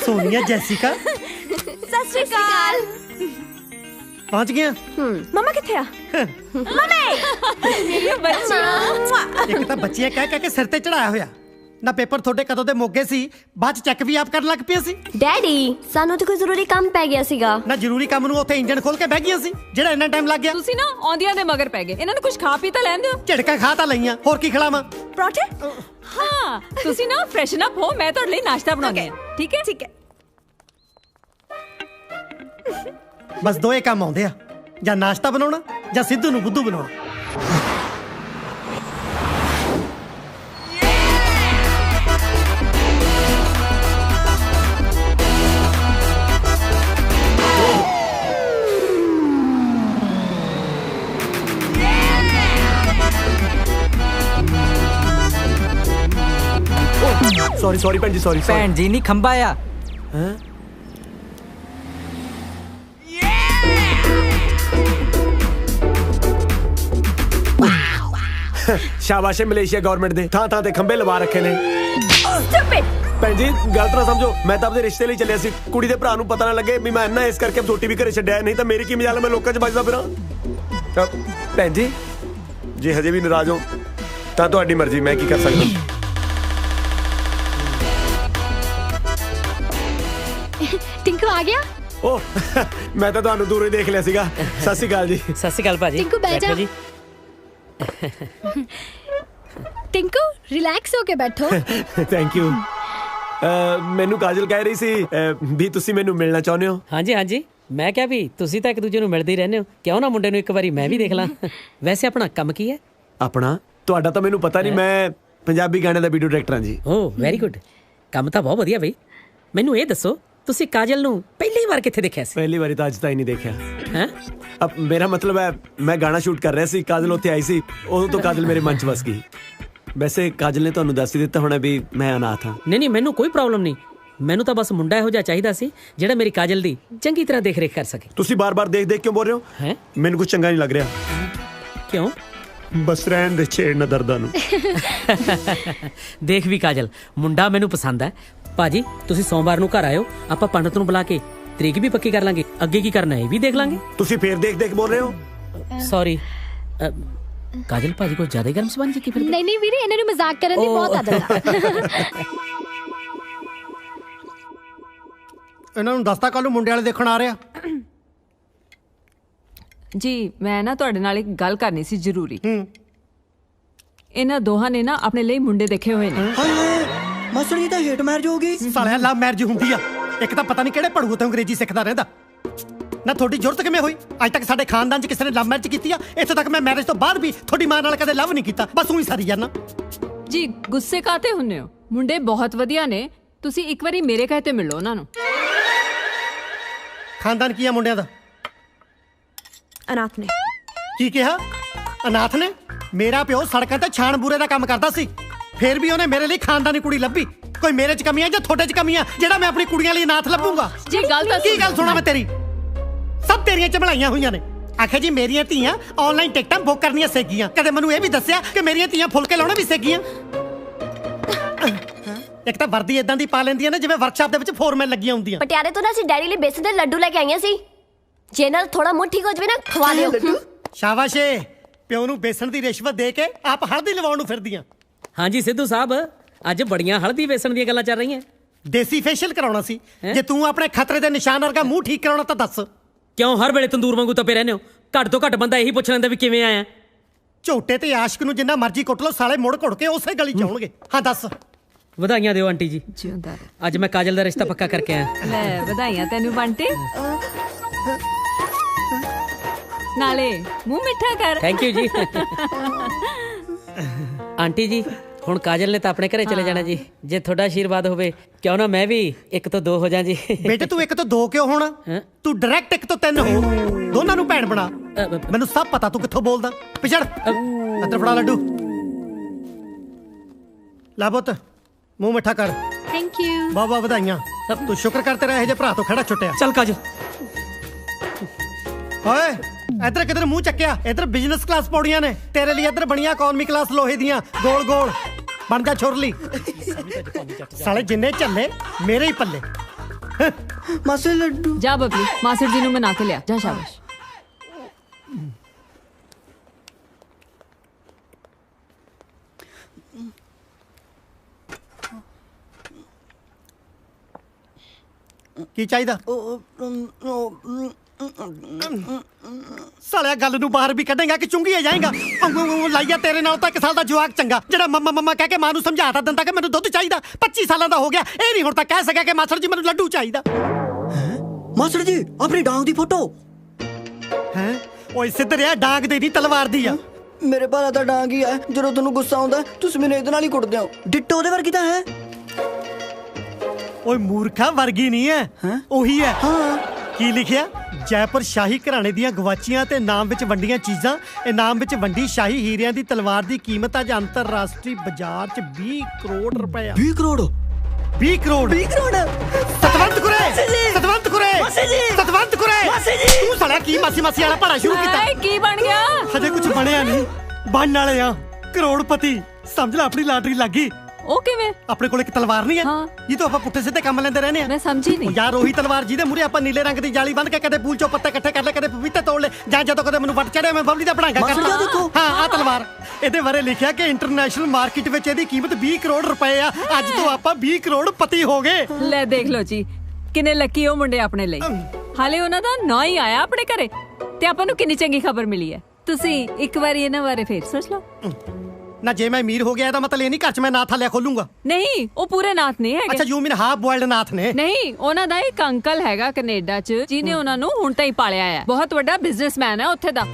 Sonia Jessica सत श्री अकाल। पहुंच गया। मम्मा किथे आ? मम्मी एक तो बच्चियां कह कह के सिर ते चढ़ाया होया ना पेपर थोड़े कदों दे मोगे सी बाद चेक भी आप करन लग पिया सी। डैडी सानू तो कोई जरूरी काम पै गया सीगा ना जरूरी काम ਨੂੰ ਉੱਥੇ ਇੰਜਨ ਖੋਲ ਕੇ ਬਹਿ ਗਈਆਂ ਸੀ ਜਿਹੜਾ ਇੰਨਾ ਟਾਈਮ ਲੱਗ ਗਿਆ। ਤੁਸੀਂ ਨਾ ਆਉਂਦੀਆਂ ਦੇ ਮਗਰ ਪੈ ਗਏ। ਇਹਨਾਂ ਨੂੰ ਕੁਝ ਖਾ ਪੀ ਤਾਂ ਲੈਣ ਦਿਓ। ਝੜਕਾਂ ਖਾ ਤਾਂ ਲਈਆਂ ਹੋਰ ਕੀ ਖਿਲਾਵਾਂ। ਪਰੌਂਠੇ ਹਾਂ ਤੁਸੀਂ ਨਾ ਫਰੈਸ਼ਨ ਅਪ ਹੋ ਮੈਂ ਤੁਹਾਡੇ ਲਈ ਨਾਸ਼ਤਾ ਬਣਾਉਂਦੀ ਹਾਂ। ਠੀਕ ਹੈ ठीक है। ਬਸ ਦੋਏ ਕੰਮ ਆਉਂਦੇ ਆ ਜਾਂ ਨਾਸ਼ਤਾ ਬਣਾਉਣਾ ਜਾਂ ਸਿੱਧੂ ਨੂੰ ਬੁੱਧੂ ਬਣਾਉਣਾ। सॉरी सॉरी भैन जी सॉरी भैन जी नहीं खंबा आ। शाबाश है मलेशिया गवर्नमेंट दे थां थां ते खंबे लवा रखे ने। भैन जी गलत ना समझो मैं तो अपने रिश्ते लिए चलिया सी कुड़ी दे भरा नूं पता ना लगे भी मैं इन्ना इस करके छोटी भी घरे छड्डिया नहीं तो मेरी की मजाल मैं लोकां च बजदा फिरां। भैन जी जे हजे भी नाराज हो तां तुहाडी मर्जी मैं की कर सकदा। टिंकू आ गया? ओह मैं तो तुहानू दूरों ही देख लिया सीगा। सत श्री अकाल जी। सत श्री अकाल भाजी। टिंकू बैठ जा। जी टिंकू रिलैक्स होके बैठो। Thank you. ਮੈਨੂੰ ਕਾਜਲ ਕਹਿ ਰਹੀ ਸੀ ਵੀ ਤੁਸੀਂ ਮੈਨੂੰ ਮਿਲਣਾ ਚਾਹੁੰਦੇ ਹੋ। ਹਾਂਜੀ ਹਾਂਜੀ ਮੈਂ ਕਿਹਾ ਵੀ ਤੁਸੀਂ ਤਾਂ ਇੱਕ ਦੂਜੇ ਨੂੰ ਮਿਲਦੇ ਹੀ ਰਹਿੰਦੇ ਹੋ ਕਿਉਂ ਨਾ ਮੁੰਡੇ ਨੂੰ ਇੱਕ ਵਾਰੀ ਮੈਂ ਵੀ ਦੇਖ ਲਾਂ। ਵੈਸੇ ਆਪਣਾ ਕੰਮ ਕੀ ਹੈ? ਆਪਣਾ ਤੁਹਾਡਾ ਤਾਂ ਮੈਨੂੰ ਪਤਾ ਨਹੀਂ ਮੈਂ ਪੰਜਾਬੀ ਗਾਣੇ ਦਾ ਵੀਡੀਓ ਡਾਇਰੈਕਟਰ ਹਾਂ ਜੀ। ਓ ਵੈਰੀ ਗੁੱਡ ਕੰਮ ਤਾਂ ਬਹੁਤ ਵਧੀਆ ਬਈ। ਮੈਨੂੰ ਇਹ ਦੱਸੋ ਤੁਸੀਂ ਕਾਜਲ ਨੂੰ ਪਹਿਲੀ ਵਾਰ ਕਿੱਥੇ ਦੇਖਿਆ ਸੀ? ਪਹਿਲੀ ਵਾਰੀ ਤਾਂ ਅੱਜ ਤਾਈਂ ਨਹੀਂ ਦੇਖਿਆ ਹੈ। अब मेरा मतलब है मैं गाना शूट कर रहा सी काजल उत्थे आई सी उदों तो काजल मेरे मन च बस गई। वैसे काजल ने तुहानू दस ही दिता होना भी मैं अनाथ हां। नहीं नहीं मैनू कोई प्रॉब्लम नहीं मैनू तो बस मुंडा इहो जिहा चाहीदा सी जिहड़ा मेरी काजल दी चंगी तरह देख रेख कर सके। तुसी बार-बार देख देख क्यों बोल रहे हो? हैं मैनू कुछ चंगा नहीं लग रहा। क्यों? बस रहन दे छेड़ ना दर्दां नू। देख भी काजल मुंडा मैनू पसंद है भाजी तुसी सोमवार नू घर आयो आपां पंडित नू बुला के तरीक भी पक्की कर लांगे अगे की करना है भी देख लांगे। तुसी फिर देख देख बोल रहे हो? सॉरी काजल भाजी को ज्यादा गर्म सबान जी की फिर नहीं नहीं वीरे इन्हां नू मजाक करन दी बहुत आदत आ। ਇਹਨਾਂ ਨੂੰ ਦੱਸਤਾ ਕੱਲ ਨੂੰ ਮੁੰਡੇ ਵਾਲੇ ਦੇਖਣ ਆ ਰਿਹਾ। ਜੀ ਮੈਂ ਨਾ ਤੁਹਾਡੇ ਨਾਲ ਇੱਕ ਗੱਲ ਕਰਨੀ ਸੀ ਜ਼ਰੂਰੀ। ਇਹਨਾਂ ਦੋਹਾਂ ਨੇ ਨਾ ਆਪਣੇ ਲਈ ਮੁੰਡੇ ਦੇਖੇ ਹੋਏ ਨੇ। ਮਾਸਟਰ ਜੀ ਤਾਂ ਹੇਟ ਮੈਰਿਜ ਹੋ ਗਈ। ਸਾਲਿਆ ਲਵ ਮੈਰਿਜ ਹੁੰਦੀ ਆ ਇੱਕ ਤਾਂ ਪਤਾ ਨਹੀਂ ਕਿਹੜੇ ਭੜੂ ਤੋਂ ਅੰਗਰੇਜ਼ੀ ਸਿੱਖਦਾ ਰਹਿੰਦਾ ਨਾ। ਤੁਹਾਡੀ ਜ਼ਰੂਰਤ ਕਿਵੇਂ ਹੋਈ? ਅੱਜ ਤੱਕ ਸਾਡੇ ਖਾਨਦਾਨ 'ਚ ਕਿਸੇ ਨੇ ਲਵ ਮੈਰਿਜ ਕੀਤੀ ਆ? ਇੱਥੋਂ ਤੱਕ ਮੈਂ ਮੈਰਿਜ ਤੋਂ ਬਾਅਦ ਵੀ ਤੁਹਾਡੀ ਮਾਂ ਨਾਲ ਕਦੇ ਲਵ ਨਹੀਂ ਕੀਤਾ ਬਸ ਉਹੀ ਸਾਰੀ ਜਾਨਾ। ਜੀ ਗੁੱਸੇ ਕਾਤੇ ਹੁੰਨੇ ਹੋ? ਮੁੰਡੇ ਬਹੁਤ ਵਧੀਆ ਨੇ ਤੁਸੀਂ ਇੱਕ ਵਾਰੀ ਮੇਰੇ ਕਹੇ ਤੇ ਮਿਲੋ ਉਹਨਾਂ ਨੂੰ। ਖਾਨਦਾਨ ਕੀ ਆ ਮੁੰਡਿਆਂ ਦਾ? अनाथ ने ਕੀ ਕਿਹਾ? ਅਨਾਥ ਨੇ? ਮੇਰਾ ਪਿਓ ਸੜਕਾਂ ਤੇ ਛਾਣ ਬੂਰੇ ਦਾ ਕੰਮ ਕਰਦਾ ਸੀ ਫਿਰ ਵੀ ਉਹਨੇ ਮੇਰੇ ਲਈ ਖਾਨਦਾਨੀ ਕੁੜੀ ਲੱਭੀ। ਕੋਈ ਮੇਰੇ 'ਚ ਕਮੀਆਂ ਜਾਂ ਤੁਹਾਡੇ 'ਚ ਕਮੀਆਂ ਜਿਹੜਾ ਮੈਂ ਆਪਣੀ ਕੁੜੀਆਂ ਲਈ ਅਨਾਥ ਲੱਭੂੰਗਾ? ਜੀ ਗੱਲ ਤਾਂ ਕੀ ਗੱਲ ਸੁਣਾ ਮੈਂ ਤੇਰੀ? ਸਭ ਤੇਰੀਆਂ ਚਬਲਾਈਆਂ ਹੋਈਆਂ ਨੇ। ਆਖੇ ਜੀ ਮੇਰੀਆਂ ਧੀਆਂ ਆਨਲਾਈਨ ਟਿਕਟਾਂ ਬੁੱਕ ਕਰਨੀਆਂ ਸਿੱਖ ਗਈਆਂ ਕਦੇ ਮੈਨੂੰ ਇਹ ਵੀ ਦੱਸਿਆ ਕਿ ਮੇਰੀਆਂ ਧੀਆਂ ਫੁਲਕੇ ਲਾਉਣੇ ਵੀ ਸਿੱਖ ਗਈਆਂ। ਇੱਕ ਤਾਂ ਵਰਦੀ ਇਦਾਂ ਦੀ ਪਾ ਲੈਂਦੀਆਂ ਨੇ ਜਿਵੇਂ ਵਰਕਸ਼ਾਪ ਦੇ ਵਿੱਚ ਫੋਰਮੈਨ ਲੱਗੀਆਂ ਹੁੰਦੀਆਂ। ਪਟਿਆਲੇ ਤੋਂ ਨਾ ਅਸੀਂ ਡੈਡੀ ਲਈ ਬੇਸਨ ਦੇ ਲੱਡੂ ਲੈ ਕੇ ਆਈਆਂ ਸੀ ਜੇ ਨਾਲ ਥੋੜਾ ਮੂੰਹ ਠੀਕ ਹੋ ਜਵੇ ਨਾ ਖਵਾ ਦਿਓ। ਸ਼ਾਬਾਸ਼ ਏ ਪਿਓ ਨੂੰ ਬੇਸਣ ਦੀ ਰਿਸ਼ਵਤ ਦੇ ਕੇ ਆਪ ਹਲਦੀ ਲਵਾਉਣ ਨੂੰ ਫਿਰਦੀਆਂ। ਹਾਂਜੀ ਸਿੱਧੂ ਸਾਹਿਬ ਅੱਜ ਬੜੀਆਂ ਹਲਦੀ ਵੇਸਣ ਦੀਆਂ ਗੱਲਾਂ ਚੱਲ ਰਹੀਆਂ। ਦੇਸੀ ਫੇਸ਼ੀਅਲ ਕਰਾਉਣਾ ਸੀ ਜੇ ਤੂੰ ਆਪਣੇ ਖਤਰੇ ਦੇ ਨਿਸ਼ਾਨ ਵਰਗਾ ਮੂੰਹ ਠੀਕ ਕਰਾਉਣਾ ਤਾਂ ਦੱਸ। ਕਿਉਂ ਹਰ ਵੇਲੇ ਤੰਦੂਰ ਵਾਂਗੂ ਤਪੇ ਰਹਿੰਦੇ ਹੋ? ਘੱਟ ਤੋਂ ਘੱਟ ਬੰਦਾ ਇਹੀ ਪੁੱਛ ਲੈਂਦਾ ਵੀ ਕਿਵੇਂ ਆਇਆ। ਝੋਟੇ ਤੇ ਆਸ਼ਕ ਨੂੰ ਜਿੰਨਾ ਮਰਜ਼ੀ ਕੁੱਟ ਲਓ ਸਾਲੇ ਮੁੜ ਘੁੜ ਕੇ ਉਸੇ ਗਲੀ ਚ ਆਉਣਗੇ। ਹਾਂ ਦੱਸ। ਵਧਾਈਆਂ ਦਿਓ ਆਂਟੀ ਜੀ। ਜਿਉਂਦਾ ਰਹਿ। ਅੱਜ ਮੈਂ ਕਾਜਲ ਦਾ ਰਿਸ਼ਤਾ ਪੱਕਾ ਕਰਕੇ ਆਇਆ। ਲੈ ਵਧਾਈਆਂ ਤੈਨੂੰ ਬੰਟੇ। ਨਾਲੇ ਮੂੰਹ ਮਿੱਠਾ ਕਰ। ਥੈਂਕ ਯੂ ਜੀ। ਆਂਟੀ ਜੀ ਹੁਣ ਕਾਜਲ ਨੇ ਤਾਂ ਆਪਣੇ ਘਰੇ ਚਲੇ ਜਾਣਾ ਜੀ ਜੇ ਤੁਹਾਡਾ ਆਸ਼ੀਰਵਾਦ ਹੋਵੇ ਕਿਉਂ ਨਾ ਮੈਂ ਵੀ ਇੱਕ ਤੋਂ ਦੋ ਹੋ ਜਾ ਜੀ। ਬੇਟੇ ਤੂੰ ਇੱਕ ਤੋਂ ਦੋ ਕਿਉਂ ਹੋਣਾ? ਤੂੰ ਡਾਇਰੈਕਟ ਇੱਕ ਤੋਂ ਤਿੰਨ ਹੋ ਦੋਨਾਂ ਨੂੰ ਭੈਣ ਬਣਾ। ਮੈਨੂੰ ਸਭ ਪਤਾ ਤੂੰ ਕਿੱਥੋਂ ਬੋਲਦਾ। ਪਿਛੜ ਅੰਦਰ ਫੜਾ ਲੱਡੂ ਲੈ ਪੁੱਤ ਮੂੰਹ ਮਿੱਠਾ ਕਰ। Thank you. ਵਾਹ ਵਾਹ ਵਧਾਈਆਂ। ਤੂੰ ਸ਼ੁਕਰ ਕਰ ਤੇਰਾ ਇਹ ਜੇ ਭਰਾ ਤੋਂ ਖੜਾ ਛੁੱਟਿਆ। ਚੱਲ ਕਾਜਲ। ਓਏ ਇੱਧਰ ਕਿਧਰ ਮੂੰਹ ਚੱਕਿਆ? ਇੱਧਰ ਬਿਜ਼ਨਸ ਕਲਾਸ ਪੌੜੀਆਂ ਨੇ ਤੇਰੇ ਲਈ ਇੱਧਰ ਬਣੀਆਂ ਇਕਨੋਮੀ ਕਲਾਸ ਲੋਹੇ ਦੀਆਂ ਗੋਲ ਗੋਲ। ਬਣ ਜਾ ਛੁਰਲੀ ਸਾਲੇ ਜਿੰਨੇ ਝੱਲੇ ਮੇਰੇ ਹੀ ਪੱਲੇ ਮਾਸੜ ਲੱਡੂ ਜਾ ਬਬਲੀ ਮਾਸੜ ਜੀ ਨੂੰ ਮਨਾ ਕੇ ਲਿਆ ਜਾ ਸ਼ਾਬਾਸ਼ ਕੀ ਚਾਹੀਦਾ ਸਾਲਿਆ ਗੱਲ ਨੂੰ ਬਾਹਰ ਵੀ ਕੱਢੇਗਾ ਕਿ ਚੁੰਗੀਏ ਜਾਏਗਾ ਲਾਈਆ ਤੇਰੇ ਨਾਲ ਤਾਂ 1 ਸਾਲ ਦਾ ਜਵਾਕ ਚੰਗਾ ਜਿਹੜਾ ਮੰਮਾ ਮੰਮਾ ਕਹਿ ਕੇ ਮਾਂ ਨੂੰ ਸਮਝਾਤਾ ਦਿੰਦਾ ਕਿ ਮੈਨੂੰ ਦੁੱਧ ਚਾਹੀਦਾ 25 ਸਾਲਾਂ ਦਾ ਹੋ ਗਿਆ ਇਹ ਨਹੀਂ ਹੁਣ ਤਾਂ ਕਹਿ ਸਕਿਆ ਕਿ ਮਾਸੜ ਜੀ ਮੈਨੂੰ ਲੱਡੂ ਚਾਹੀਦਾ ਮਾਸੜ ਜੀ ਆਪਣੀ ਡਾਂਗ ਦੀ ਫੋਟੋ ਹੈ ਓਏ ਸਿੱਧਰਿਆ ਡਾਂਗ ਦੇ ਦੀ ਤਲਵਾਰ ਦੀ ਆ ਮੇਰੇ ਭਾਰਾ ਤਾਂ ਡਾਂਗ ਹੀ ਹੈ ਜਦੋਂ ਤੁਹਾਨੂੰ ਗੁੱਸਾ ਆਉਂਦਾ ਤੁਸੀਂ ਮੈਨੂੰ ਇਹਦੇ ਨਾਲ ਹੀ ਕੁੱਟਦੇ ਹੋ ਡਿੱਟੋ ਉਹਦੇ ਵਰਗੀ ਤਾਂ ਹੈ ਓਏ ਮੂਰਖਾ ਵਰਗੀ ਨਹੀਂ ਹੈ ਉਹੀ ਹੈ ਹਾਂ ਕੀ ਲਿਖਿਆ ਜੈਪੁਰ ਸ਼ਾਹੀ ਘਰਾਣੇ ਦੀਆਂ ਗਵਾਚੀਆਂ ਤੇ ਨਾਮ ਵਿੱਚ ਵੰਡੀਆਂ ਚੀਜ਼ਾਂ ਇਨਾਮ ਵਿੱਚ ਵੰਡੀ ਸ਼ਾਹੀ ਹੀਰਿਆਂ ਦੀ ਤਲਵਾਰ ਦੀ ਕੀਮਤ ਅੱਜ ਅੰਤਰਰਾਸ਼ਟਰੀ ਬਾਜ਼ਾਰ 'ਚ 20 ਕਰੋੜ ਰੁਪਏ 20 ਕਰੋੜ 20 ਕਰੋੜ 20 ਕਰੋੜ ਸਤਵੰਤ ਕੁਰੇ ਜੀ! ਸਤਵੰਤ ਕੁਰੇ ਮਾਸੀ ਜੀ! ਸਤਵੰਤ ਕੁਰੇ ਮਾਸੀ ਜੀ! ਤੂੰ ਸਾਲਿਆ ਕੀ ਮਾਸੀ ਮਾਸੀ ਵਾਲਾ ਭਾੜਾ ਸ਼ੁਰੂ ਕੀਤਾ ਹਾਏ ਕੀ ਬਣ ਗਿਆ ਹਜੇ ਕੁਝ ਬਣਿਆ ਨਹੀਂ ਬਣਨ ਵਾਲੇ ਆ ਕਰੋੜਪਤੀ ਸਮਝ ਲੈ ਆਪਣੀ ਲਾਟਰੀ ਲੱਗੀ ਉਹ ਕਿਵੇਂ ਆਪਣੇ ਕੋਲ ਇੱਕ ਤਲਵਾਰ ਨਹੀਂ ਹੈ ਹਾਂ। ਜੀ ਤੋਂ ਆਪਾਂ ਪੁੱਠੇ ਸਿੱਧੇ ਕੰਮ ਲੈਂਦੇ ਰਹਿੰਦੇ ਆ ਮੈਂ ਸਮਝੀ ਨਹੀਂ ਯਾਰ ਉਹੀ ਤਲਵਾਰ ਜਿਹਦੇ ਮੂਰੇ ਆਪਾਂ ਨੀਲੇ ਰੰਗ ਦੀ ਜਾਲੀ ਬੰਨ ਕੇ ਕਦੇ ਪੂਲ ਚੋਂ ਪੱਤੇ ਇਕੱਠੇ ਕਰ ਲੈ ਕਦੇ ਪਪੀਤੇ ਤੋੜ ਲੈ ਜਾਂ ਜਦੋਂ ਕਦੇ ਮੈਨੂੰ ਵੱਟ ਚੜਿਆ ਮੈਂ ਬਬਲੀ ਦਾ ਬਣਾਂਗਾ ਮਾਸੜ ਜੀ, ਦੇਖੋ। ਹਾਂ ਆ ਤਲਵਾਰ ਇਹਦੇ ਬਾਰੇ ਲਿਖਿਆ ਕਿ ਇੰਟਰਨੈਸ਼ਨਲ ਮਾਰਕੀਟ ਵਿੱਚ ਇਹਦੀ ਕੀਮਤ 20 ਕਰੋੜ ਰੁਪਏ ਆ ਅੱਜ ਤੋਂ ਆਪਾਂ 20 ਕਰੋੜ ਪਤੀ ਹੋ ਗਏ ਲੈ ਦੇਖ ਲਓ ਜੀ ਕਿੰਨੇ ਲੱਕੀ ਉਹ ਮੁੰਡੇ ਆਪਣੇ ਲਈ ਹਾਲੇ ਉਹਨਾਂ ਦਾ ਨਾਂ ਹੀ ਆਇਆ ਆਪਣੇ ਘਰੇ ਤੇ ਆਪਾਂ ਨੂੰ ਕਿੰਨੀ ਚੰਗੀ ਖਬਰ ਮਿਲੀ ਹੈ ਤੁਸੀਂ ਇੱਕ ਵਾਰੀ ਇਹਨਾਂ ਬਾਰੇ ਫੇਰ ਸੋਚ ਲਓ ਨਾ ਜੇ ਮੈਂ ਅਮੀਰ ਹੋ ਗਿਆ ਇਹਦਾ ਮਤਲਬ ਇਹ ਨਹੀਂ ਘਰ 'ਚ ਮੈਂ ਨਾਥ ਹਲਿਆ ਖੋਲੂੰਗਾ ਨਹੀਂ ਉਹ ਪੂਰੇ ਨਾਥ ਨਹੀਂ ਅੱਛਾ ਹੈਗੇ ਯੂ ਮੀਨ ਹਾਫ ਬੋਇਲਡ ਨਾਥ ਨੇ ਨਹੀਂ ਉਹਨਾਂ ਦਾ ਇੱਕ ਅੰਕਲ ਹੈਗਾ ਕੈਨੇਡਾ 'ਚ ਜਿਹਨੇ ਉਹਨਾਂ ਨੂੰ ਹੁਣ ਤਾਂ ਹੀ ਪਾਲਿਆ ਹੈ ਬਹੁਤ ਵੱਡਾ ਬਿਜ਼ਨਸਮੈਨ ਹੈ ਉੱਥੇ ਦਾ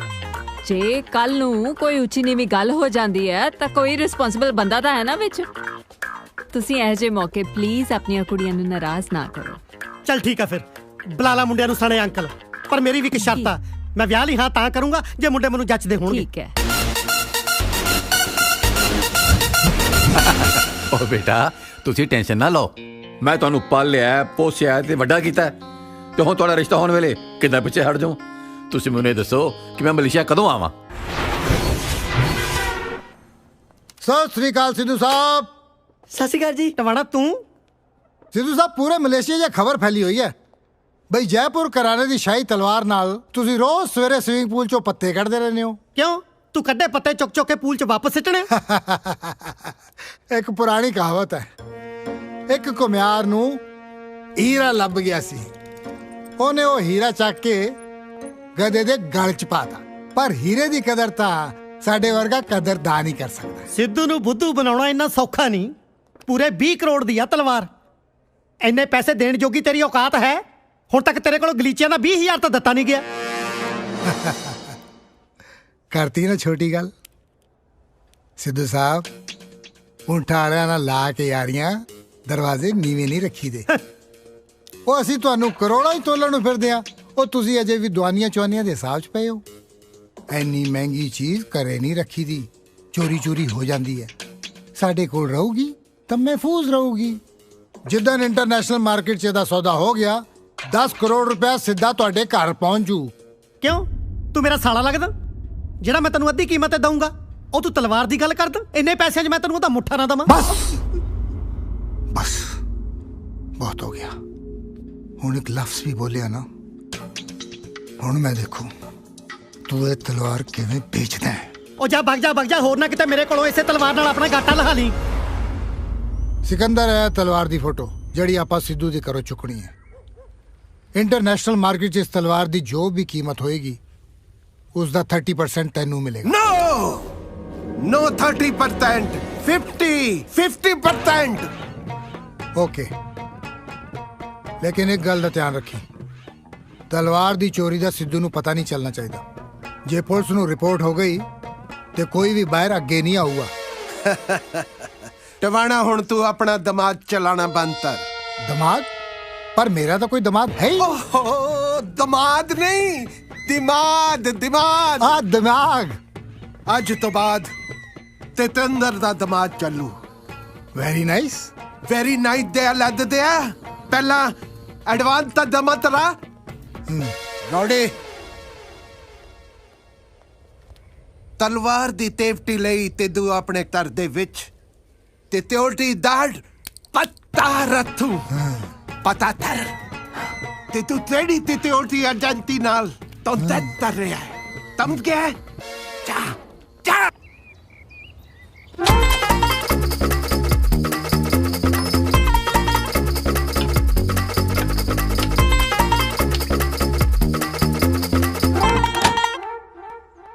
ਜੇ ਕੱਲ ਨੂੰ ਕੋਈ ਉੱਚੀ ਨੀਵੀਂ ਗੱਲ ਹੋ ਜਾਂਦੀ ਹੈ ਤਾਂ ਕੋਈ ਰਿਸਪੌਂਸਿਬਲ ਬੰਦਾ ਤਾਂ ਹੈ ਨਾ ਵਿੱਚ ਤੁਸੀਂ ਇਹੋ ਜਿਹੇ ਮੌਕੇ ਪਲੀਜ਼ ਆਪਣੀਆਂ ਕੁੜੀਆਂ ਨੂੰ ਨਾਰਾਜ਼ ਨਾ ਕਰੋ ਚੱਲ ਠੀਕ ਆ ਫਿਰ ਬਲਾਲਾ ਮੁੰਡਿਆਂ ਨੂੰ ਸਣੇ ਅੰਕਲ ਪਰ ਮੇਰੀ ਵੀ ਇੱਕ ਸ਼ਰਤ ਆ ਮੈਂ ਵਿਆਹ ਲਈ ਹਾਂ ਤਾਂ ਕਰੂੰਗਾ ਜੇ ਮੁੰਡੇ ਮੈਨੂੰ ਜੱਚਦੇ ਹੋਣਗੇ ਠੀਕ ਹੈ ਓ ਬੇਟਾ ਤੁਸੀਂ ਟੈਨਸ਼ਨ ਨਾ ਲਓ ਮੈਂ ਤੁਹਾਨੂੰ ਪਾਲਿਆ ਪੋਸਿਆ ਤੇ ਵੱਡਾ ਕੀਤਾ ਤੇ ਹੁਣ ਤੁਹਾਡਾ ਰਿਸ਼ਤਾ ਹੋਣ ਵੇਲੇ ਕਿੱਦਾਂ ਪਿੱਛੇ ਹਟ ਜਾਉਂ ਤੁਸੀਂ ਮੈਨੂੰ ਇਹ ਦੱਸੋ ਕਿ ਮੈਂ ਮਲੇਸ਼ੀਆ ਕਦੋਂ ਆਵਾਂ ਸਤਿ ਸ੍ਰੀ ਅਕਾਲ ਸਿੱਧੂ ਸਾਹਿਬ ਸਤਿ ਸ਼੍ਰੀ ਅਕਾਲ ਜੀ ਟਵਾਣਾ ਤੂੰ ਸਿੱਧੂ ਸਾਹਿਬ ਪੂਰੇ ਮਲੇਸ਼ੀਆ 'ਚ ਖਬਰ ਫੈਲੀ ਹੋਈ ਹੈ ਬਈ ਜੈਪੁਰ ਘਰਾਣੇ ਦੀ ਸ਼ਾਹੀ ਤਲਵਾਰ ਨਾਲ ਤੁਸੀਂ ਰੋਜ਼ ਸਵੇਰੇ ਸਵਿਮਿੰਗ ਪੂਲ 'ਚੋਂ ਪੱਤੇ ਕੱਢਦੇ ਰਹਿੰਦੇ ਹੋ ਕਿਉਂ ਤੂੰ ਕੱਢੇ ਪੱਤੇ ਚੁੱਕ ਚੁੱਕ ਕੇ ਪੂਲ 'ਚ ਵਾਪਸ ਸਿੱਟਣੇ ਇੱਕ ਪੁਰਾਣੀ ਕਹਾਵਤ ਹੈ ਇੱਕ ਘੁਮਿਆਰ ਨੂੰ ਹੀਰਾ ਲੱਭ ਗਿਆ ਸੀ ਉਹਨੇ ਉਹ ਹੀਰਾ ਚੱਕ ਕੇ ਗਧੇ ਦੇ ਗਲ 'ਚ ਪਾਤਾ ਪਰ ਹੀਰੇ ਦੀ ਕਦਰ ਤਾਂ ਸਾਡੇ ਵਰਗਾ ਕਦਰਦਾਨ ਹੀ ਕਰ ਸਕਦਾ ਸਿੱਧੂ ਨੂੰ ਬੁੱਧੂ ਬਣਾਉਣਾ ਇੰਨਾ ਸੌਖਾ ਨਹੀਂ ਪੂਰੇ 20 ਕਰੋੜ ਦੀ ਆ ਤਲਵਾਰ ਇੰਨੇ ਪੈਸੇ ਦੇਣ ਜੋਗੀ ਤੇਰੀ ਔਕਾਤ ਹੈ ਹੁਣ ਤੱਕ ਤੇਰੇ ਕੋਲ ਗਲੀਚਿਆਂ ਦਾ 20,000 ਤਾਂ ਦਿੱਤਾ ਨਹੀਂ ਗਿਆ ਕਰਤੀ ਨਾ ਛੋਟੀ ਗੱਲ ਸਿੱਧੂ ਸਾਹਿਬ ਊਂਠਾਂ ਵਾਲਿਆਂ ਨਾਲ ਲਾ ਕੇ ਯਾਰੀਆਂ ਦਰਵਾਜ਼ੇ ਨੀਵੇਂ ਨਹੀਂ ਰੱਖੀਦੇ ਉਹ ਅਸੀਂ ਤੁਹਾਨੂੰ ਕਰੋੜਾਂ ਹੀ ਤੋਲਣ ਨੂੰ ਫਿਰਦੇ ਆ ਉਹ ਤੁਸੀਂ ਅਜੇ ਵੀ ਦੁਆਨੀਆਂ ਚੁਆਨੀਆਂ ਦੇ ਹਿਸਾਬ 'ਚ ਪਏ ਹੋ ਐਨੀ ਮਹਿੰਗੀ ਚੀਜ਼ ਘਰੇ ਨਹੀਂ ਰੱਖੀ ਦੀ ਚੋਰੀ ਹੋ ਜਾਂਦੀ ਹੈ ਸਾਡੇ ਕੋਲ ਰਹੂਗੀ ਤਾਂ ਮਹਿਫੂਜ਼ ਰਹੂਗੀ ਜਿੱਦਾਂ ਇੰਟਰਨੈਸ਼ਨਲ ਮਾਰਕੀਟ 'ਚ ਇਹਦਾ ਸੌਦਾ ਹੋ ਗਿਆ 10 ਕਰੋੜ ਰੁਪਇਆ ਸਿੱਧਾ ਤੁਹਾਡੇ ਘਰ ਪਹੁੰਚੂ ਕਿਉਂ ਤੂੰ ਮੇਰਾ ਸਾਲਾ ਲੱਗਦਾ ਜਿਹੜਾ ਮੈਂ ਤੈਨੂੰ ਅੱਧੀ ਕੀਮਤ ਤੇ ਦਊਂਗਾ ਉਹ ਤੂੰ ਤਲਵਾਰ ਦੀ ਗੱਲ ਕਰਦਾ ਇੰਨੇ ਪੈਸਿਆਂ 'ਚ ਮੈਂ ਤੈਨੂੰ ਉਹਦਾ ਮੁੱਠਾ ਨਾ ਦਵਾਂ ਬਸ ਬਹੁਤ ਹੋ ਗਿਆ ਹੁਣ ਇੱਕ ਲਫ਼ਜ਼ ਵੀ ਬੋਲਿਆ ਨਾ ਹੁਣ ਮੈਂ ਦੇਖੂ ਤੂੰ ਇਹ ਤਲਵਾਰ ਕਿਵੇਂ ਵੇਚਦਾ ਹੈ ਉਹ ਜਾ ਭੱਗ ਜਾ ਹੋਰ ਨਾ ਕਿਤੇ ਮੇਰੇ ਕੋਲੋਂ ਇਸੇ ਤਲਵਾਰ ਨਾਲ ਆਪਣਾ ਗਾਟਾ ਲਹਾ ਲਈ ਸਿਕੰਦਰ ਹੈ ਤਲਵਾਰ ਦੀ ਫੋਟੋ ਜਿਹੜੀ ਆਪਾਂ ਸਿੱਧੂ ਦੇ ਘਰੋਂ ਚੁੱਕਣੀ ਹੈ ਇੰਟਰਨੈਸ਼ਨਲ ਮਾਰਕੀਟ 'ਚ ਇਸ ਤਲਵਾਰ ਦੀ ਜੋ ਵੀ ਕੀਮਤ ਹੋਏਗੀ ਉਸ ਦਾ 30% ਤੈਨੂੰ ਮਿਲੇਗਾ No 30%, 50%. ਓਕੇ ਲੇਕਿਨ ਇੱਕ ਗੱਲ ਦਾ ਧਿਆਨ ਰੱਖੀ ਤਲਵਾਰ ਦੀ ਚੋਰੀ ਦਾ ਸਿੱਧੂ ਨੂੰ ਪਤਾ ਨਹੀਂ ਚੱਲਣਾ ਚਾਹੀਦਾ ਜੇ ਪੁਲਿਸ ਨੂੰ ਰਿਪੋਰਟ ਹੋ ਗਈ ਤੇ ਕੋਈ ਵੀ ਬਾਹਰ ਅੱਗੇ ਨਹੀਂ ਆਊਗਾ ਟਵਾਣਾ ਹੁਣ ਤੂੰ ਆਪਣਾ ਦਿਮਾਗ ਚਲਾਣਾ ਬੰਦ ਕਰ ਦਿਮਾਗ ਪਰ ਮੇਰਾ ਤਾਂ ਕੋਈ ਦਿਮਾਗ ਹੈ ਹੀ ਓਹ ਦਿਮਾਗ ਨਹੀਂ ਦਿਮਾਗ ਆ ਦਿਮਾਗ ਅੱਜ ਤੋਂ ਬਾਅਦ ਤੇ ਅੰਦਰ ਦਾ ਦਿਮਾਗ ਚੱਲੂ ਵੈਰੀ ਨਾਈਸ ਦੇ ਲੱਦ ਦੇ ਪਹਿਲਾਂ ਐਡਵਾਂਸ ਤਾਂ ਦਮਾ ਤਰਾ ਰੋੜੇ ਤਲਵਾਰ ਦੀ ਤੇਵਟੀ ਲਈ ਤੇ ਤੂੰ ਆਪਣੇ ਘਰ ਦੇ ਵਿੱਚ तित्योटी दाड पत्ता रथू पता थर ते तू तेरी तित्योटी अजंती नाल तो तर रहा है तम क्या है जा जा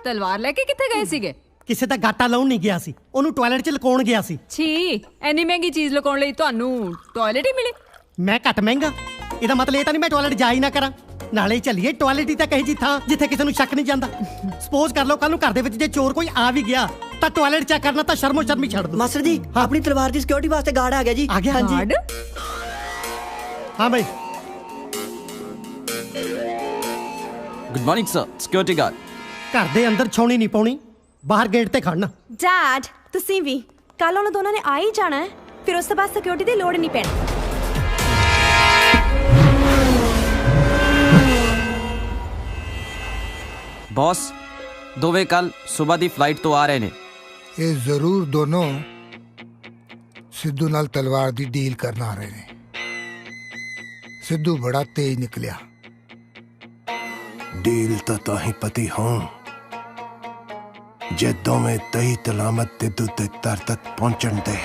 ਤਲਵਾਰ ਲੈ ਕੇ ਕਿੱਥੇ ਗਏ ਸੀਗੇ? ਕਿਸੇ ਦਾ ਗਾਟਾ ਲਾਉਣ ਨਹੀਂ ਗਿਆ ਸੀ, ਉਹਨੂੰ ਟਾਇਲਟ 'ਚ ਲਕਾਉਣ ਗਿਆ ਸੀ। ਛੀ, ਐਨੀ ਮਹਿੰਗੀ ਚੀਜ਼ ਲੁਕਾਉਣ ਲਈ ਤੁਹਾਨੂੰ ਟਾਇਲਟ ਹੀ ਮਿਲੇ? ਮੈਂ ਘੱਟ ਮਹਿੰਗਾ, ਇਹਦਾ ਮਤਲਬ ਇਹ ਤਾਂ ਨਹੀਂ ਮੈਂ ਟਾਇਲਟ ਜਾ ਹੀ ਨਾ ਕਰਾਂ। ਨਾਲੇ ਚੱਲੀਏ ਟਾਇਲਟ ਹੀ ਤਾਂ ਕਹੀ ਜੀ ਥਾਂ ਜਿੱਥੇ ਕਿਸੇ ਨੂੰ ਸ਼ੱਕ ਨਹੀਂ ਜਾਂਦਾ। ਸਪੋਜ਼ ਕਰ ਲਓ ਕੱਲ ਨੂੰ ਘਰ ਦੇ ਵਿੱਚ ਜੇ ਚੋਰ ਕੋਈ ਆ ਵੀ ਗਿਆ ਤਾਂ ਟਾਇਲਟ ਚੈੱਕ ਕਰਨਾ ਤਾਂ ਸ਼ਰਮੋ ਸ਼ਰਮੀ ਛੱਡ ਦੋ। ਮਾਸਟਰ ਜੀ ਆਪਣੀ ਤਲਵਾਰ ਦੀ ਸਿਕਿਉਰਿਟੀ ਵਾਸਤੇ ਗਾਰਡ ਆ ਗਿਆ ਜੀ। ਆ ਗਿਆ? ਗਾਰਡ? ਹਾਂ ਬਈ। Good morning sir, security guard. ਘਰ ਦੇ ਅੰਦਰ ਛਾਉਣੀ ਨਹੀਂ ਪਾਉਣੀ, ਬਾਹਰ ਗੇਟ ਤੇ ਖੜਨਾ। ਡੈਡ ਤੁਸੀਂ ਵੀ ਕੱਲ ਉਹਨਾਂ ਦੋਨਾਂ ਨੇ ਆ ਹੀ ਜਾਣਾ ਹੈ, ਫਿਰ ਉਸ ਤੋਂ ਬਾਅਦ ਸਿਕਿਉਰਿਟੀ ਦੀ ਲੋੜ ਨਹੀਂ ਪੈਣੀ। ਬੌਸ ਦੋਵੇਂ ਕੱਲ ਸਵੇਰ ਦੀ ਫਲਾਈਟ ਤੋਂ ਆ ਰਹੇ ਨੇ। ਇਹ ਜ਼ਰੂਰ ਦੋਨੋਂ ਸਿੱਧੂ ਨਾਲ ਤਲਵਾਰ ਦੀ ਡੀਲ ਕਰਨ ਆ ਰਹੇ ਨੇ। ਸਿੱਧੂ ਬੜਾ ਤੇਜ਼ ਨਿਕਲਿਆ। डील तो ताही पति हों जे दोवें तही तलामत ते दुते तर तक पहुंचण दे।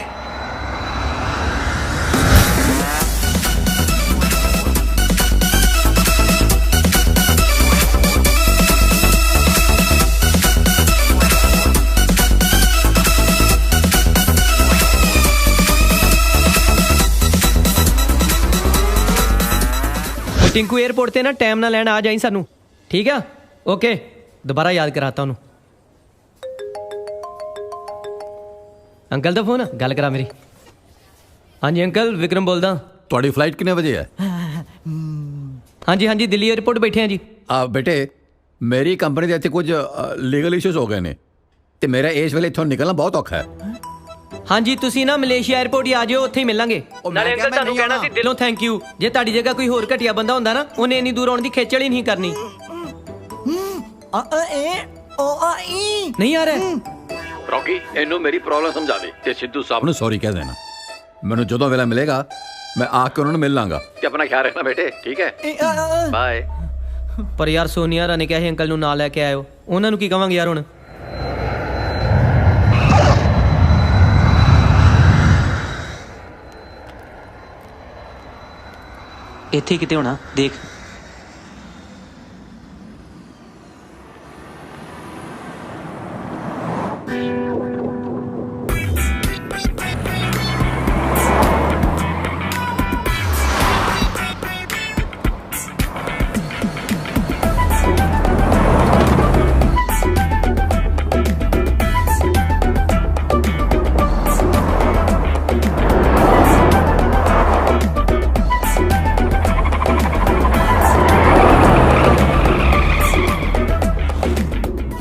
टिंकू एयरपोर्ट ते ना टाइम ना लैन आ जाई सानू, ठीक है? ओके, दोबारा याद कराता हूँ। अंकल का फोन गल करा मेरी। हाँ जी अंकल, विक्रम बोलदा। ਤੁਹਾਡੀ ਫਲਾਈਟ ਕਿੰਨੇ ਵਜੇ ਹੈ? हाँ जी हाँ जी, दिल्ली एयरपोर्ट बैठे हैं जी। ਬੇਟੇ ਮੇਰੀ ਕੰਪਨੀ ਦੇ ਇੱਥੇ ਕੁਝ ਲੀਗਲ ਇਸ਼ੂਜ਼ ਹੋ ਗਏ ਨੇ ਤੇ ਮੇਰਾ ਇਸ ਵੇਲੇ ਇੱਥੋਂ ਨਿਕਲਣਾ ਬਹੁਤ ਔਖਾ ਹੈ। हाँ जी तुसी ना मलेशिया एयरपोर्ट ही आ जाओ, उत्थे ही मिलांगे। नाले अंकल तानू कहना सी दिलों थैंक यू, जे ताड़ी जगह कोई होर घटिया बंदा हुंदा ना उन्हें इन्नी दूर आउण दी खेचल ही नहीं करनी। नहीं आ रहा ਰੌਕੀ ਇਹਨੂੰ ਮੇਰੀ ਪ੍ਰੋਬਲਮ ਸਮਝਾ ਦੇ ਤੇ ਸਿੱਧੂ ਸਾਹਿਬ ਨੂੰ ਸੌਰੀ ਕਹਿ ਦੇਣਾ। ਮੈਨੂੰ ਜਦੋਂ ਵੇਲਾ ਮਿਲੇਗਾ ਮੈਂ ਆ ਕੇ ਉਹਨਾਂ ਨੂੰ ਮਿਲ ਲਾਂਗਾ ਤੇ ਆਪਣਾ ਖਿਆਲ ਰੱਖਣਾ ਬੇਟੇ, ਠੀਕ ਹੈ? ਬਾਏ। पर यार सोनिया रा ने कहा अंकल नू ना लैके आयो, उन्हां नू की कहांगे यार हुण? ਇੱਥੇ ਕਿਤੇ ਹੋਣਾ, ਦੇਖ।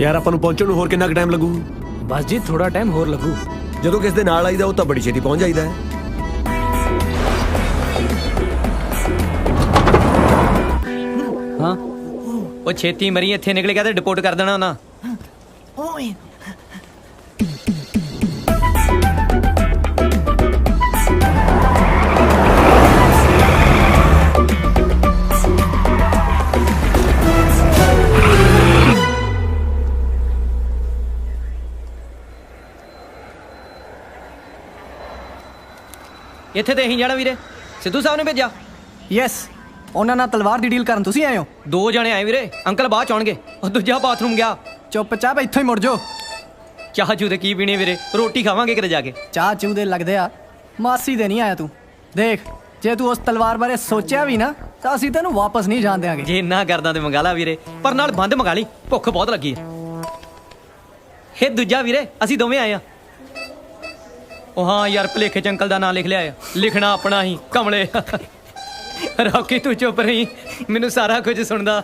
ਯਾਰ ਆਪਾਂ ਨੂੰ ਪਹੁੰਚਣ ਨੂੰ ਹੋਰ ਕਿੰਨਾ ਕੁ ਟਾਈਮ ਲੱਗੂ? ਬਸ ਜੀ ਥੋੜਾ ਟਾਈਮ ਹੋਰ ਲੱਗੂ। ਜਦੋਂ ਕਿਸ ਦੇ ਨਾਲ ਆਈਦਾ ਉਹ ਤਾਂ ਬੜੀ ਛੇਤੀ ਪਹੁੰਚ ਜਾਈਦਾ ਹੈ। ਹਾਂ ਉਹ ਛੇਤੀ ਮਰੀ ਇੱਥੇ ਨਿਕਲ ਗਿਆ ਤੇ ਡਿਪੋਰਟ ਕਰ ਦੇਣਾ ਉਹਨਾਂ। ਓਏ ਇੱਥੇ ਤੇ ਅਸੀਂ ਜਾਣਾ ਵੀਰੇ, ਸਿੱਧੂ ਸਾਹਿਬ ਨੇ ਭੇਜਿਆ। ਯੈਸ, ਉਹਨਾਂ ਨਾਲ ਤਲਵਾਰ ਦੀ ਡੀਲ ਕਰਨ ਤੁਸੀਂ ਆਏ ਹੋ? 2 ਜਣੇ ਆਏ ਵੀਰੇ, ਅੰਕਲ ਬਾਅਦ ਚ ਆਉਣਗੇ। ਉਹ ਦੂਜਾ ਬਾਥਰੂਮ ਗਿਆ। ਚੁੱਪਚਾਪ ਇੱਥੋਂ ਹੀ ਮੁੜ ਜਾਓ। ਚਾਹ ਚੂ ਦੇ ਕੀ ਪੀਣੇ ਵੀਰੇ, ਰੋਟੀ ਖਾਵਾਂਗੇ ਕਿਤੇ ਜਾ ਕੇ। ਚਾਹ ਚੂ ਦੇ ਲੱਗਦੇ ਆ, ਮਾਸੀ ਦੇ ਨਹੀਂ ਆਇਆ ਤੂੰ। ਦੇਖ ਜੇ ਤੂੰ ਉਸ ਤਲਵਾਰ ਬਾਰੇ ਸੋਚਿਆ ਵੀ ਨਾ ਤਾਂ ਅਸੀਂ ਤੈਨੂੰ ਵਾਪਸ ਨਹੀਂ ਜਾਣ ਦਿਆਂਗੇ। ਜੇ ਇੰਨਾ ਕਰਦਾ ਤੇ ਮੰਗਾ ਲਾ ਵੀਰੇ, ਪਰ ਨਾਲ ਬੰਦ ਮੰਗਾ ਲਈ, ਭੁੱਖ ਬਹੁਤ ਲੱਗੀ ਹੈ। ਇਹ ਦੂਜਾ ਵੀਰੇ ਅਸੀਂ ਦੋਵੇਂ ਆਏ ਆ। ਉਹ ਹਾਂ ਯਾਰ ਭਲੇਖੇ ਚ ਅੰਕਲ ਦਾ ਨਾਂ ਲਿਖ ਲਿਆ ਆ, ਲਿਖਣਾ ਆਪਣਾ ਹੀ ਕਮਲੇ। ਰੌਕੀ ਤੂੰ ਚੁੱਪ ਰਹੀ, ਮੈਨੂੰ ਸਾਰਾ ਕੁਝ ਸੁਣਦਾ।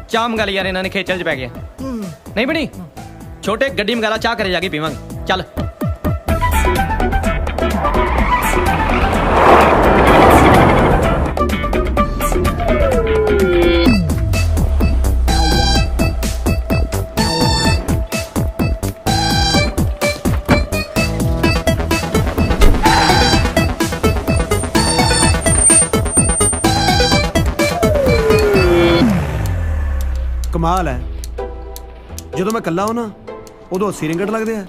ਚਾਹ ਮੰਗਾ ਲਈ ਯਾਰ, ਇਹਨਾਂ ਨੇ ਖੇਚਲ ਚ ਪੈ ਗਿਆ। ਨਹੀਂ ਬਣੀ ਛੋਟੇ, ਗੱਡੀ ਮੰਗਾ ਲਾ, ਚਾਹ ਘਰੇ ਜਾ ਕੇ ਪੀਵਾਂਗੇ। ਚੱਲ ਕਮਾਲ ਹੈ। ਜਦੋਂ ਮੈਂ ਇਕੱਲਾ ਹੋਣਾ ਉਦੋਂ 80 ਰਿੰਗਟ ਲੱਗਦੇ ਆ,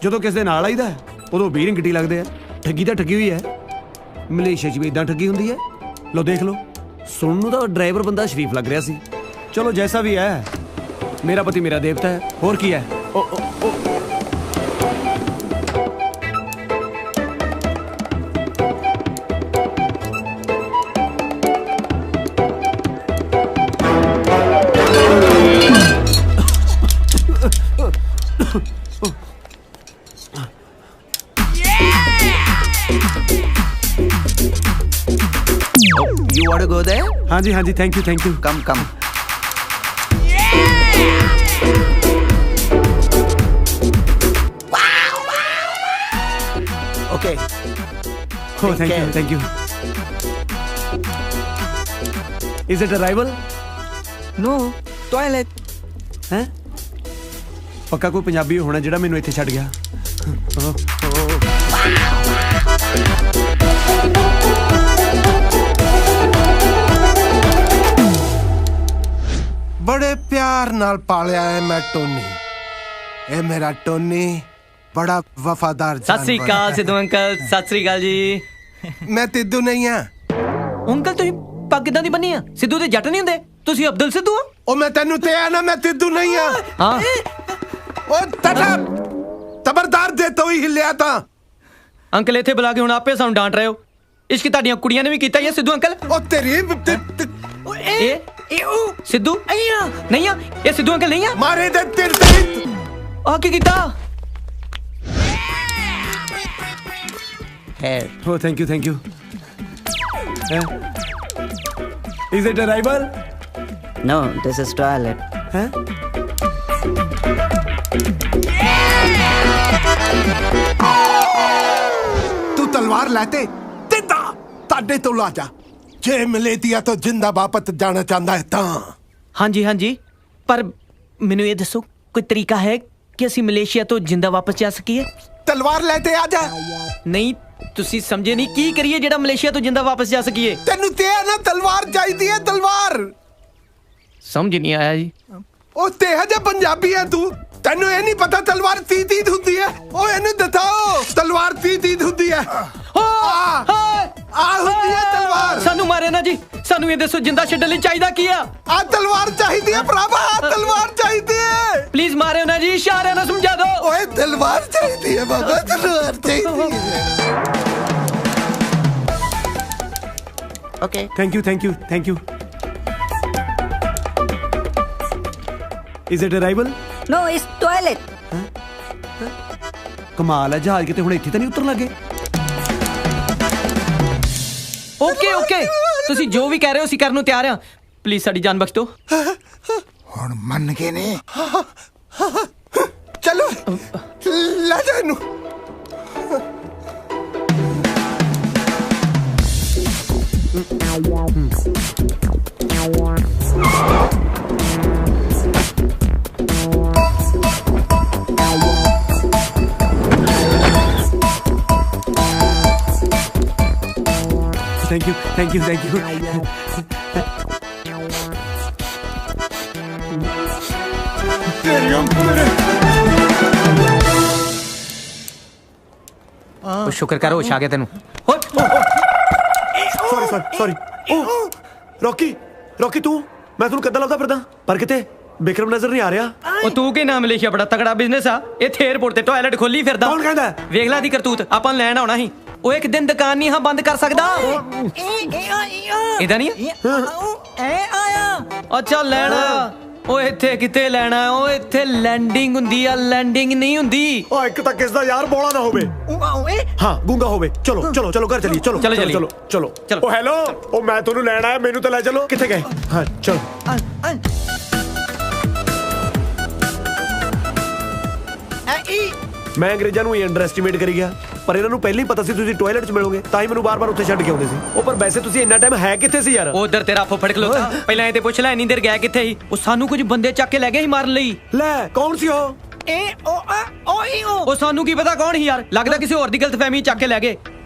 ਜਦੋਂ ਕਿਸੇ ਦੇ ਨਾਲ ਆਈਦਾ ਉਦੋਂ 20 ਰਿੰਗਟ ਹੀ ਲੱਗਦੇ ਆ। ਠੱਗੀ ਤਾਂ ਠੱਗੀ ਹੋਈ ਹੈ। ਮਲੇਸ਼ੀਆ 'ਚ ਵੀ ਇਦਾਂ ਠੱਗੀ ਹੁੰਦੀ ਹੈ। ਲਓ ਦੇਖ ਲਓ, ਸੁਣਨ ਨੂੰ ਤਾਂ ਡਰਾਈਵਰ ਬੰਦਾ ਸ਼ਰੀਫ ਲੱਗ ਰਿਹਾ ਸੀ। ਚਲੋ ਜੈਸਾ ਵੀ ਹੈ, ਮੇਰਾ ਪਤੀ ਮੇਰਾ ਦੇਵਤਾ ਹੈ, ਹੋਰ ਕੀ ਹੈ। You want to go there? हाँ जी, thank you. Come. Okay. Oh, thank you. Is it arrival? No, toilet. हैं? पक्का कोई पंजाबी होना ਜਿਹੜਾ ਮੈਨੂੰ ਇੱਥੇ ਛੱਡ ਗਿਆ। बड़े प्यार नाल पालिया है मैं टोनी। ए मेरा टोनी बड़ा वफादार सत श्री अकाल सिद्धू अंकल, सत श्री अकाल जी। मैं तिद्दू नहीं हां अंकल। तुसीं पग किदां दी बन्नी आ? सिद्धू दे जट नहीं हुंदे, तुसीं अब्दुल सिद्धू हो। ओ मैं तेनू ते आना, मैं तिद्दू नहीं हां। हां ओ तटा तबरदार दे तो ही हिलिया ता अंकल इत्थे बुला के हुण आपे सानू डांट रहे हो। इश्क ताड़ियां कुड़ियां ने भी कीता ही सिद्धू अंकल। ओ तेरी सिद्धू नहीं आ, ये सिद्धू अंकल नहीं आ। मारे दे तेरे सहित आ की कीता? Oh, thank you. Is it arrival? No, this is toilet. Huh? तू तलवार लाते तिद्दा ताडे तो ला जा। जे मलेशिया तो जिंदा वापस जाना चाहता है ता। हाँ जी, पर मैनू ये दसो कोई तरीका है कि असी मलेशिया तो जिंदा वापस जा सकीए? तलवार लेते आ जा। नहीं तुसी समझे नहीं, की करिए जेड़ा मलेशिया तो जिंदा वापस जा सकीए? तेनू ते ना तलवार चाहिदी है, तलवार। समझ नहीं आया जी। ओ ते हजे पंजाबी है तू, तेनू ये नहीं पता तलवार तीत हुंदी है। ओ एनू दताओ तलवार तीत हुंदी है। आ हुंदी है तलवार। सानू मारे ना जी, सानू ये दसो जिंदा छड्डण लई चाहीदा की आ? तलवार चाहिदी है भरावा, तलवार चाहिदी है। प्लीज मारे ना जी, इशारे ना समझा दो। ओए तलवार चाहिदी है बाबा, तलवार चाहिदी है। Okay. Thank you. Is it arrival? No, it's toilet. कमाल है, जहाज किते हुण ਇੱਥੇ ਤਾਂ ਨਹੀਂ ਉਤਰਨ ਲੱਗੇ। ओके ਤੁਸੀਂ ਜੋ ਵੀ ਕਹਿ ਰਹੇ ਹੋ ਅਸੀਂ ਕਰਨ ਨੂੰ ਤਿਆਰ ਹਾਂ। ਪਲੀਜ਼ ਸਾਡੀ ਜਾਨ ਬਖਸ਼ ਦਿਓ। ਹੁਣ ਮੰਨ ਗਏ ਨੇ। चलो ਲੈ ਜਾ ਇਹਨੂੰ। Thank you. शुक्र कर होश आ गया तेनू। सॉरी रॉकी तू मैं तैਨੂੰ ਕਿੱਦਾਂ ਲੱਭਦਾ ਫਿਰਦਾ ਪਰ ਕਿਤੇ ਬਿਕਰਮ ਨਜ਼ਰ ਨਹੀਂ ਆ ਰਿਹਾ। ਉਹ ਤੂੰ ਕੀ ਨਾਮ ਮਲੇਸ਼ੀਆ ਬੜਾ ਤਗੜਾ ਬਿਜ਼ਨਸ ਆ, ਇੱਥੇ 에어ਪੋਰਟ ਤੇ ਟਾਇਲਟ ਖੋਲੀ ਫਿਰਦਾ। ਕੌਣ ਕਹਿੰਦਾ? ਵੇਖ ਲੈ ਦੀ ਕਰਤੂਤ, ਆਪਾਂ ਨੂੰ ਲੈਣ ਆਉਣਾ ਸੀ। ਉਹ ਇੱਕ ਦਿਨ ਦੁਕਾਨ ਨਹੀਂ ਹਾਂ ਬੰਦ ਕਰ ਸਕਦਾ। ਇਹਦਾ ਨਹੀਂ ਅੱਛਾ ਲੈਣਾ। ਉਹ ਇੱਥੇ ਕਿਤੇ ਲੈਣਾ, ਉਹ ਇੱਥੇ ਲੈਂਡਿੰਗ ਹੁੰਦੀ ਆ, ਲੈਂਡਿੰਗ ਨਹੀਂ ਹੁੰਦੀ। ਉਹ ਇੱਕ ਤਾਂ ਕਿਸ ਦਾ ਯਾਰ ਬੋਲਾ ਨਾ ਹੋਵੇ। ਹਾਂ ਗੂੰਗਾ ਹੋਵੇ। ਚਲੋ ਘਰ ਚਲੀਏ। ਚਲੋ। ਉਹ ਹੈਲੋ, ਉਹ ਮੈਂ ਤੁਹਾਨੂੰ ਲੈਣ ਆਇਆ, ਮੈਨੂੰ ਤਾਂ ਲੈ ਚਲੋ। ਕਿੱਥੇ ਗਏ? ਹਾਂ ਚਲੋ। ਮੈਂ ਅੰਗਰੇਜ਼ਾਂ ਨੂੰ ਅੰਡਰ ਐਸਟੀਮੇਟ ਕਰੀ ਗਿਆ, ਪਰ ਇਹਨਾਂ ਨੂੰ ਪਹਿਲਾਂ ਹੀ ਪਤਾ ਸੀ ਤੁਸੀਂ ਟਾਇਲਟ 'ਚ ਮਿਲੋਗੇ, ਤਾਂ ਹੀ ਮੈਨੂੰ ਬਾਰ-ਬਾਰ ਉੱਥੇ ਛੱਡ ਕੇ ਆਉਂਦੇ ਸੀ। ਉਹ ਪਰ ਵੈਸੇ ਤੁਸੀਂ ਇੰਨਾ ਟਾਈਮ ਹੈ ਕਿੱਥੇ ਸੀ ਯਾਰ? ਉਧਰ ਤੇਰਾ ਫੁੱਫੜ ਖਲੋਤਾ, ਪਹਿਲਾਂ ਇਹ ਤੇ ਪੁੱਛ ਲੈ ਇੰਨੀ ਦੇਰ ਗਿਆ ਕਿੱਥੇ ਸੀ? ਉਹ ਸਾਨੂੰ ਕੁਝ ਬੰਦੇ ਚੱਕ ਕੇ ਲੈ ਗਏ ਸੀ ਮਾਰਨ ਲਈ। ਲੈ ਕੌਣ ਸੀ ਉਹ? ਉਹ ਸਾਨੂੰ ਕੀ ਪਤਾ ਕੌਣ ਸੀ ਯਾਰ, ਲੱਗਦਾ ਕਿਸੇ ਹੋਰ ਦੀ ਗਲਤਫਹਿਮੀ ਚੱਕ ਕੇ ਲੈ ਗਏ।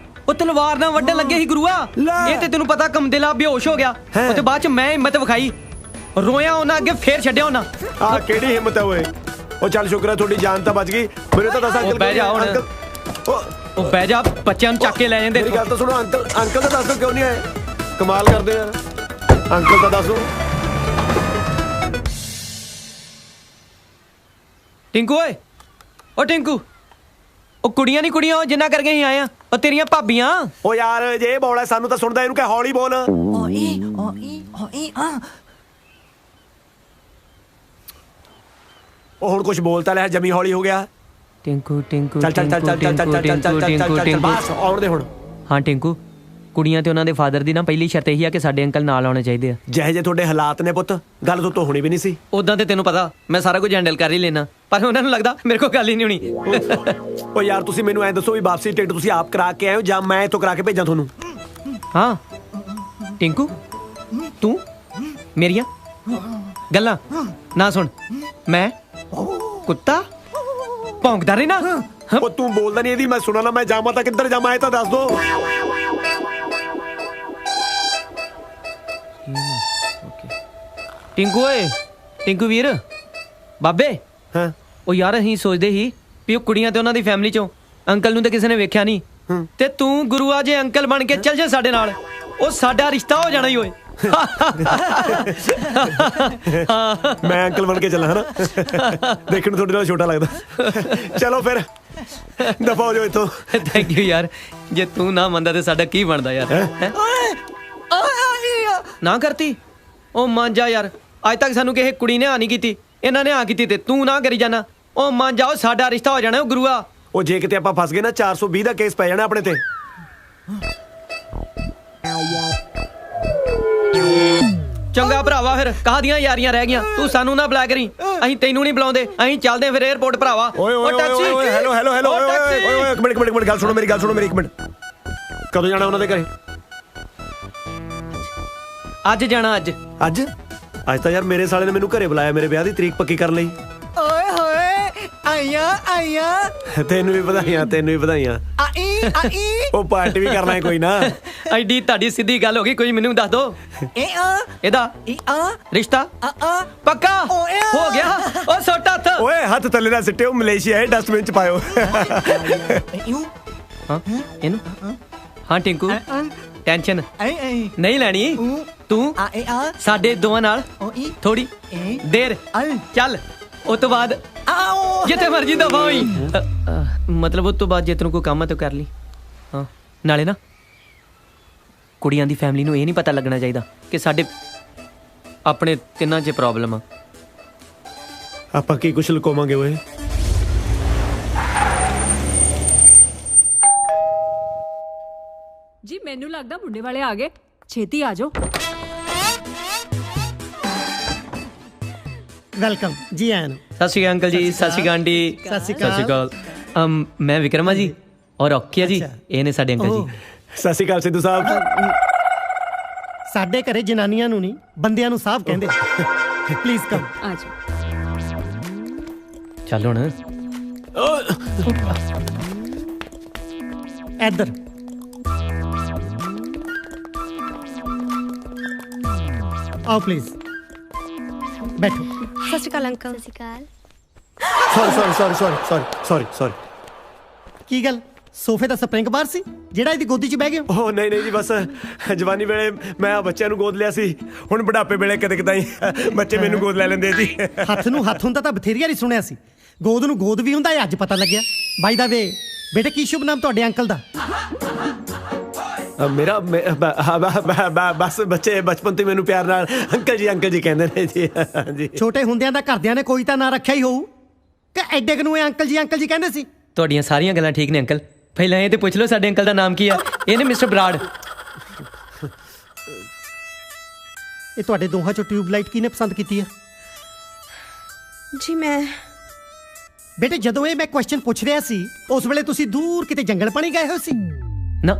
ਉਹ ਤਲਵਾਰ ਨਾਲ ਵੱਢਣ ਲੱਗੇ ਸੀ ਗੁਰੂਆ। ਇਹ ਤੇ ਤੈਨੂੰ ਪਤਾ ਕਮਦਿਲਾ ਬੇਹੋਸ਼ ਹੋ ਗਿਆ। ਉਹ ਤੇ ਬਾਅਦ ਚ ਮੈਂ ਹਿੰਮਤ ਵਿਖਾਈ ਰੋਇਆ ਉਹਨਾਂ ਅੱਗੇ ਫੇਰ ਛੱਡਿਆ ਉਹਨਾਂ। ਆ ਕਿਹੜੀ ਹਿੰਮਤ ਹੈ ਓਏ। ਉਹ ਚੱਲ ਸ਼ੁਕਰ ਹੈ ਤੁਹਾਡੀ ਜਾਨ ਤਾਂ ਬਚ ਗਈ। ਮੇਰੇ ਤਾਂ ਦੱਸ ਅੰਕਲ ਬਹਿ ਜਾ ਹੁਣ। ਉਹ ਬਹਿ ਜਾ, ਬੱਚਿਆਂ ਨੂੰ ਚੱਕ ਕੇ ਲੈ ਜਾਂਦੇ। ਮੇਰੀ ਗੱਲ ਤਾਂ ਸੁਣੋ ਅੰਕਲ, ਅੰਕਲ ਤਾਂ ਦੱਸੋ ਕਿਉਂ ਨਹੀਂ ਆਏ? ਕਮਾਲ ਕਰਦੇ ਯਾਰ। ਅੰਕਲ ਤਾਂ ਦੱਸੋ। ਟਿੰਕੂ ਓਏ, ਓ ਟਿੰਕੂ, ਉਹ ਕੁੜੀਆਂ ਨਹੀਂ ਕੁੜੀਆਂ ਉਹ ਜਿੰਨਾ ਕਰਕੇ ਅਸੀਂ ਆਏ ਆ, ਉਹ ਤੇਰੀਆਂ ਭਾਬੀਆਂ। ਉਹ ਯਾਰ ਜੇ ਬੋਲਾ ਸਾਨੂੰ ਤਾਂ ਸੁਣਦਾ, ਇਹਨੂੰ ਕਹਿ ਹੌਲੀ ਬੋਲ। ਉਹ ਹੁਣ ਕੁਝ ਬੋਲਤਾ ਲੈ, ਜਮੀ ਹੌਲੀ ਹੋ ਗਿਆ। ਟਿੰਕੂ ਟਿੰਕੂ ਚੱਲ ਚੱਲ ਚੱਲ ਚੱਲ ਚੱਲ ਚੱਲ ਚੱਲ ਚੱਲ ਬਸ ਆਉਣ ਦੇ ਹੁਣ। ਹਾਂ ਟਿੰਕੂ, ਕੁੜੀਆਂ ਤੇ ਉਹਨਾਂ ਦੇ ਫਾਦਰ ਦੀ ਨਾ ਪਹਿਲੀ ਸ਼ਰਤ ਇਹੀ ਆ ਕਿ ਸਾਡੇ ਅੰਕਲ ਨਾਲ ਆਉਣੇ ਚਾਹੀਦੇ ਆ। ਜਿਹੇ ਜੇ ਤੁਹਾਡੇ ਹਾਲਾਤ ਨੇ ਪੁੱਤ, ਗੱਲ ਤੋਂ ਹੋਣੀ ਵੀ ਨਹੀਂ ਸੀ। ਉਦਾਂ ਤੇ ਤੈਨੂੰ ਪਤਾ ਮੈਂ ਸਾਰਾ ਕੁਝ ਹੈਂਡਲ ਕਰ ਹੀ ਲੈਣਾ, ਪਰ ਉਹਨਾਂ ਨੂੰ ਲੱਗਦਾ ਮੇਰੇ ਕੋਲ ਗੱਲ ਹੀ ਨਹੀਂ ਹੋਣੀ। ਉਹ ਯਾਰ ਤੁਸੀਂ ਮੈਨੂੰ ਐਂ ਦੱਸੋ ਵੀ ਵਾਪਸੀ ਟਿਕਟ ਤੁਸੀਂ ਆਪ ਕਰਾ ਕੇ ਆਏ ਹੋ ਜਾਂ ਮੈਂ ਇੱਥੋਂ ਕਰਾ ਕੇ ਭੇਜਾਂ ਤੁਹਾਨੂੰ? ਹਾਂ ਟਿੰਕੂ, ਤੂੰ ਮੇਰੀਆਂ ਗੱਲਾਂ ਨਾ ਸੁਣ। ਮੈਂ ਕੁੱਤਾ ਭੌਂਕਦਾ ਰਹਿਣਾ। ਉਹ ਤੂੰ ਬੋਲਦਾ ਨਹੀਂ, ਇਹਦੀ ਮੈਂ ਸੁਣਾ ਨਾ। ਮੈਂ ਜਾਵਾਂ ਤਾਂ ਕਿੱਧਰ ਜਾਵਾਂ ਇਹ ਤਾਂ ਦੱਸ ਦੋ। ਟਿੰਕੂ ਓਏ, ਟਿੰਕੂ ਵੀਰ, ਬਾਬੇ। ਹਾਂ ਉਹ ਯਾਰ ਅਸੀਂ ਸੋਚਦੇ ਸੀ ਵੀ ਉਹ ਕੁੜੀਆਂ ਤੇ ਉਹਨਾਂ ਦੀ ਫੈਮਿਲੀ ਚੋਂ ਅੰਕਲ ਨੂੰ ਤਾਂ ਕਿਸੇ ਨੇ ਵੇਖਿਆ ਨਹੀਂ, ਤੇ ਤੂੰ ਗੁਰੂਆ ਜੇ ਅੰਕਲ ਬਣ ਕੇ ਚੱਲ ਜਾ ਸਾਡੇ ਨਾਲ, ਉਹ ਸਾਡਾ ਰਿਸ਼ਤਾ ਹੋ ਜਾਣਾ ਹੀ ਓਏ। ਮੈਂ ਅੰਕਲ ਬਣ ਕੇ ਚੱਲਾਂ ਹਨਾ? ਦੇਖਣ ਨੂੰ ਤੁਹਾਡੇ ਨਾਲ ਛੋਟਾ ਲੱਗਦਾ। ਚਲੋ ਫਿਰ ਦਫਾ ਹੋ ਜਾਓ ਇੱਥੋਂ। ਥੈਂਕ ਯੂ ਯਾਰ, ਜੇ ਤੂੰ ਨਾ ਮੰਨਦਾ ਤੇ ਸਾਡਾ ਕੀ ਬਣਦਾ ਯਾਰ। ਨਾ ਕਰਤੀ ਉਹ ਮੰਨ ਜਾ ਯਾਰ, ਅੱਜ ਤੱਕ ਸਾਨੂੰ ਕਿਸੇ ਕੁੜੀ ਨੇ ਆ ਨਹੀਂ ਕੀਤੀ, ਇਹਨਾਂ ਨੇ ਆ ਕੀਤੀ ਤੇ ਤੂੰ ਨਾ ਕਰੀ ਜਾਣਾ। ਉਹ ਮੰਨ ਜਾਓ, ਸਾਡਾ ਰਿਸ਼ਤਾ ਹੋ ਜਾਣਾ। ਉਹ ਗੁਰੂਆ, ਉਹ ਜੇ ਕਿਤੇ ਆਪਾਂ ਫਸ ਗਏ ਨਾ 420 ਦਾ ਕੇਸ ਪੈ ਜਾਣਾ ਆਪਣੇ ਤੇ। ਚੰਗਾ ਭਰਾਵਾ, ਫਿਰ ਕਾਹਦੀਆਂ ਯਾਰੀਆਂ ਰਹਿ ਗਈਆਂ। ਤੂੰ ਸਾਨੂੰ ਨਾ ਬੁਲਾ ਕਰੀ, ਅਸੀਂ ਤੈਨੂੰ ਨਹੀਂ ਬੁਲਾਉਂਦੇ। ਅਸੀਂ ਚੱਲਦੇ ਫਿਰ 에어ਪੋਰਟ ਭਰਾਵਾ। ਓਏ ਓਏ ਓਏ ਓਏ ਹੈਲੋ ਹੈਲੋ ਹੈਲੋ ਓਏ ਓਏ ਓਏ ਇੱਕ ਮਿੰਟ ਗੱਲ ਸੁਣੋ, ਮੇਰੀ ਗੱਲ ਸੁਣੋ, ਮੇਰੀ ਇੱਕ ਮਿੰਟ। ਕਦੋਂ ਜਾਣਾ ਉਹਨਾਂ ਦੇ ਘਰੇ? ਅੱਜ ਜਾਣਾ। ਅੱਜ ਅੱਜ ਅੱਜ ਤਾਂ ਯਾਰ ਮੇਰੇ ਸਾਲੇ ਨੇ ਮੈਨੂੰ ਘਰੇ ਬੁਲਾਇਆ ਮੇਰੇ ਵਿਆਹ ਦੀ ਤਰੀਕ ਪੱਕੀ ਕਰਨ ਲਈ। ਓਏ ਹੋਏ, ਆਈਆਂ ਤੈਨੂੰ ਵੀ ਵਧਾਈਆਂ, ਤੈਨੂੰ ਵੀ ਵਧਾਈਆਂ। ਆਈ ਉਹ ਪਾਰਟੀ ਵੀ ਕਰਨਾ ਹੈ ਕੋਈ ਨਾ। ਐਡੀ ਤੁਹਾਡੀ ਸਿੱਧੀ ਗੱਲ ਹੋ ਗਈ, ਕੋਈ ਮੈਨੂੰ ਦੱਸ ਦੋ। ਇਹਦਾ ਰਿਸ਼ਤਾ ਪੱਕਾ ਹੋ ਗਿਆ। ਉਹ ਸੁੱਟ ਹੱਥ। ਓਏ ਹੱਥ ਥੱਲੇ ਨਾ ਸਿੱਟਿਓ, ਮਲੇਸ਼ੀਆ ਹੈ, ਡਸਟਬਿਨ ਚ ਪਾਇਓ। ਹਾਂ ਇਹਨੂੰ। ਹਾਂ ਟਿੰਕੂ, ਟੈਨਸ਼ਨ ਨਹੀਂ ਲੈਣੀ ਤੂੰ। ਸਾਡੇ ਦੋਵਾਂ ਨਾਲ ਥੋੜੀ ਦੇਰ ਚੱਲ, ਉਸ ਤੋਂ ਬਾਅਦ ਜਿੱਥੇ ਮਰਜੀ ਦਫਾ ਹੋਈ। ਮਤਲਬ ਉਸ ਤੋਂ ਬਾਅਦ ਜੇ ਤੈਨੂੰ ਕੋਈ ਕੰਮ ਹੈ ਤਾਂ ਕਰ ਲਈ। ਹਾਂ ਨਾਲੇ ਨਾ ਕੁੜੀਆਂ ਦੀ ਫੈਮਿਲੀ ਨੂੰ ਇਹ ਨਹੀਂ ਪਤਾ ਲੱਗਣਾ ਚਾਹੀਦਾ ਕਿ ਸਾਡੇ ਆਪਣੇ ਤਿੰਨਾਂ 'ਚ ਪ੍ਰੋਬਲਮ ਆ। ਆਪਾਂ ਕੀ ਕੁਛ ਲੁਕਾਵਾਂਗੇ ਓਏ? ਜੀ ਮੈਨੂੰ ਲੱਗਦਾ ਮੁੰਡੇ ਵਾਲੇ ਆ ਗਏ, ਛੇਤੀ ਆ ਜਾਓ। ਵੈਲਕਮ ਜੀ ਆਇਆਂ ਨੂੰ। ਸਤਿ ਸ਼੍ਰੀ ਅਕਾਲ ਅੰਕਲ ਜੀ। ਸਤਿ ਸ਼੍ਰੀ ਅਕਾਲ ਆਂਟੀ। ਸਤਿ ਸ਼੍ਰੀ ਅਕਾਲ। ਮੈਂ ਵਿਕਰਮਾ ਜੀ ਔਰ ਔਖੀਆ ਜੀ, ਇਹ ਨੇ ਸਾਡੇ ਅੰਕਲ ਜੀ। ਸਤਿ ਸ਼੍ਰੀ ਅਕਾਲ ਸਿੱਧੂ ਸਾਹਿਬ। ਸਾਡੇ ਘਰੇ ਜਨਾਨੀਆਂ ਨੂੰ ਨਹੀਂ, ਬੰਦਿਆਂ ਨੂੰ ਸਾਹਿਬ ਕਹਿੰਦੇ। Please come. ਆ ਜਾਓ। ਚੱਲ ਹੁਣ ਇੱਧਰ ਆਓ ਪਲੀਜ਼ ਬੈਠੋ। ਸਤਿ ਸ਼੍ਰੀ ਅਕਾਲ ਅੰਕਲ। ਸਤਿ ਸ਼੍ਰੀ ਅਕਾਲ। ਸੌਰੀ। ਕੀ ਗੱਲ, ਸੋਫੇ ਦਾ ਸਪਰਿੰਗ ਬਾਰ ਸੀ ਜਿਹੜਾ ਇਹਦੀ ਗੋਦੀ 'ਚ ਬਹਿ ਗਿਆ? ਓ ਨਹੀਂ ਜੀ, ਬਸ ਜਵਾਨੀ ਵੇਲੇ ਮੈਂ ਬੱਚਿਆਂ ਨੂੰ ਗੋਦ ਲਿਆ ਸੀ, ਹੁਣ ਬੁਢਾਪੇ ਵੇਲੇ ਕਦੇ ਕਦਾਈ ਬੱਚੇ ਮੈਨੂੰ ਗੋਦ ਲੈ ਲੈਂਦੇ ਜੀ। ਹੱਥ ਨੂੰ ਹੱਥ ਹੁੰਦਾ ਤਾਂ ਬਥੇਰੀ ਵਾਰੀ ਸੁਣਿਆ ਸੀ, ਗੋਦ ਨੂੰ ਗੋਦ ਵੀ ਹੁੰਦਾ, ਇਹ ਅੱਜ ਪਤਾ ਲੱਗਿਆ। ਬਾਈ ਦਾ ਵੇ ਬੇਟੇ, ਕੀ ਸ਼ੁਭ ਨਾਮ ਤੁਹਾਡੇ ਅੰਕਲ ਦਾ? ਮੇਰਾ ਬਸ ਬੱਚੇ ਬਚਪਨ ਤੋਂ ਮੈਨੂੰ ਪਿਆਰ ਨਾਲ ਅੰਕਲ ਜੀ ਕਹਿੰਦੇ ਨੇ ਜੀ। ਛੋਟੇ ਹੁੰਦਿਆਂ ਦਾ ਘਰਦਿਆਂ ਨੇ ਕੋਈ ਤਾਂ ਨਾਂ ਰੱਖਿਆ ਹੀ ਹੋਊ ਕਿ ਐਡੇ ਕੁ ਨੂੰ ਇਹ ਅੰਕਲ ਜੀ ਕਹਿੰਦੇ ਸੀ? ਤੁਹਾਡੀਆਂ ਸਾਰੀਆਂ ਗੱਲਾਂ ਠੀਕ ਨੇ ਅੰਕਲ, ਪਹਿਲਾਂ ਇਹ ਤੇ ਪੁੱਛ ਲਓ ਸਾਡੇ ਅੰਕਲ ਦਾ ਨਾਮ ਕੀ ਆ। ਇਹਨੇ ਮਿਸਟਰ ਬਰਾੜ। ਇਹ ਤੁਹਾਡੇ ਦੋਹਾਂ ਚੋਂ ਟਿਊਬਲਾਈਟ ਕਿਹਨੇ ਪਸੰਦ ਕੀਤੀ ਹੈ? ਜੀ ਮੈਂ। ਬੇਟੇ ਜਦੋਂ ਇਹ ਮੈਂ ਕੁਐਸਚਨ ਪੁੱਛ ਰਿਹਾ ਸੀ ਉਸ ਵੇਲੇ ਤੁਸੀਂ ਦੂਰ ਕਿਤੇ ਜੰਗਲ ਪਾਣੀ ਗਏ ਹੋਏ ਸੀ? ਨਾ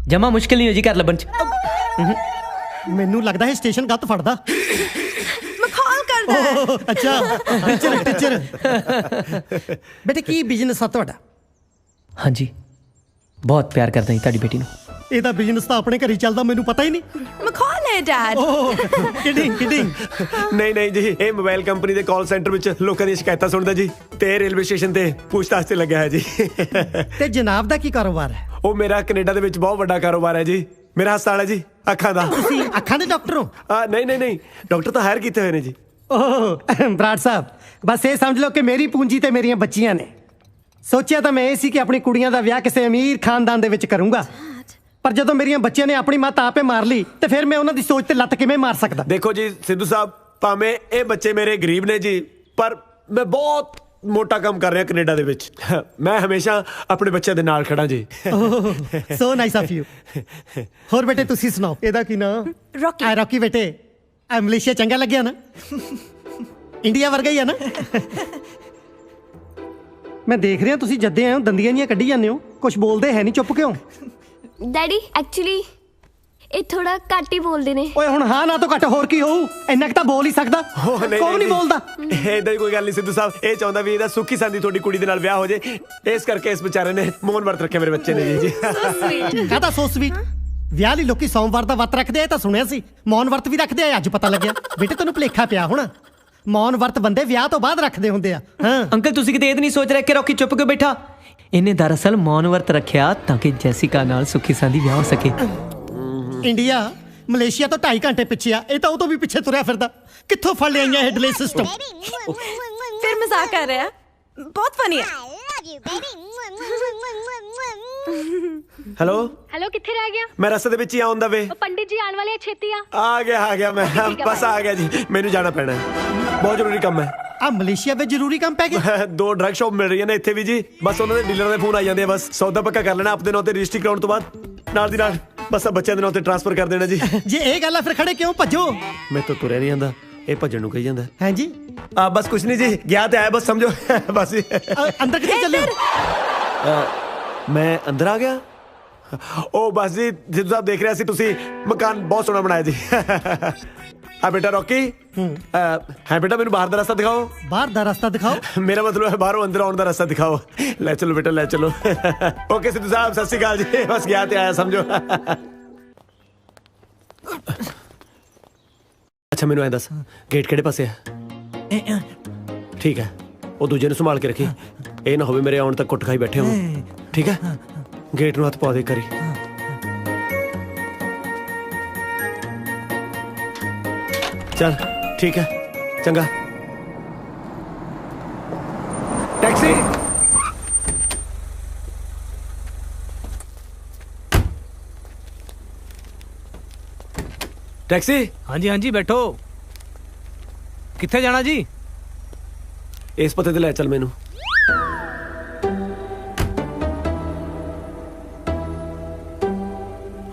ਜਮਾ ਮੁਸ਼ਕਿਲ ਨਹੀਂ ਹੋ ਜੀ ਘਰ ਲੱਭਣ 'ਚ। ਮੈਨੂੰ ਲੱਗਦਾ ਹੈ ਸਟੇਸ਼ਨ ਗੱਤ ਫੜਦਾ। ਮਖੌਲ ਕਰਦਾ। ਅੱਛਾ ਟੀਚਰ। ਬੇਟੇ ਕੀ ਬਿਜ਼ਨਸ ਆ ਤੁਹਾਡਾ? ਹਾਂਜੀ ਬਹੁਤ ਪਿਆਰ ਕਰਦਾ ਜੀ ਤੁਹਾਡੀ ਬੇਟੀ ਨੂੰ। ਇਹਦਾ ਬਿਜ਼ਨਸ ਤਾਂ ਆਪਣੇ ਘਰੇ ਚੱਲਦਾ, ਮੈਨੂੰ ਪਤਾ ਹੀ ਨਹੀਂ। ਮਖੌਲ ਹੈ here, Dad. ਕਿਡਿੰਗ ਨਹੀਂ ਨਹੀਂ ਜੀ, ਇਹ ਮੋਬਾਈਲ ਕੰਪਨੀ ਦੇ ਕਾਲ ਸੈਂਟਰ ਵਿੱਚ ਲੋਕਾਂ ਦੀਆਂ ਸ਼ਿਕਾਇਤਾਂ ਸੁਣਦਾ ਜੀ, ਤੇ ਰੇਲਵੇ ਸਟੇਸ਼ਨ ਤੇ ਪੁੱਛਤਾਛ ਤੇ ਲੱਗਿਆ ਹੈ ਜੀ। ਤੇ ਜਨਾਬ ਦਾ ਕੀ ਕਾਰੋਬਾਰ ਹੈ? ਉਹ ਮੇਰਾ ਕੈਨੇਡਾ ਦੇ ਵਿੱਚ ਬਹੁਤ ਵੱਡਾ ਕਾਰੋਬਾਰ ਹੈ ਜੀ। ਮੇਰਾ ਹਸਪਤਾਲ ਹੈ ਜੀ ਅੱਖਾਂ ਦਾ। ਤੁਸੀਂ ਅੱਖਾਂ ਦੇ ਡਾਕਟਰ ਹੋ? ਨਹੀਂ, ਡਾਕਟਰ ਤਾਂ ਹਾਇਰ ਕੀਤੇ ਹੋਏ ਨੇ ਜੀ। ਓਹ ਬਰਾੜ ਸਾਹਿਬ, ਬਸ ਇਹ ਸਮਝ ਲਓ ਕਿ ਮੇਰੀ ਪੂੰਜੀ ਤੇ ਮੇਰੀਆਂ ਬੱਚੀਆਂ ਨੇ। ਸੋਚਿਆ ਤਾਂ ਮੈਂ ਇਹ ਸੀ ਕਿ ਆਪਣੀ ਕੁੜੀਆਂ ਦਾ ਵਿਆਹ ਕਿਸੇ ਅਮੀਰ ਖਾਨਦਾਨ ਦੇ ਵਿੱਚ ਕਰੂੰਗਾ, ਪਰ ਜਦੋਂ ਮੇਰੀਆਂ ਬੱਚੀਆਂ ਨੇ ਆਪਣੀ ਮਾਂ ਆਪੇ ਮਾਰ ਲਈ ਤੇ ਫਿਰ ਮੈਂ ਉਹਨਾਂ ਦੀ ਸੋਚ ਤੇ ਲੱਤ ਕਿਵੇਂ ਮਾਰ ਸਕਦਾ? ਦੇਖੋ ਜੀ ਸਿੱਧੂ ਸਾਹਿਬ, ਭਾਵੇਂ ਇਹ ਬੱਚੇ ਮੇਰੇ ਗਰੀਬ ਨੇ ਜੀ, ਪਰ ਮੈਂ ਬਹੁਤ ਮੋਟਾ ਕੰਮ ਕਰ ਰਿਹਾ ਕੈਨੇਡਾ ਦੇ ਵਿੱਚ। ਮੈਂ ਹਮੇਸ਼ਾ ਆਪਣੇ ਬੱਚਿਆਂ ਦੇ ਨਾਲ ਖੜਾ ਜੀ। So nice of you. ਹੋਰ ਬੇਟੇ ਤੁਸੀਂ ਸੁਣਾਓ, ਇਹਦਾ ਕੀ ਨਾਮ? ਰੌਕੀ। ਰੌਕੀ ਬੇਟੇ, ਆ ਮਲੇਸ਼ੀਆ ਚੰਗਾ ਲੱਗਿਆ ਨਾ? ਇੰਡੀਆ ਵਰਗਾ ਹੀ ਆ ਨਾ? ਮੈਂ ਦੇਖ ਰਿਹਾ ਤੁਸੀਂ ਜੱਦੇ ਆਏ ਹੋ ਦੰਦੀਆਂ ਜੀਆਂ ਕੱਢੀ ਜਾਂਦੇ ਹੋ, ਕੁਝ ਬੋਲਦੇ ਹੈ ਨਹੀਂ, ਚੁੱਪ ਕਿਉਂ? ਡੈਡੀ ਐਕਚੁਅਲੀ ਇਹ ਥੋੜਾ ਘੱਟ ਹੀ ਬੋਲਦੇ ਨੇ। ਓਏ ਹੁਣ ਹਾਂ ਨਾ ਤੋਂ ਘੱਟ ਹੋਰ ਕੀ ਹੋਊ? ਇੰਨਾ ਕੁ ਤਾਂ ਬੋਲ ਹੀ ਸਕਦਾ। ਕੌਣ ਨਹੀਂ ਬੋਲਦਾ? ਏਦਾਂ ਦੀ ਕੋਈ ਗੱਲ ਨਹੀਂ ਸਿੱਧੂ ਸਾਹਿਬ, ਇਹ ਚਾਹੁੰਦਾ ਵੀ ਇਹਦਾ ਸੁੱਖੀ ਸੰਦੀ ਤੁਹਾਡੀ ਕੁੜੀ ਦੇ ਨਾਲ ਵਿਆਹ ਹੋ ਜੇ, ਇਸ ਕਰਕੇ ਇਸ ਵਿਚਾਰੇ ਨੇ ਮੌਨ ਵਰਤ ਰੱਖਿਆ ਮੇਰੇ ਬੱਚੇ ਨੇ ਜੀ। ਕਹਤਾ ਸੋ ਸਵੀਟ। ਵਿਆਹ ਲਈ ਲੋਕੀ ਸੋਮਵਾਰ ਦਾ ਵਰਤ ਰੱਖਦੇ ਆ, ਇਹ ਤਾਂ ਸੁਣਿਆ ਸੀ। ਮੌਨ ਵਰਤ ਵੀ ਰੱਖਦੇ ਆ, ਅੱਜ ਪਤਾ ਲੱਗਿਆ। ਬੇਟੇ ਤੈਨੂੰ ਭੁਲੇਖਾ ਪਿਆ ਹੋਣਾ, ਮੌਨ ਵਰਤ ਬੰਦੇ ਵਿਆਹ ਤੋਂ ਬਾਅਦ ਰੱਖਦੇ ਹੁੰਦੇ ਆ। ਹਾਂ ਅੰਕਲ, ਤੁਸੀਂ ਕਿਤੇ ਇਹ ਨਹੀਂ ਸੋਚ ਰਹੇ ਕਿ ਰੌਕੀ ਚੁੱਪ ਕਿਉਂ ਬੈਠਾ? ਇਹਨੇ ਦਰਅਸਲ ਮੌਨ ਵਰਤ ਰੱਖਿਆ ਤਾਂ ਕਿ ਜੈਸਿਕਾ ਨਾਲ ਸੁੱਖੀ ਸੰਦੀ ਵਿਆਹ ਹੋ ਸਕੇ। ਇੰਡੀਆ ਮਲੇਸ਼ੀਆ ਤੋਂ 2.5 ਘੰਟੇ ਪਿੱਛੇ ਆ, ਇਹ ਤਾਂ ਉਹ ਤੋਂ ਵੀ ਪਿੱਛੇ ਤੁਰਿਆ ਫਿਰਦਾ। ਕਿੱਥੋਂ ਫੜ ਲਿਆਈਆਂ ਇਹ ਡਿਲੇ ਸਿਸਟਮ? फिर मजाक कर रहे हैं, बहुत फनी है। हेलो किथे रह गया? मैं रस्ते ਦੇ ਵਿੱਚ ਹੀ ਆਉਂਦਾ ਵੇ। पंडित जी आने वाले हैं, छेती आ। आ गया मैं बस आ गया जी। ਮੈਨੂੰ ਜਾਣਾ ਪੈਣਾ ਹੈ, ਬਹੁਤ ਜ਼ਰੂਰੀ ਕੰਮ ਹੈ। ਆ ਮਲੇਸ਼ੀਆ ਵਿੱਚ ਜ਼ਰੂਰੀ ਕੰਮ ਪੈ ਗਿਆ? 2 ਡਰੱਗ ਸ਼ਾਪ ਮਿਲ ਰਹੀਆਂ ਨੇ ਇੱਥੇ ਵੀ ਜੀ, ਬਸ ਉਹਨਾਂ ਦੇ ਡੀਲਰ ਦੇ ਫੋਨ ਆ ਜਾਂਦੇ ਆ। ਬਸ ਸੌਦਾ ਪੱਕਾ ਕਰ ਲੈਣਾ ਆਪਣੇ ਨਾਂ ਤੇ, ਰਜਿਸਟਰੀ ਕਰਾਉਣ ਤੋਂ ਬਾਅਦ ਨਾਲ ਦੀ ਨਾਲ ਬਸ ਬੱਚਿਆਂ ਦੇ ਨਾਂ ਤੇ ਟ੍ਰਾਂਸਫਰ ਕਰ ਦੇਣਾ ਜੀ। ਜੇ ਇਹ ਗੱਲ ਆ ਫਿਰ ਖੜੇ ਕਿਉਂ? ਭੱਜੋ। ਮੈਂ ਤਾਂ ਤੁਰਿਆ ਨਹੀਂ ਜਾਂਦਾ, ਇਹ ਭੱਜਣ ਨੂੰ ਕਹੀ ਜਾਂਦਾ ਹੈ ਜੀ। ਬਸ ਕੁਛ ਨਹੀਂ ਜੀ, ਗਿਆ ਤੇ ਆਇਆ ਬਸ, ਸਮਝੋ ਬਸ। ਅੰਦਰ ਕਿੱਥੇ ਚੱਲੇ? ਮੈਂ ਅੰਦਰ ਆ ਗਿਆ। ਉਹ ਬਸ ਜੀ, ਜਿੱਦੋਂ ਸਾਹਿਬ ਦੇਖ ਰਿਹਾ ਸੀ ਤੁਸੀਂ, ਮਕਾਨ ਬਹੁਤ ਸੋਹਣਾ ਬਣਾਇਆ ਜੀ। ਆ ਬੇਟਾ ਰੌਕੀ, ਹੈ ਬੇਟਾ ਮੈਨੂੰ ਬਾਹਰ ਦਾ ਰਸਤਾ ਦਿਖਾਓ। ਬਾਹਰ ਦਾ ਰਸਤਾ ਦਿਖਾਓ? ਮੇਰਾ ਮਤਲਬ ਹੈ ਬਾਹਰੋਂ ਅੰਦਰ ਆਉਣ ਦਾ ਰਸਤਾ ਦਿਖਾਓ। ਲੈ ਚਲੋ ਬੇਟਾ, ਲੈ ਚਲੋ। ਓਕੇ ਸਿੱਧੂ ਸਾਹਿਬ, ਸਤਿ ਸ਼੍ਰੀ ਅਕਾਲ ਜੀ। ਬਸ ਗਿਆ ਤੇ ਆਇਆ ਸਮਝੋ। ਅੱਛਾ ਮੈਨੂੰ ਐਂ ਦੱਸ, ਗੇਟ ਕਿਹੜੇ ਪਾਸੇ ਹੈ? ਠੀਕ ਹੈ, ਉਹ ਦੂਜੇ ਨੂੰ ਸੰਭਾਲ ਕੇ ਰੱਖੀ, ਇਹ ਨਾ ਹੋਵੇ ਮੇਰੇ ਆਉਣ ਤੱਕ ਕੁੱਟ ਖਾਈ ਬੈਠੇ ਹੋ। ਠੀਕ ਹੈ, ਗੇਟ ਨੂੰ ਹੱਥ ਪਾ ਦੇ ਕਰੀ। चल ठीक है, चंगा। टैक्सी। टैक्सी। हाँ जी बैठो। किथे जाना जी? इस पते ते ले चल मैनू।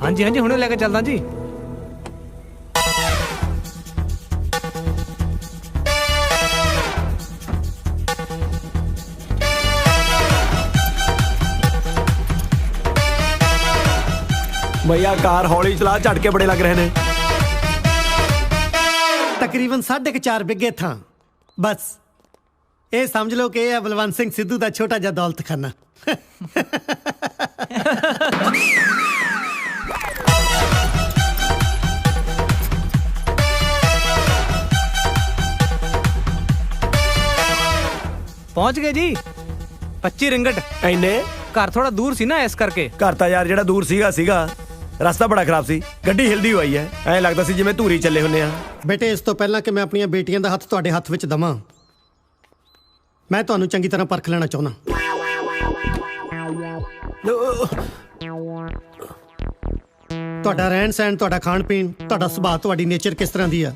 हाँ जी हुणे लेके चलदा जी। भैया कार हौली चला, झटके बड़े लग रहे ने। तकरीबन 4.5 बिघे था बस। ये समझ लो कि यह बलवंत सिंह सिद्धू का छोटा जा दौलत खाना। पहुंच गए जी। 25 रिंगट। इन्ने घर थोड़ा दूर सी ना, इस करके। घर तो यार जेड़ा दूर सीगा रस्ता बड़ा खराब सी, गड्डी हिलदी हुई है, ऐ लगदा सी जिवें धूरी चले हुन्ने आ। बेटे इस तो पहला कि मैं अपनी बेटियां दा हत्थ तुहाडे हत्थ विच दवां, मैं तुहानू चंगी तरह परख लेना चाहुंदा। तुहाडा रहन सहन, तुहाडा खाण पीण, तुहाडा सुभाਅ, तुहाडी नेचर किस तरह दी आ,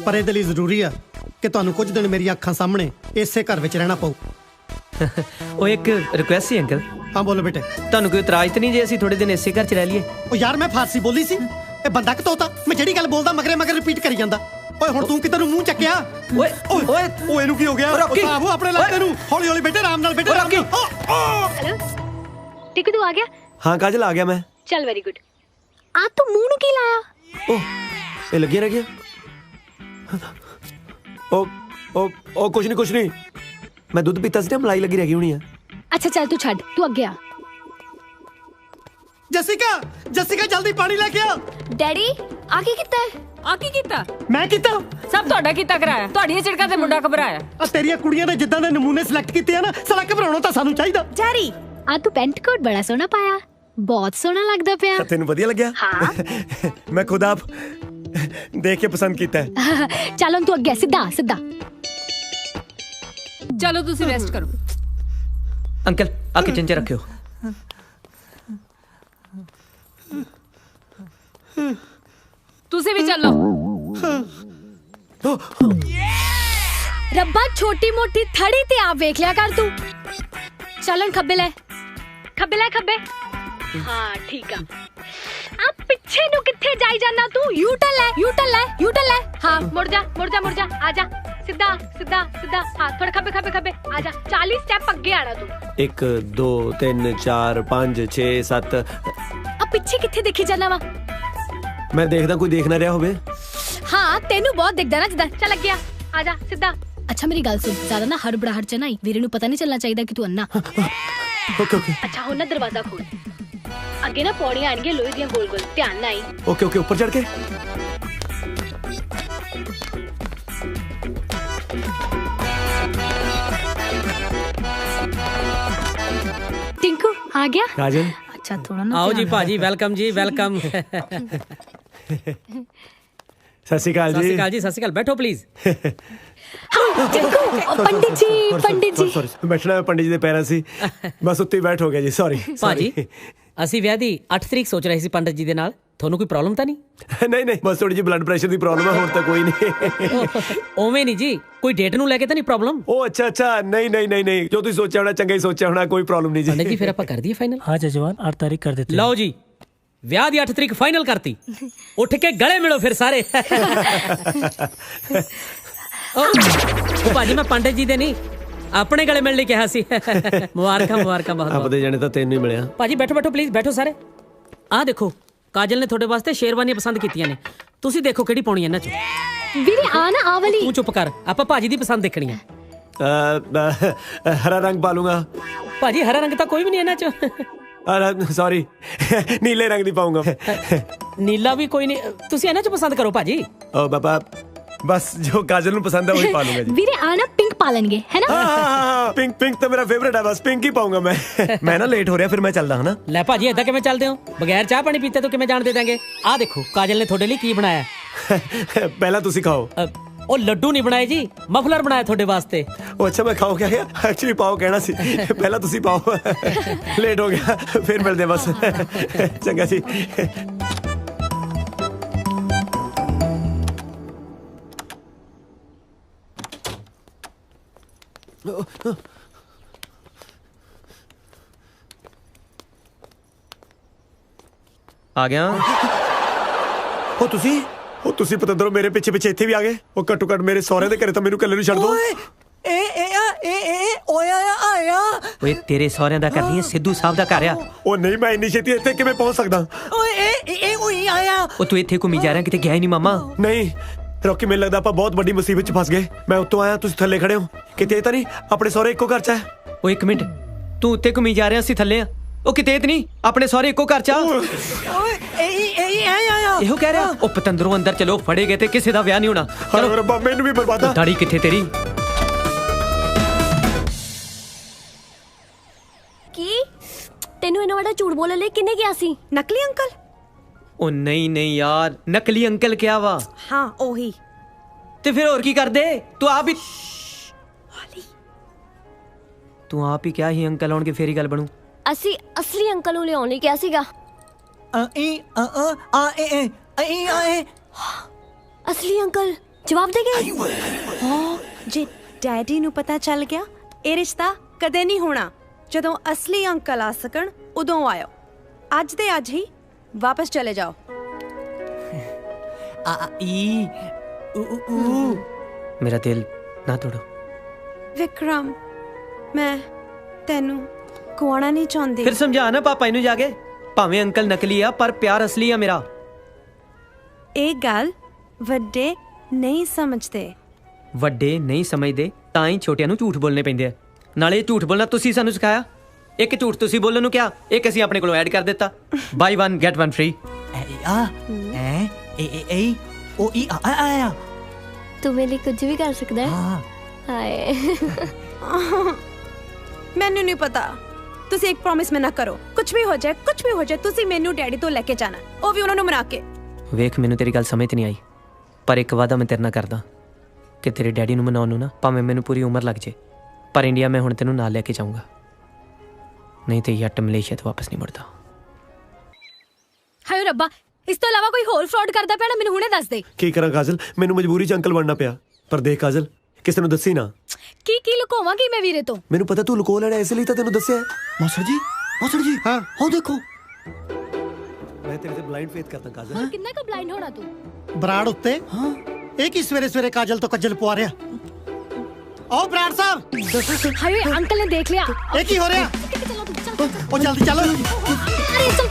पर इहदे लई जरूरी आ कि तुहानू कुछ दिन मेरी अखां सामने इसे घर विच रहना पऊ। ਉਹ ਇੱਕ ਰਿਕੁਐਸਟ ਸੀ ਅੰਕਲ। हाँ बोलो बेटे। ਤੁਹਾਨੂੰ ਕੋਈ ਇਤਰਾਜ਼ ਤਾਂ ਨਹੀਂ ਜੇ ਅਸੀਂ ਥੋੜੇ ਦਿਨ ਇਸੇ ਘਰ 'ਚ ਰਹਿ ਲਈਏ? ओ यार मैं फारसी बोली सी, ਇਹ ਬੰਦਾ ਕਿਤੋਂ ਮੈਂ ਜਿਹੜੀ ਗੱਲ ਬੋਲਦਾ ਮਗਰੇ ਮਗਰ ਰਿਪੀਟ ਕਰੀ ਜਾਂਦਾ। ਓਏ ਹੁਣ ਤੂੰ ਕਿਤੇ ਨੂੰ ਮੂੰਹ ਚੱਕਿਆ? ਓਏ ਓਏ ਓਏ ਇਹਨੂੰ ਕੀ ਹੋ ਗਿਆ? ਸਾਹੂ ਆਪਣੇ ਲੱਤੇ ਨੂੰ ਹੌਲੀ ਹੌਲੀ ਬੇਟੇ, ਆਰਾਮ ਨਾਲ ਬੇਟੇ। हेलो टिकू तू आ गया? हाँ काजल आ गया मैं। चल वेरी गुड। आ तू मुंह नु की लाया? ओ ये लगे रह गया। ओ ओ ओ कुछ नहीं मैं दूध पीता सी ना, मलाई लगी रह गई होनी है। अच्छा चल तू छड़, तू अगे आ। जसिका जल्दी पानी लेके आ। डैडी आके कितना है? ਆ ਕੀ ਕੀਤਾ? ਮੈਂ ਕੀਤਾ? ਸਭ ਤੁਹਾਡਾ ਕੀਤਾ ਕਰਾਇਆ। ਤੁਹਾਡੀਆਂ ਝਿੜਕਾਂ ਤੇ ਮੁੰਡਾ ਘਬਰਾਇਆ। ਆ ਤੇਰੀਆਂ ਕੁੜੀਆਂ ਦੇ ਜਿੱਦਾਂ ਦੇ ਨਮੂਨੇ ਸਿਲੈਕਟ ਕੀਤੇ ਆ ਨਾ, ਸਾਲਾ ਘਬਰਾਉਣਾ ਤਾਂ ਸਾਨੂੰ ਚਾਹੀਦਾ। ਜਾਰੀ ਆ ਤੂੰ ਪੈਂਟ ਕੋਟ ਬੜਾ ਸੋਹਣਾ ਪਾਇਆ, ਬਹੁਤ ਸੋਹਣਾ ਲੱਗਦਾ ਪਿਆ। ਤੈਨੂੰ ਵਧੀਆ ਲੱਗਿਆ? ਹਾਂ ਮੈਂ ਖੁਦ ਆਪ ਦੇਖ ਕੇ ਪਸੰਦ ਕੀਤਾ ਹੈ। ਚੱਲ ਹੁਣ ਤੂੰ ਅੱਗੇ ਸਿੱਧਾ ਸਿੱਧਾ। ਚਲੋ ਤੁਸੀਂ ਰੈਸਟ ਕਰੋ। ਅੰਕਲ ਆ ਕਿਚਨ 'ਚ ਰੱਖਿਓ। ਤੁਸੀਂ ਵੀ ਚੱਲੋ। ਰੱਬਾ ਛੋਟੀ ਮੋਟੀ ਥੜੀ ਤੇ ਆਪ ਵੇਖ ਲਿਆ ਕਰ ਤੂੰ। ਚੱਲਣ ਖੱਬੇ ਲੈ ਖੱਬੇ। ਹਾਂ ਠੀਕ ਆ। ਆ ਪਿੱਛੇ ਨੂੰ ਕਿੱਥੇ ਜਾਈ ਜਾਂਦਾ ਤੂੰ? ਯੂ ਟਰਨ ਲੈ। ਹਾਂ ਮੁੜ ਜਾ ਆ ਜਾ ਸਿੱਧਾ ਹਾਂ ਥੋੜਾ ਖੱਬੇ ਆ ਜਾ। 40 ਸਟੈਪ ਅੱਗੇ ਆਣਾ ਤੂੰ। 1 2 3 4 5 6 7। ਆ ਪਿੱਛੇ ਕਿੱਥੇ ਦੇਖੀ ਜਾਂਦਾ ਵਾ? ਮੈਂ ਦੇਖਦਾ ਕੋਈ ਦੇਖ ਨਾ ਰਿਹਾ ਹੋਵੇ। ਹਾਂ ਤੈਨੂੰ ਬਹੁਤ ਦਿਖਦਾ ਨਾ ਜਿੱਦਾਂ। ਚੱਲ ਅੱਗੇ ਆ ਜਾ ਸਿੱਧਾ। ਅੱਛਾ ਮੇਰੀ ਗੱਲ ਸੁਣ, ਜ਼ਿਆਦਾ ਨਾ ਹੜਬੜਾਹਟ ਚ ਨਾ ਵੀਰੇ ਨੂੰ ਪਤਾ ਨਹੀਂ ਚੱਲਣਾ ਚਾਹੀਦਾ ਕਿ ਤੂੰ ਅੰਨਾ। ਓਕੇ ਅੱਛਾ ਹੁਣ ਨਾ ਦਰਵਾਜ਼ਾ ਖੋਲ। ਅੱਗੇ ਨਾ ਪੌੜੀਆਂ ਆਣਗੀਆਂ ਲੋਹੇ ਦੀਆਂ ਗੋਲ ਧਿਆਨ ਨਾਲ ਆਈ। ਓਕੇ ਉੱਪਰ ਚੜ ਕੇ। टिंकू आ गया? राजन अच्छा थोड़ा ना आओ जी भाजी, वेलकम जी, वेलकम। सत श्री अकाल जी। सत श्री अकाल, बैठो प्लीज। पंडित जी सॉरी बैठना मैं पंडित जी ਦੇ ਪੈਰਾਂ ਸੀ, ਬਸ ਉੱਤੇ ਬੈਠ ਹੋ ਗਿਆ ਜੀ। ਸੌਰੀ ਭਾਜੀ ਅਸੀਂ ਵਿਆਹ ਦੀ 8 ਤਰੀਕ ਸੋਚ ਰਹੇ ਸੀ ਪੰਡਿਤ ਜੀ ਦੇ ਨਾਲ। ਤੁਹਾਨੂੰ ਕੋਈ ਪ੍ਰੋਬਲਮ ਤਾਂ ਨਹੀਂ? ਨਹੀਂ ਬਸ ਥੋੜੀ ਜਿਹੀ ਬਲੱਡ ਪ੍ਰੈਸ਼ਰ ਦੀ ਪ੍ਰੋਬਲਮ ਹੈ, ਹੋਰ ਤਾਂ ਕੋਈ ਨਹੀਂ। ਓਵੇਂ ਨਹੀਂ ਜੀ, ਕੋਈ ਡੇਟ ਨੂੰ ਲੈ ਕੇ ਤਾਂ ਨਹੀਂ ਪ੍ਰੋਬਲਮ? ਉਹ ਅੱਛਾ ਨਹੀਂ ਜੋ ਤੁਸੀਂ ਸੋਚਿਆ ਹੋਣਾ ਚੰਗਾ ਹੀ ਸੋਚਿਆ ਹੋਣਾ, ਕੋਈ ਪ੍ਰੋਬਲਮ ਨਹੀਂ ਜੀ। ਪੰਡਿਤ ਜੀ ਫਿਰ ਆਪਾਂ ਕਰ ਦਈਏ ਫਾਈਨਲ? हाँ जजमान 8 तारीख कर देते हैं। ਲਓ ਜੀ ਵਿਆਹ ਦੀ 8 ਤਰੀਕ ਫਾਈਨਲ ਕਰਤੀ। ਉੱਠ ਕੇ ਗਲੇ ਮਿਲੋ ਫਿਰ ਸਾਰੇ। ਉਹ ਭਾਜੀ ਮੈਂ ਪੰਡਿਤ ਜੀ ਦੇ ਨਹੀਂ ਆਪਣੇ ਗਲੇ ਮਿਲਣ ਲਈ ਕਿਹਾ ਸੀ। ਮੁਬਾਰਕਾਂ ਬਹੁਤ। ਆਪਦੇ ਜਾਣੇ ਤਾਂ ਤੈਨੂੰ ਹੀ ਮਿਲਿਆ। ਭਾਜੀ ਬੈਠੋ ਪਲੀਜ਼, ਬੈਠੋ ਸਾਰੇ। ਆਹ ਦੇਖੋ ਕਾਜਲ ਨੇ ਤੁਹਾਡੇ ਵਾਸਤੇ ਸ਼ੇਰਵਾਨੀਆਂ ਪਸੰਦ ਕੀਤੀਆਂ ਨੇ, ਤੁਸੀਂ ਦੇਖੋ ਕਿਹੜੀ ਪਾਉਣੀ ਇਹਨਾਂ ਚੋਂ। ਵੀਰੇ ਆ ਨਾ ਆ ਵਾਲੀ। ਤੂੰ ਚੁੱਪ ਕਰ, ਆਪਾਂ ਭਾਜੀ ਦੀ ਪਸੰਦ ਦੇਖਣੀ ਹੈ। ਹਰਾ ਰੰਗ ਪਾ ਲੂੰਗਾ। ਭਾਜੀ ਹਰਾ ਰੰਗ ਤਾਂ ਕੋਈ ਵੀ ਨਹੀਂ ਇਹਨਾਂ ਚੋਂ। ਸੌਰੀ ਨੀਲੇ ਰੰਗ ਦੀ ਪਾਉਂਗਾ। ਨੀਲਾ ਵੀ ਕੋਈ ਨਹੀਂ, ਤੁਸੀਂ ਇਹਨਾਂ ਚੋਂ ਪਸੰਦ ਕਰੋ ਭਾਜੀ। ਓ ਬਾਬਾ बस जो काजल ਨੂੰ ਪਸੰਦ ਹੈ ਉਹੀ ਪਾ ਲੂੰਗਾ ਜੀ। ਵੀਰੇ ਆ ਨਾ ਪਿੰਕ ਪਾ ਲੈਣਗੇ ਹੈ ਨਾ? ਹਾਂ ਪਿੰਕ ਤਾਂ ਮੇਰਾ ਫੇਵਰਿਟ ਹੈ, ਬਸ ਪਿੰਕ ਹੀ ਪਾਉਂਗਾ ਮੈਂ ਨਾ ਲੇਟ ਹੋ ਰਿਹਾ, ਫਿਰ ਮੈਂ ਚੱਲਦਾ ਹਾਂ ਨਾ। ਲੈ ਭਾਜੀ ਏਦਾਂ ਕਿਵੇਂ ਚੱਲਦੇ ਹੋ? ਬਗੈਰ ਚਾਹ ਪਾਣੀ ਪੀਤੇ ਤੋਂ ਕਿਵੇਂ ਜਾਣ ਦੇ ਦਾਂਗੇ? ਆਹ ਦੇਖੋ ਕਾਜਲ ਨੇ ਤੁਹਾਡੇ ਲਈ ਕੀ ਬਣਾਇਆ। ਪਹਿਲਾਂ ਤੁਸੀਂ ਖਾਓ। ਉਹ ਲੱਡੂ ਨਹੀਂ ਬਣਾਏ ਜੀ, ਮਫਲਰ ਬਣਾਇਆ ਤੁਹਾਡੇ ਵਾਸਤੇ। ਉਹ ਅੱਛਾ ਮੈਂ ਖਾਓ ਕਿਆ ਗਿਆ? ਐਕਚੁਅਲੀ ਪਾਓ ਕਹਿਣਾ ਸੀ, ਪਹਿਲਾਂ ਤੁਸੀਂ ਪਾਓ। ਲੇਟ ਹੋ ਗਿਆ, ਫਿਰ ਮਿਲਦੇ ਬਸ। ਚੰਗਾ ਜੀ। ਆ ਗਿਆ। ਉਹ ਤੁਸੀਂ ਪਤੰਦਰੋਂ ਮੇਰੇ ਪਿੱਛੇ ਇੱਥੇ ਵੀ ਆ ਗਏ। ਉਹ ਘੱਟੋ ਘੱਟ ਮੇਰੇ ਸਹੁਰੇ ਦੇ ਘਰੇ ਤਾਂ ਮੈਨੂੰ ਇਕੱਲੇ ਨੂੰ ਛੱਡ ਦੋ। ਓਏ ਤੇਰੇ ਸਹੁਰਿਆਂ ਦਾ ਕਰਦੀ ਹੈ, ਸਿੱਧੂ ਸਾਹਿਬ ਦਾ ਘਰ ਆ। ਉਹ ਨਹੀਂ ਮੈਂ ਇੰਨੀ ਛੇਤੀ ਇੱਥੇ ਕਿਵੇਂ ਪਹੁੰਚ ਸਕਦਾ? ਉਹ ਤੂੰ ਇੱਥੇ ਘੁੰਮੀ ਜਾ ਰਿਹਾ, ਕਿਤੇ ਗਿਆ ਹੀ ਨਹੀਂ ਮਾਮਾ? ਨਹੀਂ ਰੋਕੀ, ਮੈਨੂੰ ਲੱਗਦਾ ਆਪਾਂ ਬਹੁਤ ਵੱਡੀ ਮੁਸੀਬਤ 'ਚ ਫਸ ਗਏ। ਮੈਂ ਉੱਤੋਂ ਆਇਆ, ਤੁਸੀਂ ਥੱਲੇ ਖੜੇ ਹੋ। ਕਿਤੇ ਤਾਂ ਨਹੀਂ ਆਪਣੇ ਸਹੁਰੇ ਇੱਕੋ ਘਰ 'ਚ ਹੈ? ਓ ਇੱਕ ਮਿੰਟ, ਤੂੰ ਉੱਤੇ ਘੁੰਮੀ ਜਾ ਰਿਹਾ, ਅਸੀਂ ਥੱਲੇ ਆ। ਉਹ ਕਿਤੇ ਨਹੀਂ, ਆਪਣੇ ਸਹੁਰੇ ਇੱਕੋ ਘਰ 'ਚ ਆ। ਇਹੋ ਕਹਿ ਰਿਹਾ। ਉਹ ਪਤੰਦਰੋਂ ਅੰਦਰ ਚਲੋ, ਫੜੇ ਗਏ ਤੇ ਕਿਸੇ ਦਾ ਵਿਆਹ ਨਹੀਂ ਹੋਣਾ। ਚਲੋ ਰੱਬਾ ਮੈਨੂੰ ਵੀ ਬਰਬਾਦਾ। ਦਾੜੀ ਕਿੱਥੇ ਤੇਰੀ? ਕੀ ਤੈਨੂੰ ਇਹਨਾਂ ਵੱਡਾ ਝੂਠ ਬੋਲਣ ਲਈ ਕਿੰਨੇ ਗਿਆ ਸੀ? ਨਕਲੀ ਅੰਕਲ? ਉਹ ਨਹੀਂ ਯਾਰ, ਨਕਲੀ ਅੰਕਲ ਕਿਹਾ ਵਾ? ਹਾਂ ਉਹੀ। ਤੇ ਫਿਰ ਹੋਰ ਕੀ ਕਰਦੇ? ਤੂੰ ਆਪ ਹੀ ਕਿਹਾ ਸੀ ਅੰਕਲ ਆਉਣਗੇ ਫੇਰ ਹੀ ਗੱਲ ਬਣੂ। ਅਸੀਂ ਅਸਲੀ ਅੰਕਲ ਨੂੰ ਲਿਆਉਣ ਲਈ ਕਿਹਾ ਸੀਗਾ। ਅਸਲੀ ਅੰਕਲ ਜਵਾਬ ਦੇ ਗਏ। ਹਾਂ ਜੇ ਡੈਡੀ ਨੂੰ ਪਤਾ ਚੱਲ ਗਿਆ ਇਹ ਰਿਸ਼ਤਾ ਕਦੇ ਨਹੀਂ ਹੋਣਾ। ਜਦੋਂ ਅਸਲੀ ਅੰਕਲ ਆ ਸਕਣ ਉਦੋਂ ਆਇਓ। ਅੱਜ ਦੇ ਅੱਜ ਹੀ ਵਾਪਸ ਚਲੇ ਜਾਓ। ਮੇਰਾ ਦਿਲ ਨਾ ਤੋੜੋ ਵਿਕਰਮ, ਮੈਂ ਤੈਨੂੰ ਗਵਾਉਣਾ ਨਹੀਂ ਚਾਹੁੰਦੀ। ਫਿਰ ਸਮਝਾ ਨਾ ਪਾਪਾ ਇਹਨੂੰ ਜਾ ਕੇ, ਭਾਵੇਂ ਅੰਕਲ ਨਕਲੀ ਆ ਪਰ ਪਿਆਰ ਅਸਲੀ ਆ ਮੇਰਾ। ਇਹ ਗੱਲ ਵੱਡੇ ਨਹੀਂ ਸਮਝਦੇ। ਵੱਡੇ ਨਹੀਂ ਸਮਝਦੇ ਤਾਂ ਹੀ ਛੋਟਿਆਂ ਨੂੰ ਝੂਠ ਬੋਲਣੇ ਪੈਂਦੇ ਆ। ਨਾਲੇ ਝੂਠ ਬੋਲਣਾ ਤੁਸੀਂ ਸਾਨੂੰ ਸਿਖਾਇਆ। ਇੱਕ ਝੂਠ ਤੁਸੀਂ ਬੋਲਣ ਨੂੰ ਕਿਹਾ, ਇੱਕ ਅਸੀਂ ਆਪਣੇ ਕੋਲੋਂ ਐਡ ਕਰ ਦਿੱਤਾ। ਬਾਈ 1 ਗੈਟ 1 ਫ੍ਰੀ। ਉਹ ਈ ਆ ਤੂੰ ਮੇਰੇ ਲਈ ਕੁਝ ਵੀ ਕਰ ਸਕਦਾ ਹੈ ਹਾਏ ਮੈਨੂੰ ਨਹੀਂ ਪਤਾ ਤੁਸੀਂ ਇੱਕ ਪ੍ਰੋਮਿਸ ਮੈਂ ਨਾ ਕਰੋ ਕੁਝ ਵੀ ਹੋ ਜਾਏ ਤੁਸੀਂ ਮੈਨੂੰ ਡੈਡੀ ਤੋਂ ਲੈ ਕੇ ਜਾਣਾ ਉਹ ਵੀ ਉਹਨਾਂ ਨੂੰ ਮਨਾ ਕੇ ਵੇਖ ਮੈਨੂੰ ਤੇਰੀ ਗੱਲ ਸਮਝ ਨਹੀਂ ਆਈ ਪਰ ਇੱਕ ਵਾਅਦਾ ਮੈਂ ਤੇਰੇ ਨਾਲ ਕਰਦਾ ਕਿ ਤੇਰੇ ਡੈਡੀ ਨੂੰ ਮਨਾਉਣ ਨੂੰ ਨਾ ਭਾਵੇਂ ਮੈਨੂੰ ਪੂਰੀ ਉਮਰ ਲੱਗ ਜੇ ਪਰ ਇੰਡੀਆ ਮੈਂ ਹੁਣ ਤੈਨੂੰ ਨਾਲ ਲੈ ਕੇ ਜਾਊਂਗਾ ਨਹੀਂ ਤੇ ਯੱਟ ਮਲੇਸ਼ੀਆ ਤੋਂ ਵਾਪਸ ਨਹੀਂ ਮੁੜਦਾ ਹਾਏ ਰੱਬਾ ਇਸ ਤੋਂ ਇਲਾਵਾ ਕੋਈ ਹੋਰ ਫਰਾਡ ਕਰਦਾ ਪਿਆ ਨਾ ਮੈਨੂੰ ਹੁਣੇ ਦੱਸ ਦੇ ਕੀ ਕਰਾਂ ਕਾਜਲ ਮੈਨੂੰ ਮਜਬੂਰੀ 'ਚ ਅੰਕਲ ਬਣਨਾ ਪਿਆ ਪਰ ਦੇਖ ਕਾਜਲ ਕਿਸੇ ਨੂੰ ਦੱਸੀ ਨਾ ਕੀ ਲੁਕਾਵਾਂਗੀ ਮੈਂ ਵੀਰੇ ਤੋਂ ਮੈਨੂੰ ਪਤਾ ਤੂੰ ਲੁਕੋ ਲੈਣਾ ਇਸ ਲਈ ਤਾਂ ਤੈਨੂੰ ਦੱਸਿਆ ਮਾਸਟਰ ਜੀ ਹਾਂ ਉਹ ਦੇਖੋ ਮੈਂ ਤੇਰੇ ਤੇ ਬਲਾਈਂਡ ਫੇਥ ਕਰਦਾ ਕਾਜਲ ਹੋਰ ਕਿੰਨਾ ਕੁ ਬਲਾਈਂਡ ਹੋਣਾ ਤੂੰ ਬਰਾੜ ਉੱਤੇ ਹਾਂ ਇਹ ਕੀ ਸਵੇਰੇ ਕਾਜਲ ਤੋਂ ਕੱਜਲ ਪਵਾ ਰਿਹਾ ਓ ਬਰਾੜ ਸਾਹਿਬ ਹਾਏ ਅੰਕਲ ਨੇ ਦੇਖ ਲਿਆ ਇਹ ਕੀ ਹੋ ਰਿਹਾ ਉਹ ਜਲਦੀ ਚੱਲ ਅਰੇ ਚੱਲ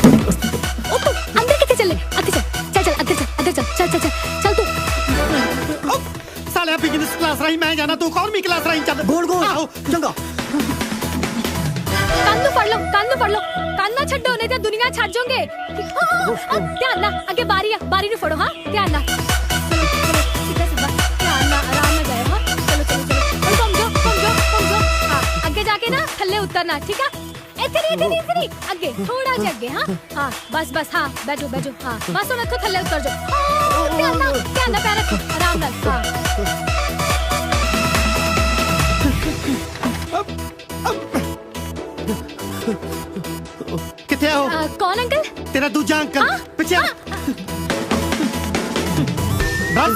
ਉਹ ਤੂੰ ਅੰਦਰ ਕਿੱਥੇ ਚੱਲੇ ਅੱਗੇ ਚੱਲ ਤੂੰ ਸਾਲਿਆ ਬਿਜ਼ਨਸ ਕਲਾਸ ਰਾਹੀਂ ਮੈਂ ਜਾਣਾ ਤੂੰ ਇਕਨੋਮੀ ਕਲਾਸ ਰਾਹੀਂ ਚੱਲ ਗੋਲ ਆਹੋ ਚੰਗਾ ਕੰਨ ਨੂੰ ਫੜ ਲਓ ਕੰਨ ਨਾ ਛੱਡੋ ਨਹੀਂ ਤੇ ਦੁਨੀਆ ਛੱਡ ਜਾਓਗੇ ਧਿਆਨ ਨਾਲ ਅੱਗੇ ਬਾਰੀ ਨੂੰ ਫੜੋ ਹਾਂ ਧਿਆਨ ਨਾਲ ਸਿੱਧਾ ਧਿਆਨ ਨਾਲ ਆਰਾਮ ਨਾਲ ਜਾਓ ਹਾਂ ਚਲੋ ਘੁੰਮ ਜਾਓ ਹਾਂ ਅੱਗੇ ਜਾ ਕੇ ਨਾ ਥੱਲੇ ਉਤਰਨਾ ਠੀਕ ਆ ਇੱਥੇ ਨਹੀਂ ਅੱਗੇ ਥੋੜਾ ਜਿਹਾ ਅੱਗੇ ਹਾਂ ਬਸ ਹਾਂ ਬੈਠੋ ਹਾਂ ਬਸ ਹੁਣ ਇੱਥੋਂ ਥੱਲੇ ਉਤਰ ਜਾਓ ਧਿਆਨ ਨਾਲ ਪੈਰ ਰੱਖੋ ਆਰਾਮ ਨਾਲ ਹਾਂ ਕਿੱਥੇ ਆ ਉਹ ਕੌਣ ਅੰਕਲ ਤੇਰਾ ਦੂਜਾ ਅੰਕਲ ਪਿੱਛੇ ਬਰਾੜ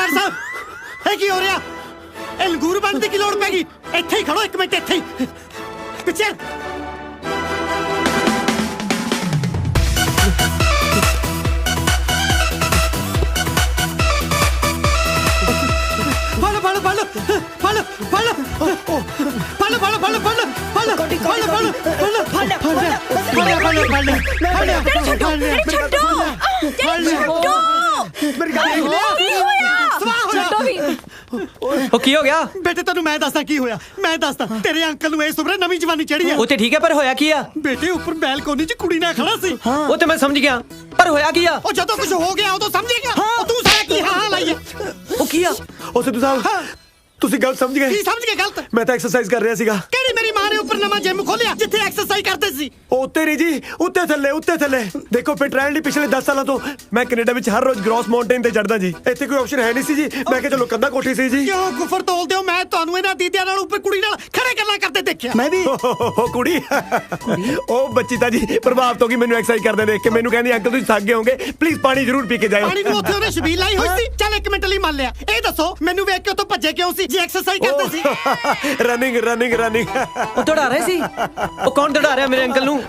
ਸਾਹਿਬ ਇਹ ਕੀ ਹੋ ਰਿਹਾ ਇਹ ਲੰਗੂਰ ਬਣਨ ਦੀ ਕੀ ਲੋੜ ਪੈ ਗਈ ਇੱਥੇ ਹੀ ਖੜੋ ਇੱਕ ਮਿੰਟ ਇੱਥੇ ਹੀ ਪਿੱਛੇ ਉਹ ਕੀ ਹੋ ਗਿਆ ਬੇਟੇ ਤੈਨੂੰ ਮੈਂ ਦੱਸਦਾ ਕੀ ਹੋਇਆ ਮੈਂ ਦੱਸਦਾ ਤੇਰੇ ਅੰਕਲ ਨੂੰ ਇਹ ਸੁਪਨੇ ਨਵੀਂ ਜਵਾਨੀ ਚੜੀ ਆ ਉਹ ਤੇ ਠੀਕ ਹੈ ਪਰ ਹੋਇਆ ਕੀ ਆ ਬੇਟੇ ਉੱਪਰ ਬੈਲਕੋਨੀ 'ਚ ਕੁੜੀ ਨਾਲ ਖੜਾ ਸੀ ਉਹ ਤੇ ਮੈਂ ਸਮਝ ਗਿਆ ਪਰ ਹੋਇਆ ਕੀ ਆ ਉਹ ਜਦੋਂ ਕੁਝ ਹੋ ਗਿਆ ਉਦੋਂ ਸਮਝੇਗਾ ਉਹ ਤੂੰ ਸਾਰਾ ਕੀ ਹਾਂ ਲਾਈ ਉਹ ਕੀ ਆ ਉਹ ਸਿੱਧੂ ਸਾਹਿਬ ਤੁਸੀਂ ਗਲਤ ਸਮਝ ਗਏ ਕੀ ਸਮਝ ਗਏ ਗਲਤ ਮੈਂ ਤਾਂ ਐਕਸਰਸਾਈਜ਼ ਕਰ ਰਿਹਾ ਸੀਗਾ ਕਿਹੜੀ ਮੇਰੀ ਮਾਂ ਨੇ ਉੱਪਰ ਨਵਾਂ ਜਿਮ ਖੋਲਿਆ ਜਿੱਥੇ ਐਕਸਰਸਾਈਜ਼ ਕਰਦੇ ਸੀ ਉਹ ਤੇਰੀ ਜੀ ਉੱਤੇ ਥੱਲੇ ਦੇਖੋ ਫਿਟ ਰਹਿਣ ਲਈ ਪਿਛਲੇ 10 ਸਾਲਾਂ ਤੋਂ ਮੈਂ ਕੈਨੇਡਾ ਵਿੱਚ ਹਰ ਰੋਜ਼ ਗ੍ਰੋਸ ਮਾਊਂਟੇਨ ਤੇ ਚੜਦਾ ਜੀ ਇੱਥੇ ਕੋਈ ਆਪਸ਼ਨ ਹੈ ਨਹੀਂ ਸੀ ਜੀ ਮੈਂ ਕਿਹਾ ਚਲੋ ਕੰਧਾ ਕੋਠੀ ਸੀ ਜੀ ਕਿਉਂ ਗੁਫਰ ਤੋਲਦੇ ਹੋ ਮੈਂ ਤੁਹਾਨੂੰ ਇਹਨਾਂ ਦੀਦਿਆਂ ਨਾਲ ਉੱਪਰ ਕੁੜੀ ਨਾਲ ਖੜੇ ਗੱਲਾਂ ਕਰਦੇ ਦੇਖਿਆ ਮੈਂ ਵੀ ਉਹ ਕੁੜੀ ਉਹ ਬੱਚੀ ਤਾਂ ਜੀ ਪ੍ਰਭਾਵ ਤੋਂ ਕੀ ਮੈਨੂੰ ਐਕਸਰਸਾਈਜ਼ ਕਰਦੇ ਦੇਖ ਕੇ ਮੈਨੂੰ ਕਹਿੰਦੀ ਅੰਕਲ ਤੁਸੀਂ ਥੱਕ ਗਏ ਹੋਗੇ ਪਲੀਜ਼ ਪਾਣੀ ਜ਼ਰੂਰ ਪੀ ਕੇ ਜਾਇਓ ਪਾਣੀ ਨੂੰ ਉੱਥੇ ਉਹਨੇ ਛਬੀਲ ਲਾਈ ਹੋਈ ਸੀ ਚੱਲ 1 ਮਿੰਟ ਲਈ ਮੰਨ ਲਿਆ ਇਹ ਦੱਸੋ ਮੈਨੂੰ ਵੇਖ ਕੇ ਉੱਥੋਂ ਭੱਜੇ ਕਿਉਂ ਸੀ ਜੇ ਐਕਸਰਸਾਈਜ਼ ਕਰਦੇ ਰਨਿੰਗ ਉਹ ਦੌੜਾ ਰਹੇ ਸੀ ਉਹ ਕੌਣ ਦੌੜਾ ਰਿਹਾ ਮੇਰੇ ਅੰਕਲ ਨੂੰ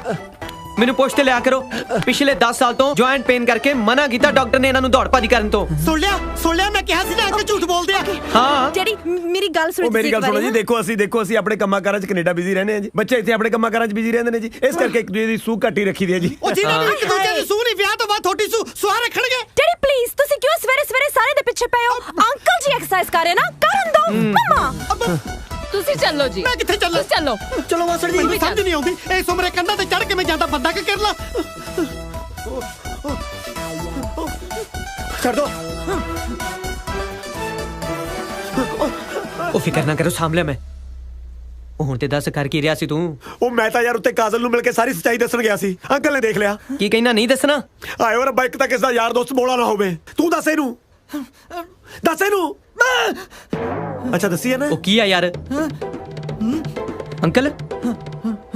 ਮੈਨੂੰ ਪੁੱਛ ਤੇ ਲਿਆ ਕਰੋ ਪਿਛਲੇ 10 ਸਾਲ ਤੋਂ ਜੁਆਇੰਟ ਪੇਨ ਕਰਕੇ ਮਨਾ ਕੀਤਾ ਡਾਕਟਰ ਨੇ ਇਹਨਾਂ ਨੂੰ ਦੌੜ ਭੱਜ ਕਰਨ ਤੋਂ ਸੁਣ ਲਿਆ ਮੈਂ ਕਿਹਾ ਸੀ ਨਾ ਅੰਕਲ ਝੂਠ ਬੋਲਦੇ ਆ ਹਾਂ ਜਿਹੜੀ ਮੇਰੀ ਗੱਲ ਸੁਣੋ ਮੇਰੀ ਗੱਲ ਸੁਣੋ ਜੀ ਦੇਖੋ ਅਸੀਂ ਆਪਣੇ ਕੰਮਾਂ ਕਾਰਾਂ 'ਚ ਕੈਨੇਡਾ ਬਿਜ਼ੀ ਰਹਿੰਦੇ ਆ ਜੀ ਬੱਚੇ ਇੱਥੇ ਆਪਣੇ ਕੰਮਾਂ ਕਾਰਾਂ 'ਚ ਬਿਜ਼ੀ ਰਹਿੰਦੇ ਨੇ ਜੀ ਇਸ ਕਰਕੇ ਇੱਕ ਦੂਜੇ ਦੀ ਸੂਹ ਘੱਟ ਹੀ ਰੱਖੀ ਦੀ ਹੈ ਜੀ ਉਹ ਜਿਹਨਾਂ ਨੇ ਇੱਕ ਦੂਜੇ ਦੀ ਸੂਹ ਨਹੀਂ ਵਿਆਹ ਤੋਂ ਬਾਅਦ ਥੋੜੀ ਸੂਹ ਰੱਖਣਗੇ ਡੈਡੀ ਪਲੀਜ਼ ਤੁਸੀਂ ਕਿਉਂ ਸਵੇਰੇ ਸਾਰੇ ਦੇ ਪਿੱਛੇ ਪਏ ਹੋ ਅੰਕਲ ਜੀ ਐਕਸਰਸਾਈਜ਼ ਕਰ ਰਹੇ ਨਾ ਕਰਨ ਦੋ ਮਮਾ ਤੁਸੀਂ ਚੱਲੋ ਜੀ ਮੈਂ ਕਿੱਥੇ ਚੱਲਾਂ ਚਲੋ ਮਾਸਟਰ ਜੀ ਮੈਨੂੰ ਸਮਝ ਨਹੀਂ ਆਉਂਦੀ ਇਸ ਉਮਰੇ ਕੰਧਾਂ ਤੇ ਚੜ ਕੇ ਮੈਂ ਜਾਂਦਾ ਬੰਦਾ ਕਿ ਕਰ ਲਾ ਛੱਡ ਦੋ ਉਹ ਫਿਕਰ ਨਾ ਕਰੋ ਸਾਂਭ ਲਿਆ ਮੈਂ ਉਹ ਹੁਣ ਤੇ ਦੱਸ ਕਰ ਕੀ ਰਿਹਾ ਸੀ ਤੂੰ ਉਹ ਮੈਂ ਤਾਂ ਯਾਰ ਉੱਤੇ ਕਾਜਲ ਨੂੰ ਮਿਲ ਕੇ ਸਾਰੀ ਸੱਚਾਈ ਦੱਸਣ ਗਿਆ ਸੀ ਅੰਕਲ ਨੇ ਦੇਖ ਲਿਆ ਕੀ ਕਹਿਣਾ ਨਹੀਂ ਦੱਸਣਾ ਆਇਓ ਰੱਬਾ ਇੱਕ ਤਾਂ ਕਿਸ ਦਾ ਯਾਰ ਦੋਸਤ ਬੋਲਾ ਨਾ ਹੋਵੇ ਤੂੰ ਦੱਸ ਇਹਨੂੰ ਅੱਛਾ ਦੱਸੀ ਨਾ ਉਹ ਕੀ ਆ ਯਾਰ ਅੰਕਲ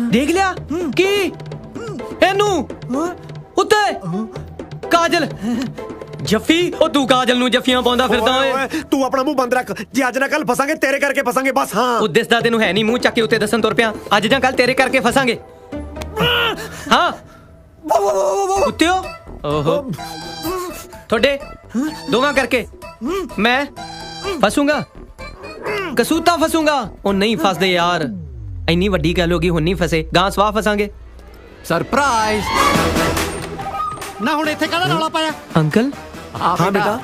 ਦੇਖ ਲਿਆ ਕੀ ਇਹਨੂੰ ਉੱਤੇ ਕਾਜਲ ਜੱਫੀ ਉਹ ਤੂੰ ਕਾਜਲ ਨੂੰ ਜੱਫੀਆਂ ਪਾਉਂਦਾ ਫਿਰਦਾ ਓਏ ਤੂੰ ਆਪਣਾ ਮੂੰਹ ਬੰਦ ਰੱਖ ਜੇ ਅੱਜ ਨਾ ਕੱਲ ਫਸਾਂਗੇ ਤੇਰੇ ਕਰਕੇ ਫਸਾਂਗੇ ਬਸ ਹਾਂ ਉਹ ਦਿਸਦਾ ਤੈਨੂੰ ਹੈ ਨਹੀਂ ਮੂੰਹ ਚੱਕ ਕੇ ਉੱਤੇ ਦੱਸਣ ਤੁਰ ਪਿਆ ਅੱਜ ਜਾਂ ਕੱਲ ਤੇਰੇ ਕਰਕੇ ਫਸਾਂਗੇ ਹਾਂ ਉੱਤੇ ਓਹੋ ਤੁਹਾਡੇ ਦੋਵਾਂ ਕਰਕੇ ਮੈਂ ਫਸੂੰਗਾ ਕਸੂਤਾ ਫਸੂੰਗਾ ਉਹ ਨਹੀਂ ਫਸਦੇ ਯਾਰ ਇੰਨੀ ਵੱਡੀ ਗੱਲ ਹੋ ਗਈ ਹੁਣ ਨਹੀਂ ਫਸੇ ਗਾਂ ਸਵਾਹ ਫਸਾਂਗੇ ਸਰਪ੍ਰਾਈਜ਼ ਨਾ ਹੁਣ ਇੱਥੇ ਕਾਹਦਾ ਰੌਲਾ ਪਾਇਆ ਅੰਕਲ ਹਾਂ ਬੇਟਾ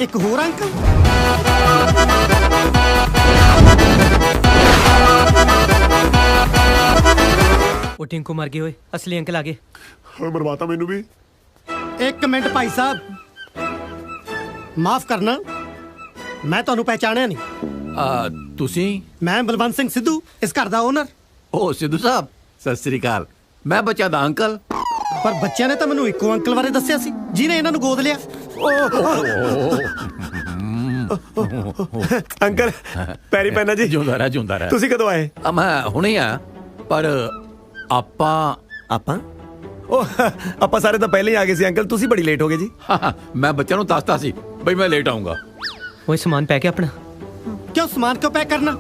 ਇੱਕ ਹੋਰ ਅੰਕਲ ਉਹ ਟਿੰਕੂ ਮਰ ਗਏ ਓਏ ਅਸਲੀ ਅੰਕਲ ਆ ਗਏ ਮਰਵਾਤਾ ਮੈਨੂੰ ਵੀ 1 ਮਿੰਟ ਭਾਈ ਸਾਹਿਬ ਮਾਫ ਕਰਨਾ, ਮੈਂ ਤੁਹਾਨੂੰ ਪਹਿਚਾਣਿਆ ਨਹੀਂ। ਤੁਸੀਂ? ਮੈਂ ਬਲਵੰਤ ਸਿੰਘ ਸਿੱਧੂ, ਇਸ ਘਰ ਦਾ ਓਨਰ। ਓ ਸਿੱਧੂ ਸਾਹਿਬ, ਸਤਿ ਸ੍ਰੀ ਅਕਾਲ। ਮੈਂ ਬੱਚਿਆਂ ਦਾ ਅੰਕਲ। ਪਰ ਬੱਚਿਆਂ ਨੇ ਤਾਂ ਮੈਨੂੰ ਇੱਕੋ ਅੰਕਲ ਬਾਰੇ ਦੱਸਿਆ ਸੀ ਜਿਹਨੇ ਇਹਨਾਂ ਨੂੰ ਗੋਦ ਲਿਆ। ਅੰਕਲ ਪੈਰੀ ਪੈਣਾ ਜੀ। ਜਿਉਂਦਾ ਰਹਿ, ਜਿਉਂਦਾ ਰਹਿ। ਤੁਸੀਂ ਕਦੋਂ ਆਏ? ਮੈਂ ਹੁਣੇ ਆ, ਪਰ ਆਪਾਂ ਆਪਾਂ ਸਾਰੇ ਤਾਂ ਪਹਿਲੇ ਹੀ ਆ ਗਏ ਸੀ ਅੰਕਲ, ਤੁਸੀਂ ਬੜੀ ਲੇਟ ਹੋ ਗਏ ਜੀ। ਮੈਂ ਬੱਚਿਆਂ ਨੂੰ ਦੱਸਤਾ ਸੀ ਬਈ ਮੈਂ ਲੇਟ ਆਉਂਗਾ। ਓਏ ਸਮਾਨ ਪੈਕ ਹੈ ਆਪਣਾ। ਕਿਉਂ ਸਮਾਨ ਕਿਉਂ ਪੈਕ ਕਰਨਾ?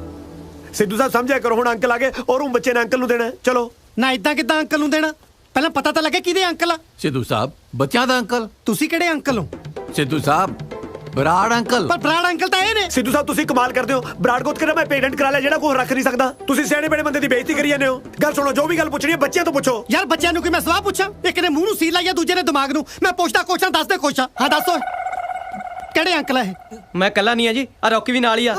ਸਿੱਧੂ ਸਾਹਿਬ ਸਮਝਿਆ ਕਰੋ, ਹੁਣ ਅੰਕਲ ਆ ਗਏ ਔਰ ਉਹ ਬੱਚੇ ਨੇ ਅੰਕਲ ਨੂੰ ਦੇਣਾ। ਚਲੋ ਨਾ, ਇਦਾਂ ਕਿਦਾਂ ਅੰਕਲ ਨੂੰ ਦੇਣਾ? ਪਹਿਲਾਂ ਪਤਾ ਤਾਂ ਲੱਗੇ ਕਿਹਦੇ ਅੰਕਲ ਆ। ਸਿੱਧੂ ਸਾਹਿਬ ਬੱਚਿਆਂ ਦਾ ਅੰਕਲ। ਤੁਸੀਂ ਕਿਹੜੇ ਅੰਕਲ ਹੋ? ਸਿੱਧੂ ਸਾਹਿਬ ਬਰਾੜ ਅੰਕਲ। ਪਰ ਬਰਾੜ ਅੰਕਲ ਤਾਂ ਇਹ ਨੇ। ਸਿੱਧੂ ਸਾਹਿਬ ਤੁਸੀਂ ਕਮਾਲ ਕਰਦੇ ਹੋ। ਬਰਾੜ ਗੋਤ ਕੇ ਮੈਂ ਪੇਟੈਂਟ ਕਰਾ ਲਿਆ ਜਿਹੜਾ ਕੋਈ ਰੱਖ ਨਹੀਂ ਸਕਦਾ। ਤੁਸੀਂ ਸਿਆਣੇ ਬੜੇ ਬੰਦੇ ਦੀ ਬੇਇੱਜ਼ਤੀ ਕਰੀ ਜਾਂਦੇ ਹੋ। ਗੱਲ ਸੁਣੋ, ਜੋ ਵੀ ਗੱਲ ਪੁੱਛਣੀ ਹੈ ਬੱਚਿਆਂ ਤੋਂ ਪੁੱਛੋ। ਯਾਰ ਬੱਚਿਆਂ ਨੂੰ ਕਿ ਮੈਂ ਸਵਾਲ ਪੁੱਛਾਂ? ਇੱਕ ਨੇ ਮੂੰਹ ਨੂੰ ਸੀਲ ਲਾਇਆ, ਦੂਜੇ ਨੇ ਦਿਮਾਗ ਨੂੰ। ਮੈਂ ਪੁੱਛਦਾ ਕੁਐਸਚਨ, ਦੱਸਦੇ ਕੁਐਸਚਨ। ਹਾਂ ਦੱਸੋ ਕਿਹੜੇ ਅੰਕਲ ਆ ਇਹ? ਮੈਂ ਕੱਲਾ ਨਹੀਂ ਆ ਜੀ, ਆ ਰੌਕੀ ਵੀ ਨਾਲ ਹੀ ਆ।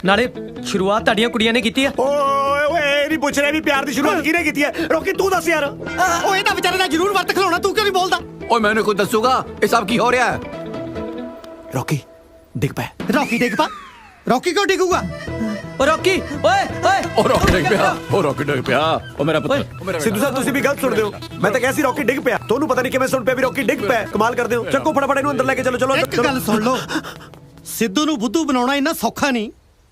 ਨਾਲੇ ਸ਼ੁਰੂਆਤ ਤੁਹਾਡੀਆਂ ਕੁੜੀਆਂ ਨੇ ਕੀਤੀ ਆ। ਓਏ ਇਹ ਨਹੀਂ ਪੁੱਛ ਰਿਹਾ ਵੀ ਪਿਆਰ ਦੀ ਸ਼ੁਰੂਆਤ ਕਿਹਨੇ ਕੀਤੀ ਹੈ। ਰੌਕੀ ਤੂੰ ਦੱਸ ਯਾਰ। ਓਏ ਇਹਦਾ ਵਿਚਾਰੇ ਦਾ ਜ਼ਰੂਰ ਵਰਤ ਖਲਾਉਣਾ, ਤੂੰ ਕਿਉਂ ਨਹੀਂ ਬੋਲਦਾ? ਓਏ ਮੈਨੂੰ ਕੋਈ ਦੱਸੂਗਾ ਇਹ ਸਭ ਕੀ ਹੋ ਰਿਹਾ ਹੈ? ਰੌਕੀ ਡਿੱਗ ਪੈ। ਰੌਕੀ ਡਿੱਗ ਪਾ? ਰੌਕੀ ਕਿਉਂ ਡਿੱਗੂਗਾ? ਓ ਰੌਕੀ, ਓਏ ਓਏ ਓ ਰੌਕੀ ਡਿੱਗ ਪਿਆ, ਓ ਰੌਕੀ ਡਿੱਗ ਪਿਆ। ਓ ਮੇਰਾ ਪੁੱਤ। ਸਿੱਧੂ ਸਾਹਿਬ ਤੁਸੀਂ ਵੀ ਗਲਤ ਸੁਣਦੇ ਹੋ। ਮੈਂ ਤਾਂ ਕਿਹਾ ਸੀ ਰੌਕੀ ਡਿੱਗ ਪਿਆ, ਤੁਹਾਨੂੰ ਪਤਾ ਨਹੀਂ ਕਿਵੇਂ ਸੁਣ ਪਿਆ ਵੀ ਰੌਕੀ ਡਿੱਗ ਪਿਆ। ਕਮਾਲ ਕਰਦੇ ਹੋ। ਚੱਕੋ ਫਟਾਫਟ ਇਹਨੂੰ ਅੰਦਰ ਲੈ ਕੇ ਚਲੋ। ਚਲੋ ਇੱਕ ਗੱਲ ਸੁਣ ਲਓ, ਸਿੱਧੂ ਨੂੰ ਬੁੱਧੂ ਬਣਾਉਣਾ ਇੰਨਾ ਸੌਖਾ ਨਹੀਂ।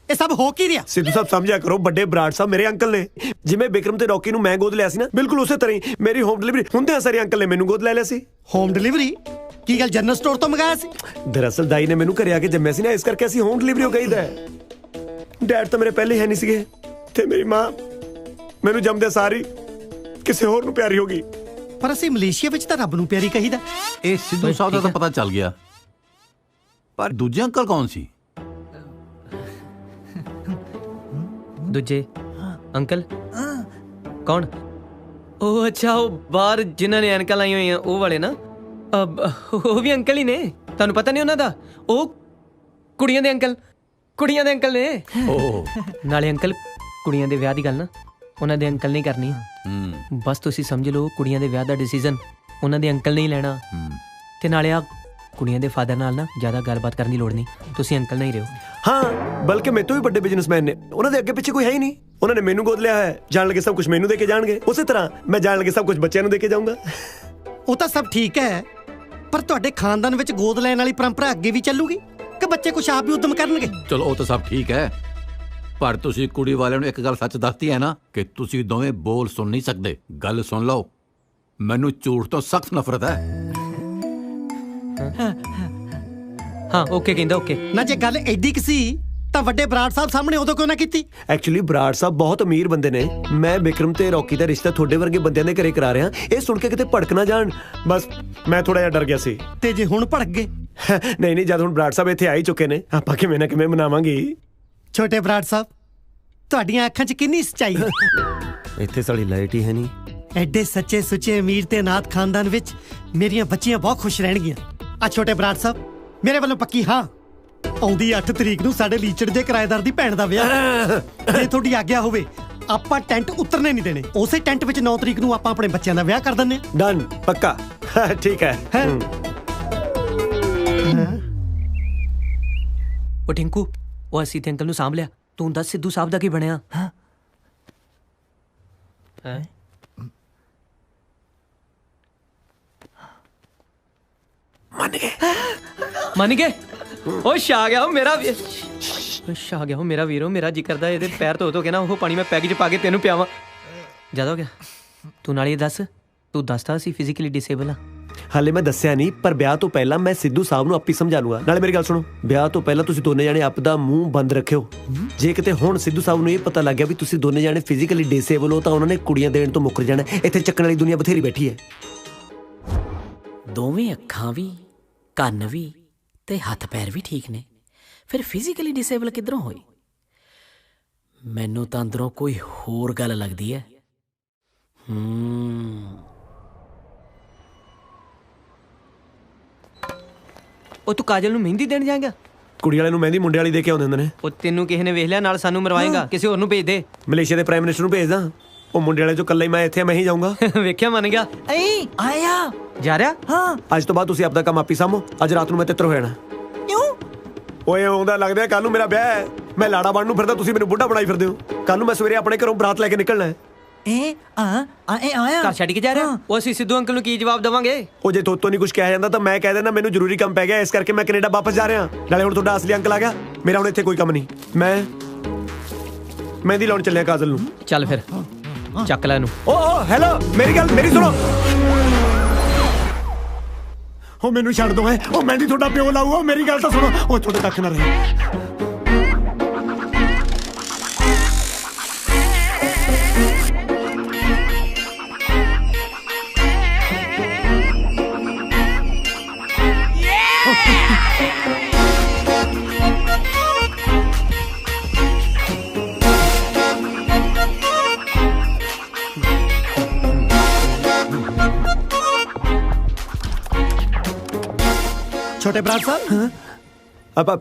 ਇਹ ਸਭ ਹੋ ਕੀ ਰਿਹਾ? ਸਿੱਧੂ ਸਾਹਿਬ ਸਮਝਿਆ ਕਰੋ, ਵੱਡੇ ਬਰਾੜ ਸਾਹਿਬ ਮੇਰੇ ਅੰਕਲ ਨੇ। ਜਿਵੇਂ ਬਿਕਰਮ ਤੇ ਰੌਕੀ ਨੂੰ ਮੈਂ ਗੋਦ ਲਿਆ ਸੀ ਨਾ, ਬਿਲਕੁਲ ਉਸੇ ਤਰ੍ਹਾਂ ਹੀ ਮੇਰੀ ਹੋਮ ਡਿਲੀਵਰੀ ਹੁੰਦਿਆਂ ਸਾਰੇ ਅੰਕਲ ਨੇ ਮੈਨੂੰ ਗੋਦ ਲੈ ਲਿਆ ਸੀ। Home delivery? ਕੀ ਗੱਲ ਜਨਰਲ ਸਟੋਰ ਤੋਂ ਮੰਗਾਇਆ ਸੀ? ਦਰਅਸਲ ਦਾਈ ਨੇ ਮੈਨੂੰ ਘਰੇ ਆ ਕੇ ਜੰਮਿਆ ਸੀ ਨਾ, ਇਸ ਕਰਕੇ ਅਸੀਂ ਹੋਮ ਡਿਲੀਵਰੀ ਹੋ ਗਈਦਾ। ਡੈਡ ਤਾਂ ਮੇਰੇ ਪਹਿਲੇ ਹੈ ਨਹੀਂ ਸੀਗੇ ਤੇ ਮੇਰੀ ਮਾਂ ਮੈਨੂੰ ਜੰਮਦੇ ਸਾਰੀ ਕਿਸੇ ਹੋਰ ਨੂੰ ਪਿਆਰੀ ਹੋ ਗਈ। ਪਰ ਅਸੀਂ ਮਲੇਸ਼ੀਆ ਵਿੱਚ ਤਾਂ ਰੱਬ ਨੂੰ ਪਿਆਰੀ ਕਹੀਦਾ। ਇਹ ਸਿੱਧੂ ਸਾਹਿਬ ਦਾ ਤਾਂ ਪਤਾ ਚੱਲ ਗਿਆ, ਪਰ ਦੂਜੇ ਅੰਕਲ ਕੌਣ ਸੀ? ਦੂਜੇ ਅੰਕਲ ਕੌਣ? ਉਹ ਅੱਛਾ, ਉਹ ਬਾਹਰ ਜਿਨ੍ਹਾਂ ਨੇ ਐਨਕਾਂ ਲਾਈਆਂ ਹੋਈਆਂ ਉਹ ਵਾਲੇ ਨਾ। ਉਹ ਵੀ ਅੰਕਲ ਹੀ ਨੇ, ਤੁਹਾਨੂੰ ਪਤਾ ਨਹੀਂ ਉਹਨਾਂ ਦਾ? ਉਹ ਕੁੜੀਆਂ ਦੇ ਅੰਕਲ ਨੇ। ਨਾਲੇ ਅੰਕਲ ਕੁੜੀਆਂ ਦੇ ਵਿਆਹ ਦੀ ਗੱਲ ਨਾ ਉਹਨਾਂ ਦੇ ਅੰਕਲ ਨੇ ਕਰਨੀ। ਬਸ ਤੁਸੀਂ ਸਮਝ ਲਓ, ਕੁੜੀਆਂ ਦੇ ਵਿਆਹ ਦਾ ਡਿਸੀਜਨ ਉਹਨਾਂ ਦੇ ਅੰਕਲ ਨੇ ਹੀ ਲੈਣਾ। ਤੇ ਨਾਲੇ ਆ ਕੁੜੀਆਂ ਦੇ ਫਾਦਰ ਨਾਲ ਨਾ ਜ਼ਿਆਦਾ ਗੱਲਬਾਤ ਕਰਨ ਦੀ ਲੋੜ ਨਹੀਂ, ਤੁਸੀਂ ਅੰਕਲ ਨਹੀਂ ਰਹੋ। ਹਾਂ, ਬਲਕਿ ਮੇਰੇ ਤੋਂ ਵੀ ਵੱਡੇ ਬਿਜ਼ਨਸਮੈਨ ਨੇ, ਉਹਨਾਂ ਦੇ ਅੱਗੇ ਪਿੱਛੇ ਕੋਈ ਹੈ ਹੀ ਨਹੀਂ। ਉਹਨਾਂ ਨੇ ਮੈਨੂੰ ਗੋਦ ਲਿਆ ਹੈ, ਜਾਣ ਲੱਗੇ ਸਭ ਕੁਝ ਮੈਨੂੰ ਦੇ ਕੇ ਜਾਣਗੇ। ਉਸੇ ਤਰ੍ਹਾਂ ਮੈਂ ਜਾਣ ਲੱਗੇ ਸਭ ਕੁਝ ਬੱਚਿਆਂ ਨੂੰ ਦੇ ਕੇ ਜਾਊਂਗਾ। ਉਹ ਤਾਂ ਸਭ ਠੀਕ ਹੈ, ਪਰ ਤੁਹਾਡੇ ਖਾਨਦਾਨ ਵਿੱਚ ਗੋਦ ਲੈਣ ਵਾਲੀ ਪਰੰਪਰਾ ਅੱਗੇ ਵੀ ਚੱਲੂਗੀ ਕਿ ਬੱਚੇ ਕੁਛ ਆਪ ਵੀ ਉਦਮ ਕਰਨਗੇ? ਚਲੋ ਉਹ ਤਾਂ ਸਭ ਠੀਕ ਹੈ, ਪਰ ਤੁਸੀਂ ਕੁੜੀ ਵਾਲਿਆਂ ਨੂੰ ਇੱਕ ਗੱਲ ਸੱਚ ਦੱਸਤੀ ਹੈ ਨਾ ਕਿ ਤੁਸੀਂ ਦੋਵੇਂ ਬੋਲ ਸੁਣ ਨਹੀਂ ਸਕਦੇ। ਗੱਲ ਸੁਣ ਲਓ, ਮੈਨੂੰ ਝੂਠ ਤੋਂ ਸਖਤ ਨਫ਼ਰਤ ਹੈ। ਹਾਂ ਓਕੇ ਕਹਿੰਦਾ ਓਕੇ। ਨਾ ਜੇ ਗੱਲ ਐਡੀ ਕਿ ਸੀ ਤਾਂ ਵੱਡੇ ਬਰਾੜ ਸਾਹਿਬ ਸਾਹਮਣੇ ਉਦੋਂ ਕਿਉਂ ਨਾ ਕੀਤੀ? ਐਕਚੁਅਲੀ ਬਰਾੜ ਸਾਹਿਬ ਬਹੁਤ ਅਮੀਰ ਬੰਦੇ ਨੇ। ਮੈਂ ਬਿਕਰਮ ਤੇ ਰੌਕੀ ਦਾ ਰਿਸ਼ਤਾ ਤੁਹਾਡੇ ਵਰਗੇ ਬੰਦਿਆਂ ਦੇ ਘਰੇ ਕਰਾ ਰਿਹਾ। ਇਹ ਸੁਣ ਕੇ ਕਿਤੇ ਭੜਕ ਨਾ ਜਾਣ, ਬਸ ਮੈਂ ਥੋੜਾ ਜਿਹਾ ਡਰ ਗਿਆ ਸੀ। ਤੇ ਜੇ ਹੁਣ ਭੜਕ ਗਏ? ਨਹੀਂ, ਜਦ ਹੁਣ ਬਰਾੜ ਸਾਹਿਬ ਇੱਥੇ ਆ ਹੀ ਚੁੱਕੇ ਨੇ, ਆਪਾਂ ਕਿਵੇਂ ਨਾ ਕਿਵੇਂ ਮਨਾਵਾਂਗੇ। ਛੋਟੇ ਬਰਾੜ ਸਾਹਿਬ, ਤੁਹਾਡੀਆਂ ਅੱਖਾਂ 'ਚ ਕਿੰਨੀ ਸੱਚਾਈ ਹੈ। ਇੱਥੇ ਸਾਡੀ ਲਾਈਟ ਹੀ ਹੈ ਨਹੀਂ। ਐਡੇ ਸੱਚੇ ਸੁੱਚੇ ਅਮੀਰ ਤੇ ਨਾਥ ਖਾਨਦਾਨ ਵਿੱਚ ਮੇਰੀਆਂ ਬੱਚੀਆਂ ਬਹੁਤ ਖੁਸ਼ ਰਹਿਣਗੀਆਂ। ਆ ਛੋਟੇ ਬਰਾੜ ਸਾਹਿਬ, ਮੇਰੇ ਵੱਲੋਂ ਪੱਕੀ ਹਾਂ। ਆਉਂਦੀ 8 ਤਰੀਕ ਨੂੰ ਸਾਡੇ ਲੀਚੜ ਦੇ ਕਿਰਾਏਦਾਰ ਦੀ ਭੈਣ ਦਾ ਵਿਆਹ। ਜੇ ਤੁਹਾਡੀ ਆਗਿਆ ਹੋਵੇ, ਆਪਾਂ ਟੈਂਟ ਉਤਰਨੇ ਨਹੀਂ ਦੇਣੇ। ਉਸੇ ਟੈਂਟ ਵਿੱਚ 9 ਤਰੀਕ ਨੂੰ ਆਪਾਂ ਆਪਣੇ ਬੱਚਿਆਂ ਦਾ ਵਿਆਹ ਕਰ ਦਿੰਨੇ। ਡਨ, ਪੱਕਾ। ਠੀਕ ਹੈ। ਉਹ ਟਿੰਕੂ, ਉਹ ਅਸੀਂ ਤੇ ਅੰਕਲ ਨੂੰ ਸਾਂਭ ਲਿਆ। ਤੂੰ ਦੱਸ ਸਿੱਧੂ ਸਾਹਿਬ ਦਾ ਕੀ ਬਣਿਆ? ਮੰਨ ਗਏ? ਉਹ ਛਾ ਗਿਆ ਮੇਰਾ ਵੀਰ, ਛਾ ਗਿਆ ਮੇਰਾ ਵੀਰੋ। ਮੇਰਾ ਜੀ ਕਰਦਾ ਇਹਦੇ ਪੈਰ ਧੋ ਕੇ ਨਾ ਉਹ ਪਾਣੀ ਮੈਂ ਪੈਗ 'ਚ ਪਾ ਕੇ ਤੈਨੂੰ ਪਿਆਵਾਂ। ਜ਼ਿਆਦਾ ਹੋ ਗਿਆ। ਤੂੰ ਨਾਲ ਇਹ ਦੱਸ, ਤੂੰ ਦੱਸਦਾ ਅਸੀਂ ਫਿਜ਼ੀਕਲੀ ਡਿਸੇਬਲ ਆ? ਹਾਲੇ ਮੈਂ ਦੱਸਿਆ ਨਹੀਂ, ਪਰ ਵਿਆਹ ਤੋਂ ਪਹਿਲਾਂ ਮੈਂ ਸਿੱਧੂ ਸਾਹਿਬ ਨੂੰ ਆਪੇ ਸਮਝਾ ਲੂੰਗਾ। ਨਾਲੇ ਮੇਰੀ ਗੱਲ ਸੁਣੋ, ਵਿਆਹ ਤੋਂ ਪਹਿਲਾਂ ਤੁਸੀਂ ਦੋਨੇ ਜਾਣੇ ਆਪ ਦਾ ਮੂੰਹ ਬੰਦ ਰੱਖਿਓ। ਜੇ ਕਿਤੇ ਹੁਣ ਸਿੱਧੂ ਸਾਹਿਬ ਨੂੰ ਇਹ ਪਤਾ ਲੱਗ ਗਿਆ ਵੀ ਤੁਸੀਂ ਦੋਨੇ ਜਾਣੇ ਫਿਜ਼ੀਕਲੀ ਡਿਸੇਬਲ ਹੋ ਤਾਂ ਉਹਨਾਂ ਨੇ ਕੁੜੀਆਂ ਦੇਣ ਤੋਂ ਮੁੱਕਰ ਜਾਣਾ। ਇੱਥੇ ਚੱਕਣ ਵਾਲੀ ਦੁਨੀਆ ਬਥੇਰੀ ਬੈਠੀ ਹੈ। ਦੋਵੇਂ ਅੱਖਾਂ ਵੀ, ਕੰਨ ਵੀ ਤੇ ਹੱਥ ਪੈਰ ਵੀ ਠੀਕ ਨੇ, ਫਿਰ ਫਿਜ਼ੀਕਲੀ ਡਿਸੇਬਲ ਕਿੱਧਰੋਂ ਹੋਈ? ਮੈਨੂੰ ਤਾਂ ਅੰਦਰੋਂ ਕੋਈ ਹੋਰ ਗੱਲ ਲੱਗਦੀ ਹੈ। ਉਹ ਤੂੰ ਕਾਜਲ ਨੂੰ ਮਹਿੰਦੀ ਦੇਣ ਜਾਏਗਾ? ਕੁੜੀ ਵਾਲੇ ਨੂੰ ਮਹਿੰਦੀ ਮੁੰਡੇ ਵਾਲੀ ਦੇ ਕੇ ਆਉਂਦੇ ਹੁੰਦੇ ਨੇ। ਉਹ ਤੈਨੂੰ ਕਿਸੇ ਨੇ ਵੇਖ ਲਿਆ, ਨਾਲ ਸਾਨੂੰ ਮਰਵਾਏਗਾ। ਕਿਸੇ ਹੋਰ ਨੂੰ ਭੇਜ ਦੇ। ਮਲੇਸ਼ੀਆ ਦੇ ਪ੍ਰਾਈਮ ਮਿਨਿਸਟਰ ਨੂੰ ਭੇਜਦਾ। ਉਹ ਮੁੰਡੇ ਵਾਲੇ ਚੋਂ ਇਕੱਲਾ ਹੀ ਮੈਂ ਇੱਥੇ ਮੈਂ ਹੀ ਜਾਊਂਗਾ। ਵੇਖਿਆ ਮੰਨ ਗਿਆ। ਆਇਆ ਜਾ ਰਿਹਾ? ਹਾਂ। ਅੱਜ ਤੋਂ ਬਾਅਦ ਤੁਸੀਂ ਆਪਦਾ ਕੰਮ ਆਪੀ ਸਾਂਭੋ। ਅੱਜ ਰਾਤ ਨੂੰ ਮੈਂ ਤਿੱਤਰ ਹੋ ਜਾਣਾ। ਕਿਉਂ? ਓਏ ਆਉਂਦਾ ਲੱਗਦਾ ਕੱਲ ਨੂੰ ਮੇਰਾ ਵਿਆਹ ਹੈ। ਮੈਂ ਲਾੜਾ ਬਣਨ ਨੂੰ ਫਿਰਦਾ, ਤੁਸੀਂ ਮੈਨੂੰ ਬੁੱਢਾ ਬਣਾਈ ਫਿਰਦੇ ਹੋ। ਕੱਲ ਨੂੰ ਮੈਂ ਸਵੇਰੇ ਆਪਣੇ ਘਰੋਂ ਬਰਾਤ ਲੈ ਕੇ ਨਿਕਲਣਾ ਹੈ। ਆਇਆ ਘਰ ਛੱਡ ਕੇ ਜਾ ਰਿਹਾ? ਉਹ ਅਸੀਂ ਸਿੱਧੂ ਅੰਕਲ ਨੂੰ ਕੀ ਜਵਾਬ ਦੇਵਾਂਗੇ? ਉਹ ਜੇ ਤੋਤੋਂ ਨਹੀਂ ਕੁਝ ਕਿਹਾ ਜਾਂਦਾ ਤਾਂ ਮੈਂ ਕਹਿ ਦੇਣਾ ਮੈਨੂੰ ਜ਼ਰੂਰੀ ਕੰਮ ਪੈ ਗਿਆ, ਇਸ ਕਰਕੇ ਮੈਂ ਕੈਨੇਡਾ ਵਾਪਸ ਜਾ ਰਿਹਾ। ਨਾਲੇ ਹੁਣ ਤੁਹਾਡਾ ਅਸਲੀ ਅੰਕਲ ਆ ਗਿਆ, ਮੇਰਾ ਹੁਣ ਇੱਥੇ ਕੋਈ ਕੰਮ ਨਹੀਂ। ਮੈਂ ਮਹਿੰਦੀ ਲਾਉਣ ਚੱਲਿਆ ਕਾਜਲ ਨੂੰ। ਚੱਲ ਫਿਰ ਚੱਕ ਲੈ ਇਹਨੂੰ। ਓ ਹੈਲੋ, ਮੇਰੀ ਸੁਣੋ। ਉਹ ਮੈਨੂੰ ਛੱਡ ਦੋ ਹੈ। ਉਹ ਮਹਿੰਦੀ ਤੁਹਾਡਾ ਪਿਓ ਲਾਊਗਾ, ਮੇਰੀ ਗੱਲ ਤਾਂ ਸੁਣੋ। ਉਹ ਤੁਹਾਡੇ ਤੱਕ ਨਾ ਰਹੇ। ਛੋਟੇ ਬਰਾੜ ਸਾਹਿਬ,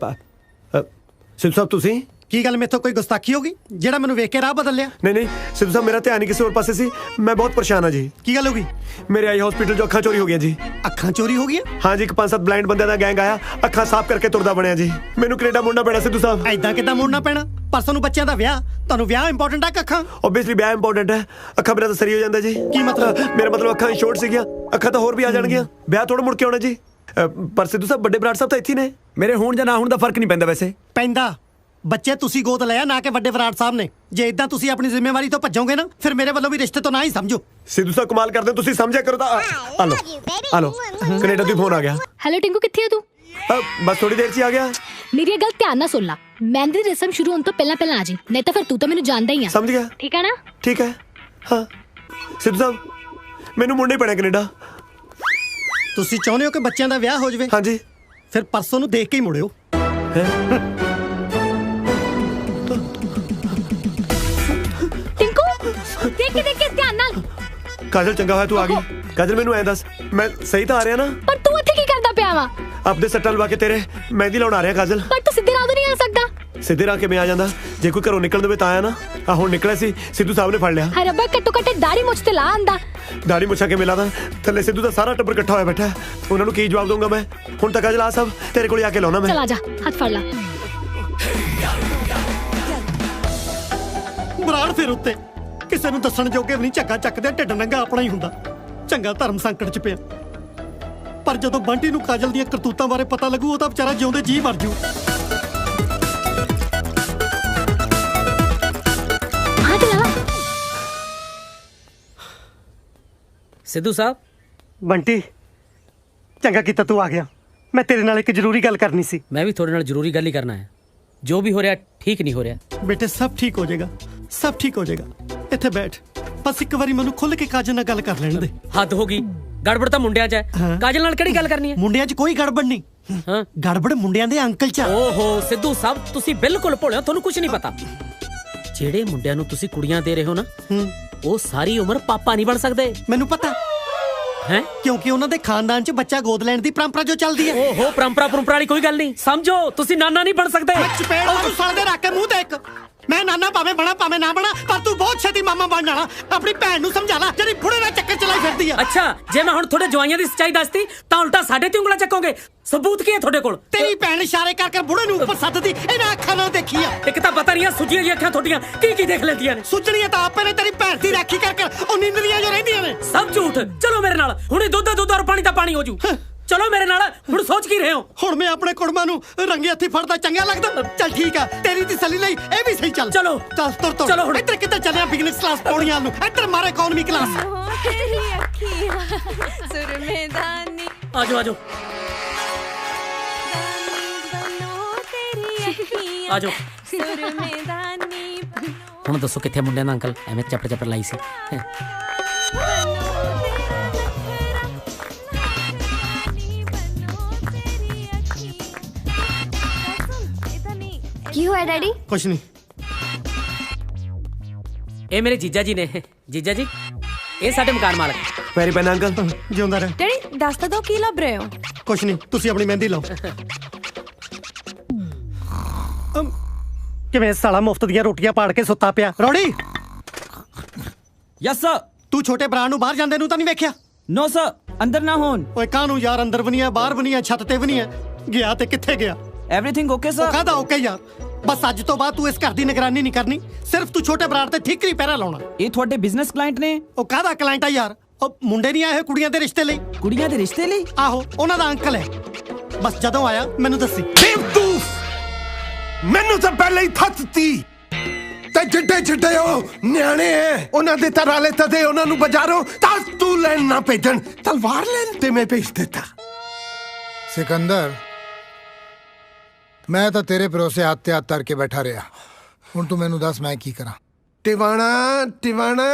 ਸਿੱਧੂ ਸਾਹਿਬ ਤੁਸੀਂ ਕੀ ਗੱਲ ਮੇਥੋਂ ਕੋਈ ਗੁਸਤਾਖੀ ਹੋ ਗਈ ਜਿਹੜਾ ਮੈਨੂੰ ਵੇਖ ਕੇ ਰਾਹ ਬਦਲ ਲਿਆ? ਨਹੀਂ ਸਿੱਧੂ ਸਾਹਿਬ, ਮੇਰਾ ਧਿਆਨ ਹੀ ਕਿਸੇ ਹੋਰ ਪਾਸੇ ਸੀ। ਮੈਂ ਬਹੁਤ ਪਰੇਸ਼ਾਨ ਹਾਂ ਜੀ। ਕੀ ਗੱਲ ਹੋ ਗਈ? ਮੇਰੇ ਆਈ ਹਸਪੀਟਲ 'ਚ ਅੱਖਾਂ ਚੋਰੀ ਹੋ ਗਈਆਂ ਜੀ। ਅੱਖਾਂ ਚੋਰੀ ਹੋ ਗਈਆਂ? ਹਾਂ ਜੀ, ਇੱਕ 5-7 ਬਲਾਈਂਡ ਬੰਦਿਆਂ ਦਾ ਗੈਂਗ ਆਇਆ, ਅੱਖਾਂ ਸਾਫ਼ ਕਰਕੇ ਤੁਰਦਾ ਬਣਿਆ ਜੀ। ਮੈਨੂੰ ਕੈਨੇਡਾ ਮੁੜਨਾ ਪੈਣਾ ਸਿੱਧੂ ਸਾਹਿਬ। ਐਦਾਂ ਕਿੱਦਾਂ ਮੁੜਨਾ ਪੈਣਾ? ਪਰਸੋਂ ਨੂੰ ਬੱਚਿਆਂ ਦਾ ਵਿਆਹ, ਤੁਹਾਨੂੰ ਵਿਆਹ ਇੰਪੋਰਟੈਂਟ ਆ ਕਿ ਅੱਖਾਂ? ਓਬਵੀਅਸਲੀ ਵਿਆਹ ਇੰਪੋਰਟੈਂਟ ਹੈ। ਅੱਖਾਂ ਬਿਨਾਂ ਤਾਂ ਸਰੀ ਹੋ ਜਾਂਦਾ ਜੀ। ਕੀ ਮਤਲਬ? ਮੇਰਾ ਮਤਲਬ ਅੱਖਾਂ ਸ਼ੋਰਟ ਸੀਗੀਆਂ, ਅੱਖਾਂ ਤਾਂ ਹੋਰ ਵੀ ਆ ਜਾਣਗੀਆਂ। ਵਿਆਹ ਥੋੜਾ ਮੁੜ ਕੇ ਆਉਣਾ ਜੀ। ਪਰ ਸਿੱਧੂ ਸਾਹਿਬ, ਵੱਡੇ ਬਰਾੜ ਸਾਹਿਬ ਤਾਂ ਇੱਥੇ ਨੇ। ਮੇਰੇ ਹੋਣ ਜਾਂ ਨਾ ਹੋਣ ਦਾ ਫਰਕ ਨਹੀਂ ਪੈਂਦਾ ਵੈਸੇ। ਪੈਂਦਾ। ਬੱਚੇ ਤੁਸੀਂ ਗੋਦ ਲਿਆ, ਨਾ ਕਿ ਵੱਡੇ ਬਰਾੜ ਸਾਹਿਬ ਨੇ। ਜੇ ਇਦਾਂ ਤੁਸੀਂ ਆਪਣੀ ਜ਼ਿੰਮੇਵਾਰੀ ਤੋਂ ਭੱਜੋਗੇ ਨਾ, ਫਿਰ ਮੇਰੇ ਵੱਲੋਂ ਵੀ ਰਿਸ਼ਤੇ ਤੋਂ ਨਾ ਹੀ ਸਮਝੋ। ਸਿੱਧੂ ਸਾਹਿਬ ਕਮਾਲ ਕਰਦੇ ਹੋ, ਤੁਸੀਂ ਸਮਝਿਆ ਕਰੋ ਤਾਂ। ਆ ਲੋ ਕੈਨੇਡਾ ਤੋਂ ਫੋਨ ਆ ਗਿਆ। ਹੈਲੋ ਟਿੰਕੂ, ਕਿੱਥੇ ਹੋ ਤੂੰ? ਬਸ ਥੋੜੀ ਦੇਰ 'ਚ ਆ ਗਿਆ। ਮੇਰੀ ਇਹ ਗੱਲ ਧਿਆਨ ਨਾਲ ਸੁਣ ਲਾ। ਮਹਿੰਦੀ ਦੀ ਰਸਮ ਸ਼ੁਰੂ ਹੋਣ ਤੋਂ ਪਹਿਲਾਂ ਆ ਜੀ, ਨਹੀਂ ਤਾਂ ਫਿਰ ਤੂੰ ਤਾਂ ਮੈਨੂੰ ਜਾਣਦਾ ਹੀ ਆ। ਸਮਝ ਗਿਆ? ਠੀਕ ਹੈ ਨਾ? ਠੀਕ ਹੈ। ਹਾਂ ਸਿੱਧੂ ਸਾਹਿਬ, ਮੈਨੂੰ ਮੁੜਨਾ ਹੀ ਪੈਣਾ ਕੈਨੇਡਾ। ਤੁਸੀਂ ਚਾਹੁੰਦੇ ਹੋ ਕਿ ਬੱਚਿਆਂ ਦਾ ਵਿਆਹ ਹੋ ਜਾਵੇ? ਹਾਂਜੀ। ਫਿਰ ਪਰਸੋਂ ਨੂੰ ਦੇਖ ਕੇ ਹੀ ਮੁੜਿਓ। ਟਿੰਕੂ, ਦੇਖ ਕੇ ਧਿਆਨ ਨਾਲ। ਕਾਜਲ, ਚੰਗਾ ਹੋਇਆ ਤੂੰ ਆ ਗਈ। ਕਾਜਲ, ਮੈਨੂੰ ਐਂ ਦੱਸ, ਮੈਂ ਸਹੀ ਤਾਂ ਆ ਰਿਹਾ ਨਾ? ਪਰ ਤੂੰ ਇੱਥੇ ਕੀ ਕਰਦਾ ਪਿਆ ਵਾ? ਆਪਦੇ ਸੱਟਾਂ ਲਵਾ ਕੇ ਤੇਰੇ ਮਹਿੰਦੀ ਲਾਉਣ ਆ ਰਿਹਾ ਕਾਜਲ। ਪਰ ਤੂੰ ਸਿੱਧੇ ਰਾਹ ਤੋਂ ਨਹੀਂ ਆ ਸਕਦਾ। ਸਿੱਧੇ ਰਾਹ ਕਿਵੇਂ ਆ ਜਾਂਦਾ? ਜੇ ਕੋਈ ਘਰੋਂ ਨਿਕਲਣ ਦੇਵੇ ਤਾਂ ਆਇਆ ਨਾ। ਆ ਹੁਣ ਨਿਕਲਿਆ ਸੀ, ਸਿੱਧੂ ਸਾਹਿਬ ਨੇ ਫੜ ਲਿਆ। ਹਾਏ ਰੱਬਾ, ਘੱਟੋ ਘੱਟ ਦਾੜੀ ਮੁੱਛ ਤੇ ਲਾ ਆਂਦਾ। ਦਾੜੀ ਮੁੱਛਾਂ ਕੇ ਮਿਲਾਦਾ? ਥੱਲੇ ਸਿੱਧੂ ਦਾ ਸਾਰਾ ਟੱਬਰ ਇਕੱਠਾ ਹੋਇਆ ਬੈਠਾ। ਉਹਨਾਂ ਨੂੰ ਕੀ ਜਵਾਬ ਦਊਂਗਾ ਮੈਂ? ਹੁਣ ਤਾਂ ਕਾਜਲ ਆ ਸਭ ਤੇਰੇ ਕੋਲ ਆ ਕੇ ਲਾਉਣਾ ਮੈਂ। ਚਲ ਆ ਜਾ, ਹੱਥ ਫੜ ਲਾ। ਬਰਾੜ ਫਿਰ ਉੱਤੇ ਕਿਸੇ ਨੂੰ ਦੱਸਣ ਜੋਗੇ ਵੀ ਨਹੀਂ। ਝੱਗਾ ਚੱਕਦੇ, ਢਿੱਡ ਨੰਗਾ ਆਪਣਾ ਹੀ ਹੁੰਦਾ। ਚੰਗਾ ਧਰਮ ਸੰਕਟ 'ਚ ਪਿਆ। ਪਰ ਜਦੋਂ ਬੰਟੀ ਨੂੰ ਕਾਜਲ ਦੀਆਂ ਕਰਤੂਤਾਂ ਬਾਰੇ ਪਤਾ ਲੱਗੂ, ਉਹ ਤਾਂ ਵਿਚਾਰਾ ਜਿਉਂਦੇ ਜੀ ਮਰ ਜੂ। ਸਿੱਧੂ ਸਾਹਿਬ। ਬੰਟੀ, ਚੰਗਾ ਕੀਤਾ ਤੂੰ ਆ ਗਿਆ। ਮੈਂ ਤੇਰੇ ਨਾਲ ਇੱਕ ਜ਼ਰੂਰੀ ਗੱਲ ਕਰਨੀ ਸੀ। ਮੈਂ ਵੀ ਤੁਹਾਡੇ ਨਾਲ ਜ਼ਰੂਰੀ ਗੱਲ ਹੀ ਕਰਨਾ ਹੈ। ਜੋ ਵੀ ਹੋ ਰਿਹਾ ਠੀਕ ਨਹੀਂ ਹੋ ਰਿਹਾ। ਬੇਟੇ, ਸਭ ਠੀਕ ਹੋ ਜਾਏਗਾ, ਸਭ ਠੀਕ ਹੋ ਜਾਏਗਾ। ਇੱਥੇ ਬੈਠ, ਬਸ ਇੱਕ ਵਾਰੀ ਮੈਨੂੰ ਖੁੱਲ ਕੇ ਕਾਜਲ ਨਾਲ ਗੱਲ ਕਰ ਲੈਣ ਦੇ। ਹੱਦ ਹੋ ਗਈ। ਗੜਬੜ ਤਾਂ ਮੁੰਡਿਆਂ 'ਚ ਹੈ। ਕਾਜਲ ਨਾਲ ਕਿਹੜੀ ਗੱਲ ਕਰਨੀ ਹੈ? ਮੁੰਡਿਆਂ 'ਚ ਕੋਈ ਗੜਬੜ ਨਹੀਂ। ਹਾਂ, ਗੜਬੜ ਮੁੰਡਿਆਂ ਦੇ ਅੰਕਲ 'ਚ। ਓਹੋ ਸਿੱਧੂ ਸਾਹਿਬ, ਤੁਸੀਂ ਬਿਲਕੁਲ ਭੋਲੇ ਹੋ, ਤੁਹਾਨੂੰ ਕੁਝ ਨਹੀਂ ਪਤਾ। ਜਿਹੜੇ ਮੁੰਡਿਆਂ ਨੂੰ ਤੁਸੀਂ ਕੁੜੀਆਂ ਦੇ ਰਹੇ ਹੋ ਨਾ, ਉਹ ਸਾਰੀ ਉਮਰ ਪਾਪਾ ਨਹੀਂ ਬਣ ਸਕਦੇ। ਮੈਨੂੰ ਪਤਾ ਹੈ, ਕਿਉਂਕਿ ਉਹਨਾਂ ਦੇ ਖਾਨਦਾਨ 'ਚ ਬੱਚਾ ਗੋਦ ਲੈਣ ਦੀ ਪਰੰਪਰਾ ਜੋ ਚੱਲਦੀ ਹੈ। ਓਹੋ, ਪਰੰਪਰਾ ਵਾਲੀ ਕੋਈ ਗੱਲ ਨਹੀਂ। ਸਮਝੋ, ਤੁਸੀਂ ਨਾਨਾ ਨਹੀਂ ਬਣ ਸਕਦੇ। ਚਪੇੜ ਤੂੰ ਸਾਲੇ ਦੇ ਰੱਖ ਕੇ ਮੂੰਹ ਦੇਖ। ਮੈਂ ਨਾਨਾ ਭਾਵੇਂ ਬਣਾ ਭਾਵੇਂ ਨਾ ਬਣਾ, ਪਰ ਤੂੰ ਬਹੁਤ ਛੇਤੀ ਮਾਮਾ ਬਣ ਜਾਣਾ। ਆਪਣੀ ਭੈਣ ਨੂੰ ਸਮਝਾ ਲੈ, ਜਿਹੜੀ ਬੁੜੇ ਦਾ ਚੱਕਰ ਚਲਾਈ ਫਿਰਦੀ ਆ। ਅੱਛਾ, ਜੇ ਮੈਂ ਹੁਣ ਤੁਹਾਡੇ ਜਵਾਈਆਂ ਦੀ ਸੱਚਾਈ ਦੱਸਤੀ ਤਾਂ ਉਲਟਾ ਸਾਡੇ ਤੇ ਉਂਗਲਾਂ ਚੱਕੋਗੇ। ਸਬੂਤ ਕੀ ਹੈ ਤੁਹਾਡੇ ਕੋਲ? ਤੇਰੀ ਭੈਣ ਇਸ਼ਾਰੇ ਕਰ ਬੁੜੇ ਨੂੰ ਉੱਪਰ ਸੱਦਦੀ, ਇਹਨਾਂ ਅੱਖਾਂ ਨਾਲ ਦੇਖੀ ਆ। ਇੱਕ ਤਾਂ ਪਤਾ ਨਹੀਂ ਆ ਸੁੱਜੀਆਂ ਜੀ ਅੱਖਾਂ ਤੁਹਾਡੀਆਂ ਕੀ ਦੇਖ ਲੈਂਦੀਆਂ ਨੇ। ਸੁੱਜਣੀਆਂ ਤਾਂ ਆਪੇ ਨੇ, ਤੇਰੀ ਭੈਣ ਦੀ ਰਾਖੀ ਕਰ ਉਹ ਨਿੰਦਰੀਆਂ ਜੋ ਰਹਿੰਦੀਆਂ ਨੇ। ਸਭ ਝੂਠ। ਚਲੋ ਮੇਰੇ ਨਾਲ, ਹੁਣੇ ਦੁੱਧ ਔਰ ਪਾਣੀ ਦਾ ਪਾਣੀ ਹੋ ਜੂ। ਚਲੋ ਮੇਰੇ ਨਾਲ। ਹੁਣ ਸੋਚ ਕੀ ਰਹੇ ਹੋ? ਹੁਣ ਮੈਂ ਆਪਣੇ ਕੁੜਮਾਂ ਨੂੰ ਰੰਗੇ ਹੱਥੀ ਫੜਦਾ ਚੰਗਾ ਲੱਗਦਾ? ਚੱਲ ਠੀਕ ਆ, ਤੇਰੀ ਤਸੱਲੀ ਲਈ ਇਹ ਵੀ ਸਹੀ। ਚੱਲ ਚਲੋ ਚੱਲ ਤੁਰ ਚਲੋ। ਹੁਣ ਇੱਧਰ ਕਿੱਧਰ ਚੱਲਿਆ? ਬਿਜ਼ਨਸ ਕਲਾਸ ਪੌੜੀਆਂ ਨੂੰ, ਇੱਧਰ ਮਾਰੇ ਇਕਨੋਮੀ ਕਲਾਸ। ਤੇਰੀ ਅੱਖੀਆਂ ਸੁਰਮੇਦਾਨੀ। ਆਜੋ ਆਜੋ ਆਜੋ। ਸੁਰਮੇਦਾਨੀ। ਹੁਣ ਦੱਸੋ ਕਿੱਥੇ ਮੁੰਡਿਆਂ ਦਾ ਅੰਕਲ? ਐਵੇਂ ਚੱਪੜ ਲਾਈ ਸੀ। ਕੀ ਹੋਇਆ ਡੈਡੀ? ਕੁਛ ਨਹੀਂ। ਇਹ ਮੇਰੇ ਜੀਜਾ ਜੀ ਨੇ। ਜੀਜਾ ਜੀ, ਇਹ ਸਾਡੇ ਮਕਾਨ ਮਾਲਕ। ਪੈਰੀ ਪੈਣਾ ਅੰਕਲ। ਜਿਉਂਦਾ ਰਹਿ। ਡੈਡੀ ਦੱਸ ਤਾਂ ਦੋ ਕੀ ਲੱਭ ਰਹੇ ਹੋ? ਕੁਛ ਨਹੀਂ, ਤੁਸੀਂ ਆਪਣੀ ਮਹਿੰਦੀ ਲਾਓ। ਕਿਵੇਂ ਸਾਲਾ ਮੁਫਤ ਦੀਆਂ ਰੋਟੀਆਂ ਪਾੜ ਕੇ ਸੁੱਤਾ ਪਿਆ? ਰੌੜੀ। Yes sir. ਤੂੰ ਛੋਟੇ ਭਰਾ ਨੂੰ ਬਾਹਰ ਜਾਂਦੇ ਨੂੰ ਤਾਂ ਨਹੀਂ ਵੇਖਿਆ? No sir. ਅੰਦਰ ਨਾ ਹੋਣ। ਓਏ ਕਾਹਨੂੰ ਯਾਰ, ਅੰਦਰ ਵੀ ਨਹੀਂ ਹੈ, ਬਾਹਰ ਵੀ ਨਹੀਂ ਹੈ, ਛੱਤ ਤੇ ਵੀ ਨਹੀਂ ਹੈ। ਗਿਆ ਤੇ ਕਿੱਥੇ ਗਿਆ? Everything okay sir? ਕਾਹਦਾ ਓਕੇ ਯਾਰ? ਬਸ ਅੱਜ ਤੋਂ ਬਾਅਦ ਤੂੰ ਇਸ ਘਰ ਦੀ ਨਿਗਰਾਨੀ ਨਹੀਂ ਕਰਨੀ, ਸਿਰਫ ਤੂੰ ਛੋਟੇ ਬਰਾੜ ਤੇ ਠੀਕਰੀ ਪਹਿਰਾ ਲਾਉਣਾ। ਇਹ ਤੁਹਾਡੇ ਬਿਜ਼ਨਸ ਕਲਾਇੰਟ ਨੇ? ਉਹ ਕਾਹਦਾ ਕਲਾਇੰਟ ਆ ਯਾਰ? ਉਹ ਮੁੰਡੇ ਨਹੀਂ ਆਏ ਹੋਏ ਕੁੜੀਆਂ ਦੇ ਰਿਸ਼ਤੇ ਲਈ? ਕੁੜੀਆਂ ਦੇ ਰਿਸ਼ਤੇ ਲਈ? ਆਹੋ, ਉਹਨਾਂ ਦਾ ਅੰਕਲ ਹੈ। ਬਸ ਜਦੋਂ ਆਇਆ ਮੈਨੂੰ ਦੱਸੀ। ਬੇਵਕੂਫ, ਮੈਨੂੰ ਤਾਂ ਪਹਿਲਾਂ ਹੀ ਥੱਤਤੀ ਤੇ ਜਿੱਡੇ ਜਿੱਡੇ ਉਹ ਨਿਆਣੇ ਐ, ਉਹਨਾਂ ਦੇ ਤਰਾਲੇ ਤਦੇ ਉਹਨਾਂ ਨੂੰ ਬਾਜ਼ਾਰੋਂ ਤਾਂ ਤੂੰ ਲੈਣ ਨਾ ਭੇਜਣ, ਤਲਵਾਰ ਲੈਣ ਤੇ ਮੈਂ ਭੇਜ ਦਿੱਤਾ। सिकंदर, मैं तो तेरे भरोसे हाथ ते हाथ धर के बैठा रहा। हुण तू मैनू दस मैं की करा? ਟਿਵਾਣਾ ਟਿਵਾਣਾ,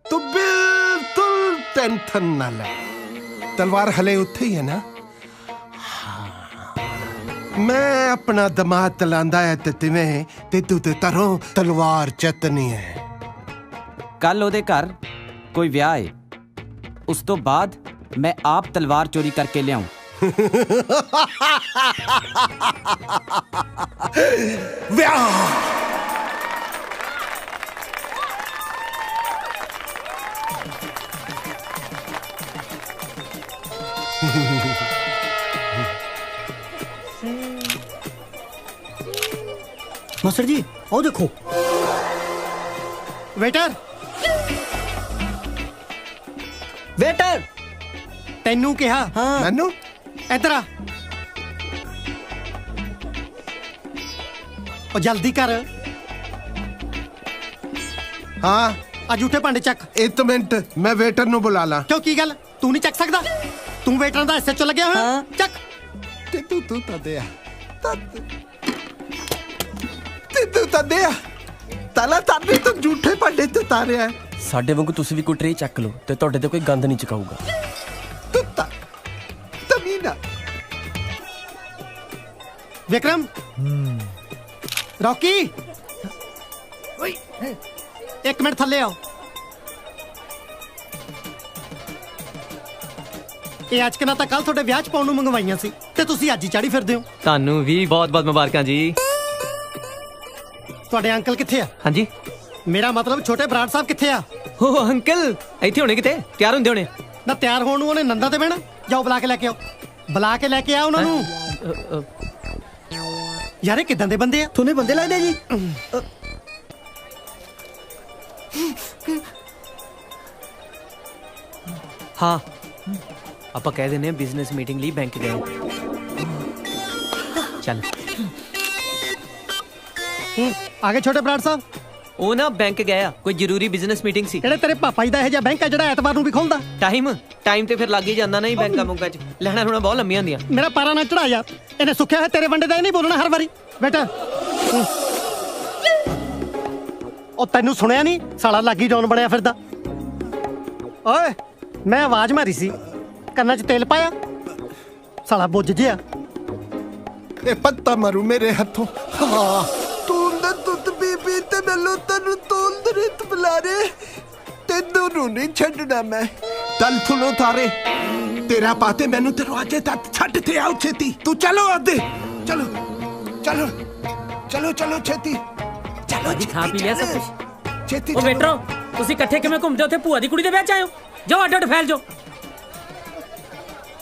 ਤੂੰ ਬਿਲਕੁਲ ਟੈਨਸ਼ਨ ਨਾ ਲੈ, ਤਲਵਾਰ ਹਲੇ ਉੱਥੇ ਹੀ ਹੈ ਨਾ। ਮੈਂ ਆਪਣਾ ਦਿਮਾਗ ਚਲਾਉਂਦਾ ਹੈ ਤੇ ਤਿਵੇਂ ਤੇ ਤੂੰ ਤੇ ਤਰੋਂ ਤਲਵਾਰ ਚੱਤਨੀ ਹੈ। ਕੱਲ ਉਹਦੇ ਘਰ ਕੋਈ ਵਿਆਹ ਹੈ, ਉਸ ਤੋਂ ਬਾਅਦ ਮੈਂ ਆਪ ਤਲਵਾਰ ਚੋਰੀ ਕਰਕੇ ਲਿਆਉਂ। ਵਿਆਹ ਮਾਸਟਰ ਜੀ ਉਹ ਦੇਖੋ। ਵੇਟਰ, ਵੇਟਰ, ਤੈਨੂੰ ਕਿਹਾ। ਮੈਨੂੰ ਇੱਧਰ ਆ। ਉਹ ਜਲਦੀ ਕਰ। ਹਾਂ, ਆ ਝੂਠੇ ਭਾਂਡੇ ਚੱਕ। ਇੱਕ ਮਿੰਟ, ਮੈਂ ਵੇਟਰ ਨੂੰ ਬੁਲਾ ਲਾਂ। ਕਿਉਂ, ਕੀ ਗੱਲ? ਤੂੰ ਨਹੀਂ ਚੱਕ ਸਕਦਾ? ਤੂੰ ਵੇਟਰਾਂ ਦਾ ਹਿੱਸੇ ਚ ਲੱਗਿਆ ਹੋਇਆ। ਚੱਕ। ਤੇ ਤੂੰ ਤਾਂ ਦਿਆ ਤੇ ਤੂੰ ਤਾਂ ਦਿਆ ਤਾਲਾ ਤਾਨੇ ਤਾਂ ਝੂਠੇ ਭਾਂਡੇ ਤੇ ਤਾਰਿਆ। ਸਾਡੇ ਵਾਂਗੂ ਤੁਸੀਂ ਵੀ ਕੋਈ ਟਰੇ ਚੱਕ ਲਓ ਤੇ ਤੁਹਾਡੇ ਤੇ ਕੋਈ ਗੰਦ ਨਹੀਂ ਚਕਾਊਗਾ। ਤਮੀਨਾ ਵਿਕਰਮ, ਰੌਕੀ, ਓਏ ਇੱਕ ਮਿੰਟ ਥੱਲੇ ਆਓ। ਇਹ ਅੱਜ ਕਿਨਾ ਤਾਂ ਕੱਲ ਤੁਹਾਡੇ ਵਿਆਹ ਚ ਪਾਉਣ ਨੂੰ ਮੰਗਵਾਈਆਂ ਸੀ ਤੇ ਤੁਸੀਂ ਅੱਜ ਹੀ ਚਾੜੀ ਫਿਰਦੇ ਹੋ। ਤੁਹਾਨੂੰ ਵੀ ਬਹੁਤ ਬਹੁਤ ਮੁਬਾਰਕਾਂ ਜੀ। ਤੁਹਾਡੇ ਅੰਕਲ ਕਿੱਥੇ ਆ? ਹਾਂਜੀ, ਮੇਰਾ ਮਤਲਬ ਛੋਟੇ ਬਰਾੜ ਸਾਹਿਬ ਕਿੱਥੇ ਆ? ਉਹ ਅੰਕਲ ਇੱਥੇ ਹੋਣੇ, ਕਿਤੇ ਤਿਆਰ ਹੁੰਦੇ ਹੋਣੇ। ਨਾ ਤਿਆਰ ਹੋਣ ਨੂੰ ਉਹਨੇ ਨੰਦਾ ਤੇ ਬਹਿਣਾ। ਜਾਓ ਬੁਲਾ ਕੇ ਲੈ ਕੇ ਆਓ, ਬੁਲਾ ਕੇ ਲੈ ਕੇ ਆ ਉਹਨਾਂ ਨੂੰ। ਯਾਰ ਇਹ ਕਿਦਾਂ ਦੇ ਬੰਦੇ ਆ? ਤੁਹਾਨੂੰ ਬੰਦੇ ਲੱਗਦੇ ਜੀ? ਹਾਂ, ਆਪਾਂ ਕਹਿ ਦਿੰਦੇ ਆ ਬਿਜ਼ਨਸ ਮੀਟਿੰਗ ਲਈ ਬੈਂਕ ਗਏ। ਚੱਲ ਆ ਗਏ ਛੋਟੇ ਬਰਾੜ ਸਾਹਿਬ। ਉਹ ਨਾ ਬੈਂਕ ਗਿਆ, ਕੋਈ ਜ਼ਰੂਰੀ ਬਿਜ਼ਨਸ ਮੀਟਿੰਗ ਸੀ। ਕਿਹੜੇ ਤੇਰੇ ਪਾਪਾ ਜੀ ਦਾ ਇਹ ਜਿਹਾ ਬੈਂਕ ਆ ਜਿਹੜਾ ਐਤਵਾਰ ਨੂੰ ਵੀ ਖੁੱਲਦਾ? ਟਾਈਮ ਤੇ ਫਿਰ ਲੱਗ ਹੀ ਜਾਂਦਾ ਨਹੀਂ ਬੈਂਕਾਂ ਮੁੰਕਾਂ ਚ। ਲੈਣਾ ਲੂਣਾ ਬਹੁਤ ਲੰਮੀਆਂ ਹੁੰਦੀਆਂ। ਮੇਰਾ ਪਾਰਾ ਨਾ ਚੜਾ ਯਾਰ, ਇਹਨੇ ਸੁੱਖਿਆ ਹੋਇਆ ਤੇਰੇ ਵੰਡੇ ਦਾ ਹੀ ਨਹੀਂ ਬੋਲਣਾ ਹਰ ਵਾਰੀ। ਬੇਟਾ ਉਹ ਤੈਨੂੰ ਸੁਣਿਆ ਨਹੀਂ? ਸਾਲਾ ਲਾਗੀ ਜੌਨ ਬਣਿਆ ਫਿਰਦਾ। ਓਏ ਮੈਂ ਆਵਾਜ਼ ਮਾਰੀ ਸੀ, ਕੰਨਾਂ 'ਚ ਤੇਲ ਪਾਇਆ? ਸਾਲਾ ਬੁੱਝ ਜਿਆ। ਇਹ ਪੱਤਾ ਮਾਰੂ ਮੇਰੇ ਹੱਥੋਂ। ਹਾਂ, ਤੂੰ ਨਾ ਦੁੱਧ ਬੀਬੀ ਤੇ ਮੈਨੂੰ ਤੈਨੂੰ ਤੋਲ ਦੇ ਬੁਲਾਰੇ, ਤੈਨੂੰ ਨੂੰ ਨਹੀਂ ਛੱਡਣਾ ਮੈਂ। ਤਲ ਥੁਨੋ ਤਾਰੇ ਤੇਰਾ ਪਾਤੇ ਮੈਨੂੰ ਦਰਵਾਜ਼ੇ ਤੱਕ ਛੱਡ ਤੇ ਆਉ ਛੇਤੀ। ਤੂੰ ਚਲੋ ਅੱਦੇ, ਚਲੋ ਚਲੋ ਚਲੋ ਚਲੋ ਛੇਤੀ ਚਲੋ। ਜੀ ਖਾ ਪੀ ਲਿਆ ਸਭ ਕੁਝ? ਛੇਤੀ। ਉਹ ਵੇਟਰੋ, ਤੁਸੀਂ ਇਕੱਠੇ ਕਿਵੇਂ ਘੁੰਮਦੇ ਉੱਥੇ ਭੂਆ ਦੀ ਕੁੜੀ ਦੇ ਵਿਆਹ ਚ ਆਏ ਹੋ? ਜਾਓ ਅੱਡ ਅੱਡ ਫੈਲ ਜਾਓ।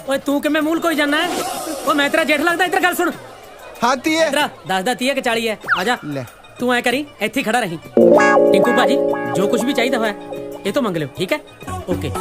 ਓਏ ਤੂੰ ਕਿਵੇਂ ਮੂਲ ਕੋਈ ਜਾਣਾ ਹੈ? ਉਹ ਮੈਂ ਤੇਰਾ ਜੇਠ ਲੱਗਦਾ? ਇੱਧਰ ਗੱਲ ਸੁਣ। ਹਾਂ ਤੀਏ, ਇੱਧਰ ਦੱਸਦਾ 30 ਕਿ 40 ਹੈ। ਆ ਜਾ ਲੈ। ਤੂੰ ਐ ਕਰੀ, ਇੱਥੇ ਖੜਾ ਰਹੀਂ। ਟਿੰਕੂ ਭਾਜੀ ਜੋ ਕੁਝ ਵੀ ਚਾਹੀਦਾ ਹੋਇਆ ਇਹ ਤੋਂ ਮੰਗ ਲਿਓ, ਠੀਕ ਹੈ? ਓਕੇ।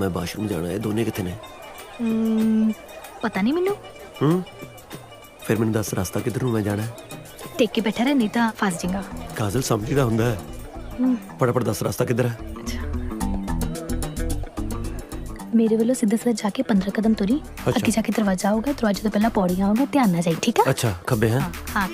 मैं बाथरूम जाना है। दोने कितने ने? पता नहीं मैनू। फिर मैंने दस रास्ता किधर मैं जाना है? टेक के बैठा रह, नहीं तो फंस जाएगा। काजल समझीदा हुंदा है। फटाफट दस रास्ता किधर है? मेरे वालों सीधा सीधा जाके 15 कदम तुरी, अगे जाके दरवाजा होगा, दरवाजे तो पहला पौड़ियां होगा, ध्यान ना जाए, ठीक है? अच्छा खब्बे हैं? हाँ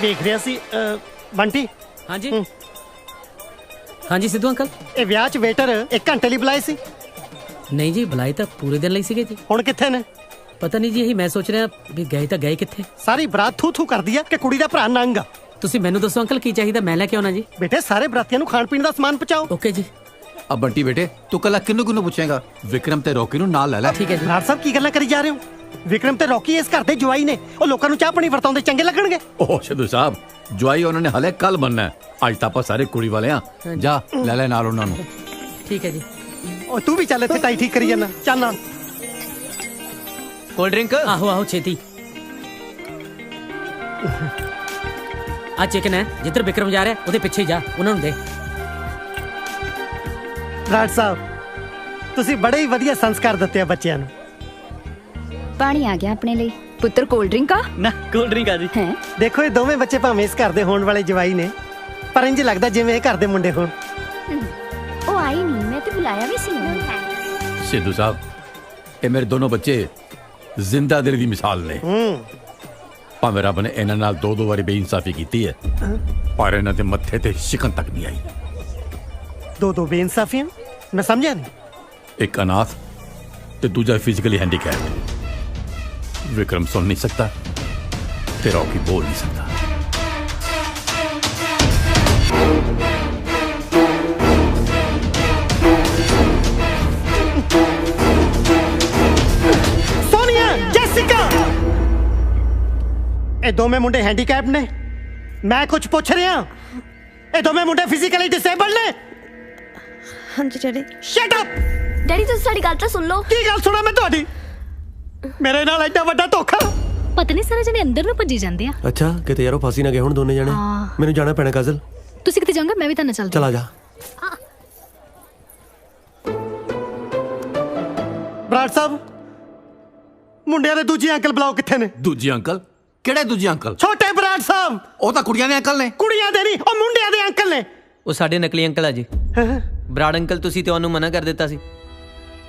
देख रहा सी बंटी। हाँ जी हाँ जी सिद्धू अंकल ਇਹ ਵਿਆਹ 'ਚ ਵੇਟਰ 1 ਘੰਟੇ ਲਈ ਬੁਲਾਏ ਸੀ। ਨਹੀਂ ਜੀ ਬੁਲਾਏ ਤਾਂ ਪੂਰੇ ਦਿਨ ਲਈ ਸੀਗੇ ਜੀ। ਹੁਣ ਕਿੱਥੇ ਨੇ? ਪਤਾ ਨਹੀਂ ਜੀ, ਇਹੀ ਮੈਂ ਸੋਚ ਰਿਹਾ ਵੀ ਗਏ ਤਾਂ ਗਏ ਕਿੱਥੇ। ਸਾਰੀ ਬਰਾਤ ਥੂ ਥੂ ਕਰਦੀ ਆ ਕਿ ਕੁੜੀ ਦਾ ਭਰਾ ਨੰਗ ਆ। ਤੁਸੀਂ ਮੈਨੂੰ ਦੱਸੋ ਅੰਕਲ ਕੀ ਚਾਹੀਦਾ, ਮੈਂ ਲੈ ਕੇ ਆਉਣਾ ਜੀ। ਬੇਟੇ ਸਾਰੇ ਬਰਾਤੀਆਂ ਨੂੰ ਖਾਣ ਪੀਣ ਦਾ ਸਮਾਨ ਪਹੁੰਚਾਓ। ਓਕੇ ਜੀ। अब बंटी बेटे तू कल किन्नू पूछेगा? विक्रम ते रॉकी नू नाल ले ले। ठीक है जी। ਬਰਾੜ ਸਾਹਿਬ ਕੀ ਗੱਲਾਂ ਕਰੀ ਜਾ ਰਹੇ ਹੋ? ਵਿਕਰਮ ਤੇ ਰੌਕੀ ਇਸ ਘਰ ਦੇ ਜਵਾਈ ਨੇ, ਉਹ ਲੋਕਾਂ ਨੂੰ ਚਾਹ ਪਾਣੀ ਵਰਤਾਉਂਦੇ ਚੰਗੇ ਲੱਗਣਗੇ? ओह सिद्धू साहब जवाई उन्होंने हले कल बनना है, आज तो आप सारे कुड़ी वाले हैं। जा ले ले नाल उन्हां नू। ठीक है जी। ਉਹ ਤੂੰ ਵੀ ਚੱਲ ਇੱਥੇ ਟਾਈ ਠੀਕ ਕਰੀ ਜਾਣਾ। ਚੱਲ ਨਾਲ। ਕੋਲਡ ਡਰਿੰਕ ਆਹੋ ਆਹੋ ਛੇਤੀ। ਆ ਚਿਕਨ ਹੈ, ਜਿੱਧਰ ਵਿਕਰਮ ਜਾ ਰਿਹਾ ਉਹਦੇ ਪਿੱਛੇ ਜਾ, ਉਹਨਾਂ ਨੂੰ ਦੇ। ਬਰਾੜ ਸਾਹਿਬ ਤੁਸੀਂ ਬੜੇ ਹੀ ਵਧੀਆ ਸੰਸਕਾਰ ਦਿੱਤੇ ਆ ਬੱਚਿਆਂ ਨੂੰ। पानी आ गया अपने लिए। पुत्र कोल्ड ड्रिंक का ना कोल्ड ड्रिंक आ जी है। ਦੇਖੋ ਇਹ ਦੋਵੇਂ ਬੱਚੇ ਭਾਵੇਂ ਇਸ ਘਰ ਦੇ ਹੋਣ ਵਾਲੇ ਜਵਾਈ ਨੇ, ਪਰ ਇੰਜ ਲੱਗਦਾ ਜਿਵੇਂ ਇਹ ਘਰ ਦੇ ਮੁੰਡੇ ਹੋਣ। ओ आई नहीं, मैं तो बुलाया भी सी। सिद्धू साहब ये मेरे दोनों बच्चे जिंदा दिल दी मिसाल ने। भावें रब ने इन्हां नाल दो वारी बेइंसाफी कीती है, पर इन्हां दे मत्थे ते शिकन तक नहीं आई। दो बेइंसाफियां? मैं समझा नहीं। एक अनाथ ते दूजा फिजिकली हैंडीकैप। विक्रम सुन नहीं सकता ते रॉकी बोल नहीं सकता। सोनिया, जेसिका, ਇਹ ਦੋਵੇਂ ਮੁੰਡੇ ਹੈਂਡੀਕੈਪ ਨੇ। ਮੈਂ ਕੁਝ ਪੁੱਛ ਰਿਹਾ। ਇਹ ਦੋਵੇਂ ਮੁੰਡੇ ਫਿਜ਼ੀਕਲੀ ਡਿਸੇਬਲਡ ਨੇ। ਹਾਂਜੀ ਡੈਡੀ। Shut up. ਡੈਡੀ ਤੁਸੀਂ ਸਾਡੀ ਗੱਲ ਤਾਂ ਸੁਣ ਲਓ। ਕੀ ਗੱਲ ਸੁਣਾ ਮੈਂ ਤੁਹਾਡੀ? ਮੇਰੇ ਨਾਲ ਐਡਾ ਵੱਡਾ ਧੋਖਾ। ਪਤਾ ਨਹੀਂ ਸਾਰੇ ਜਣੇ ਅੰਦਰ ਨੂੰ ਭੱਜੀ ਜਾਂਦੇ ਆ। ਅੱਛਾ ਕਿਤੇ ਯਾਰੋ ਫਾਸੀ ਨਾ ਗਏ ਹੁਣ ਦੋਨੇ ਜਣੇ। ਮੈਨੂੰ ਜਾਣਾ ਪੈਣਾ ਕਾਜ਼ਲ। ਤੁਸੀਂ ਕਿਤੇ ਜਾਓਗੇ? ਮੈਂ ਵੀ ਤਾਂ ਨਾਲ ਚੱਲਦੀ। ਚਲਾ ਜਾ। ਬਰਾੜ ਸਾਹਿਬ ਮੁੰਡਿਆਂ ਦੇ ਦੂਜੇ ਅੰਕਲ ਬੁਲਾਓ, ਕਿੱਥੇ ਨੇ? दूजे अंकल ਕਿਹੜੇ ਦੂਜੇ ਅੰਕਲ? ਛੋਟੇ ਬਰਾੜ ਸਾਹਿਬ। ਉਹ ਤਾਂ ਕੁੜੀਆਂ ਦੇ ਅੰਕਲ ਨੇ। ਕੁੜੀਆਂ ਦੇ ਨਹੀਂ, ਉਹ ਮੁੰਡਿਆਂ ਦੇ ਅੰਕਲ ਨੇ। ਉਹ ਸਾਡੇ ਨਕਲੀ ਅੰਕਲ ਆ ਜੀ। ਬਰਾੜ ਅੰਕਲ ਤੁਸੀਂ ਤੇ ਉਹਨੂੰ ਮਨਾ ਕਰ ਦਿੱਤਾ ਸੀ,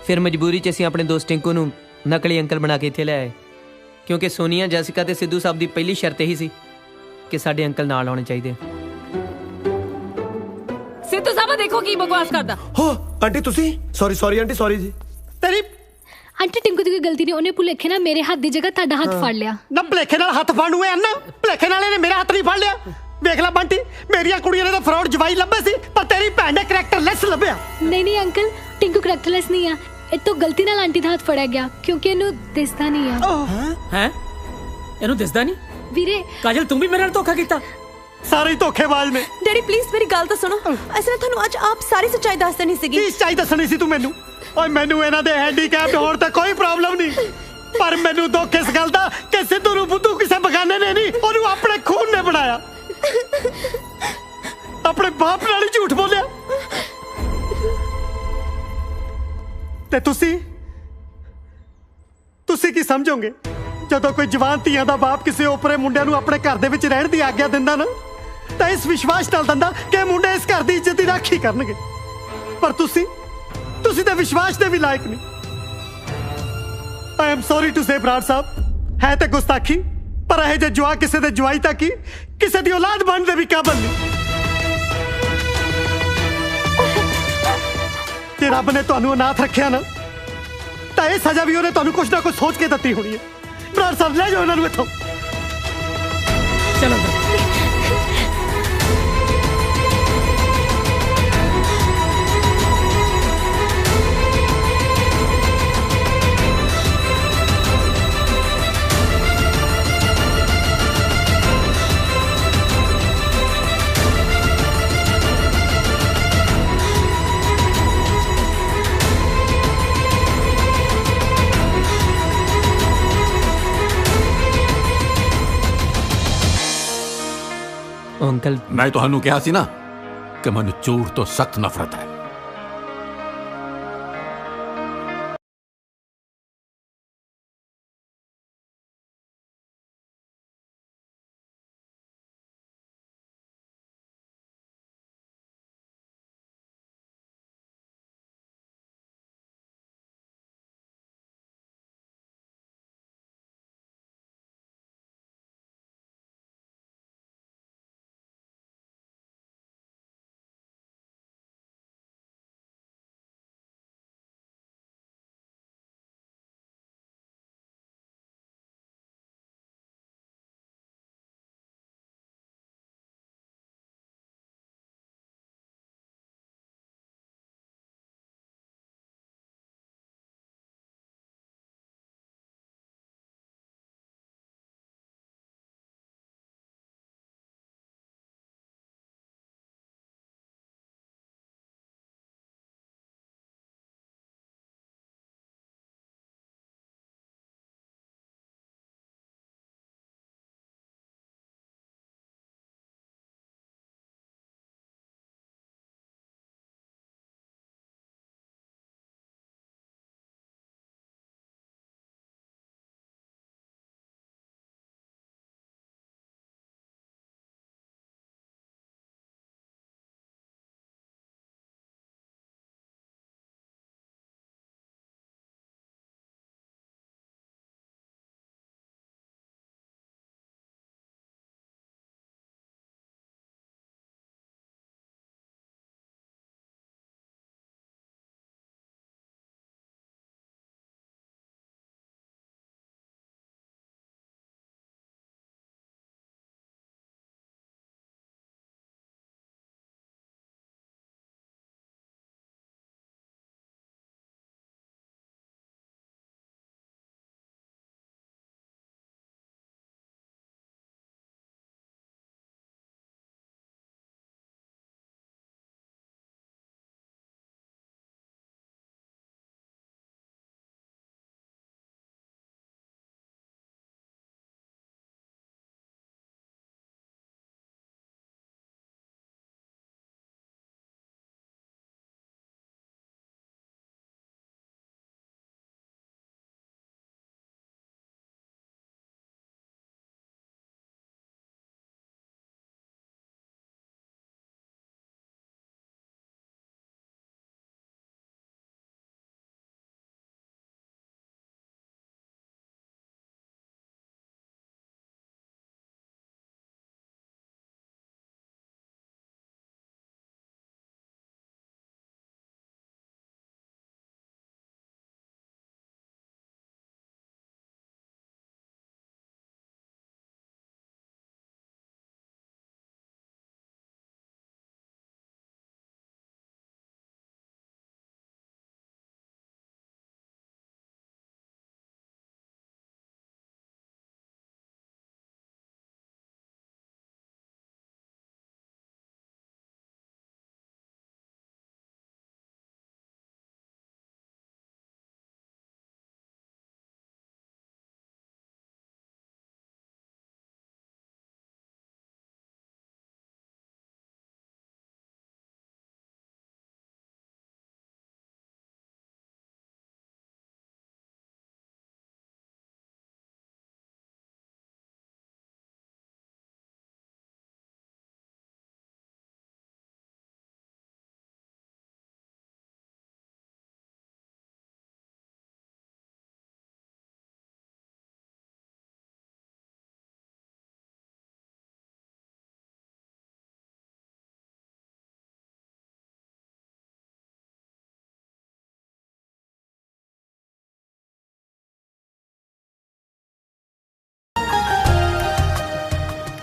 ਫਿਰ ਮਜਬੂਰੀ 'ਚ ਅਸੀਂ ਆਪਣੇ ਦੋਸਤ ਟਿੰਕੂ ਨੂੰ ਨਕਲੀ ਅੰਕਲ ਬਣਾ ਕੇ ਇੱਥੇ ਲੈ ਆਏ, ਕਿਉਂਕਿ ਸੋਨੀਆ, ਜੈਸਿਕਾ ਤੇ ਸਿੱਧੂ ਸਾਹਿਬ ਦੀ ਪਹਿਲੀ ਸ਼ਰਤ ਇਹੀ ਸੀ ਕਿ ਸਾਡੇ ਅੰਕਲ ਨਾਲ ਆਉਣੇ ਚਾਹੀਦੇ। ਸਿੱਧੂ ਸਾਹਿਬ ਦੇਖੋ ਕੀ ਬਕਵਾਸ ਕਰਦਾ। ਹੋ ਆਂਟੀ ਤੁਸੀਂ? ਸੌਰੀ ਆਂਟੀ, ਸੌਰੀ ਜੀ। ਤੇਰੀ ਆਂਟੀ ਟਿੰਕੂ ਦੀ ਕੋਈ ਗਲਤੀ ਨਹੀਂ, ਉਹਨੇ ਭੁਲੇਖੇ ਨਾਲ ਮੇਰੇ ਹੱਥ ਦੀ ਜਗ੍ਹਾ ਤੁਹਾਡਾ ਹੱਥ ਫੜ ਲਿਆ। ਨਾ ਭੁਲੇਖੇ ਨਾਲ ਹੱਥ ਫੜਨ ਨੂੰ ਐ ਨਾ, ਭੁਲੇਖੇ ਨਾਲ ਇਹਨੇ ਮੇਰਾ ਹੱਥ ਨਹੀਂ ਫੜ ਲਿਆ। ਵੇਖ ਲੈ ਬੰਟੀ, ਮੇਰੀਆਂ ਕੁੜੀਆਂ ਨੇ ਤਾਂ ਫਰਾਡ ਜਵਾਈ ਲੱਭੇ ਸੀ, ਪਰ ਤੇਰੀ ਭੈਣ ਨੇ ਕਰੈਕਟਰਲੈਸ ਲੱਭਿਆ। ਨਹੀਂ ਨਹੀਂ ਅੰਕਲ, ਟਿੰਕੂ ਕਰੈਕਟਰਲੈਸ ਨਹੀਂ ਆ, ਇਹ ਤੋਂ ਗਲਤੀ ਨਾਲ ਆਂਟੀ ਦਾ ਹੱਥ ਫੜਿਆ ਗਿਆ ਕਿਉਂਕਿ ਇਹਨੂੰ ਦਿਸਦਾ ਨਹੀਂ ਆ। ਹੈ ਇਹਨੂੰ ਦਿਸਦਾ ਨਹੀਂ? ਵੀਰੇ ਕਾਜਲ ਤੂੰ ਵੀ ਮੇਰੇ ਨਾਲ ਧੋਖਾ ਕੀਤਾ? ਸਾਰੇ ਹੀ ਧੋਖੇਬਾਜ਼ ਨੇ। ਡੈਡੀ ਪਲੀਜ਼ ਮੇਰੀ ਗੱਲ ਤਾਂ ਸੁਣੋ, ਅਸੀਂ ਤੁਹਾਨੂੰ ਅੱਜ ਆਪ ਸਾਰੀ ਸੱਚਾਈ ਦੱਸ ਦੇਣੀ ਸੀਗੀ। ਕੀ ਸੱਚਾਈ ਦੱਸਣੀ ਸੀ ਤੂੰ ਮੈਨੂੰ? ਓਏ ਮੈਨੂੰ ਇਹਨਾਂ ਦੇ ਹੈਂਡੀਕੈਪਡ ਹੋਣ ਤੇ ਕੋਈ ਪ੍ਰੋਬਲਮ ਨਹੀਂ, ਪਰ ਮੈਨੂੰ ਦੁੱਖ ਇਸ ਗੱਲ ਦਾ ਕਿ ਸਿੱਧੂ ਨੂੰ ਬੁੱਧੂ ਕਿਸੇ ਬਗਾਨੇ ਨੇ ਨਹੀਂ, ਉਹਨੂੰ ਆਪਣੇ ਖੂਨ ਨੇ ਬਣਾਇਆ। ਆਪਣੇ ਬਾਪ ਨਾਲ ਹੀ ਝੂਠ ਬੋਲਿਆ। ਤੇ ਤੁਸੀਂ ਕੀ ਸਮਝੋਗੇ ਜਦੋਂ ਕੋਈ ਜਵਾਨ ਧੀਆਂ ਦਾ ਬਾਪ ਕਿਸੇ ਓਪਰੇ ਮੁੰਡਿਆਂ ਨੂੰ ਆਪਣੇ ਘਰ ਦੇ ਵਿੱਚ ਰਹਿਣ ਦੀ ਆਗਿਆ ਦਿੰਦਾ ਨਾ, ਤਾਂ ਇਸ ਵਿਸ਼ਵਾਸ ਨਾਲ ਦਿੰਦਾ ਕਿ ਮੁੰਡੇ ਇਸ ਘਰ ਦੀ ਇੱਜ਼ਤ ਦੀ ਰਾਖੀ ਕਰਨਗੇ। ਪਰ ਤੁਸੀਂ ਤਾਂ ਵਿਸ਼ਵਾਸ ਦੇ ਵੀ ਲਾਇਕ ਨਹੀਂ। I am sorry to say Brar ਸਾਹਿਬ, ਹੈ ਤੇ ਗੁਸਤਾਖੀ, ਪਰ ਇਹ ਜੇ ਜਵਾ ਕਿਸੇ ਦੇ ਜਵਾਈ ਤੱਕ ਹੀ ਕਿਸੇ ਦੀ ਔਲਾਦ ਬਣਨ ਦੇ ਵੀ ਕਾਬਲ ਨਹੀਂ। ਜੇ ਰੱਬ ਨੇ ਤੁਹਾਨੂੰ ਅਨਾਥ ਰੱਖਿਆ ਨਾ, ਤਾਂ ਇਹ ਸਜ਼ਾ ਵੀ ਉਹਨੇ ਤੁਹਾਨੂੰ ਕੁਛ ਨਾ ਕੁਛ ਸੋਚ ਕੇ ਦਿੱਤੀ ਹੋਣੀ ਹੈ। ਬਰਾੜ ਸਾਹਿਬ ਲੈ ਜਾਓ ਇਹਨਾਂ ਨੂੰ ਇੱਥੋਂ। ਚਲੋ ਅੰਕਲ ਮੈਂ ਤੁਹਾਨੂੰ ਕਿਹਾ ਸੀ ਨਾ ਕਿ ਮੈਨੂੰ ਝੂਠ ਤੋਂ ਸਖਤ ਨਫ਼ਰਤ ਹੈ।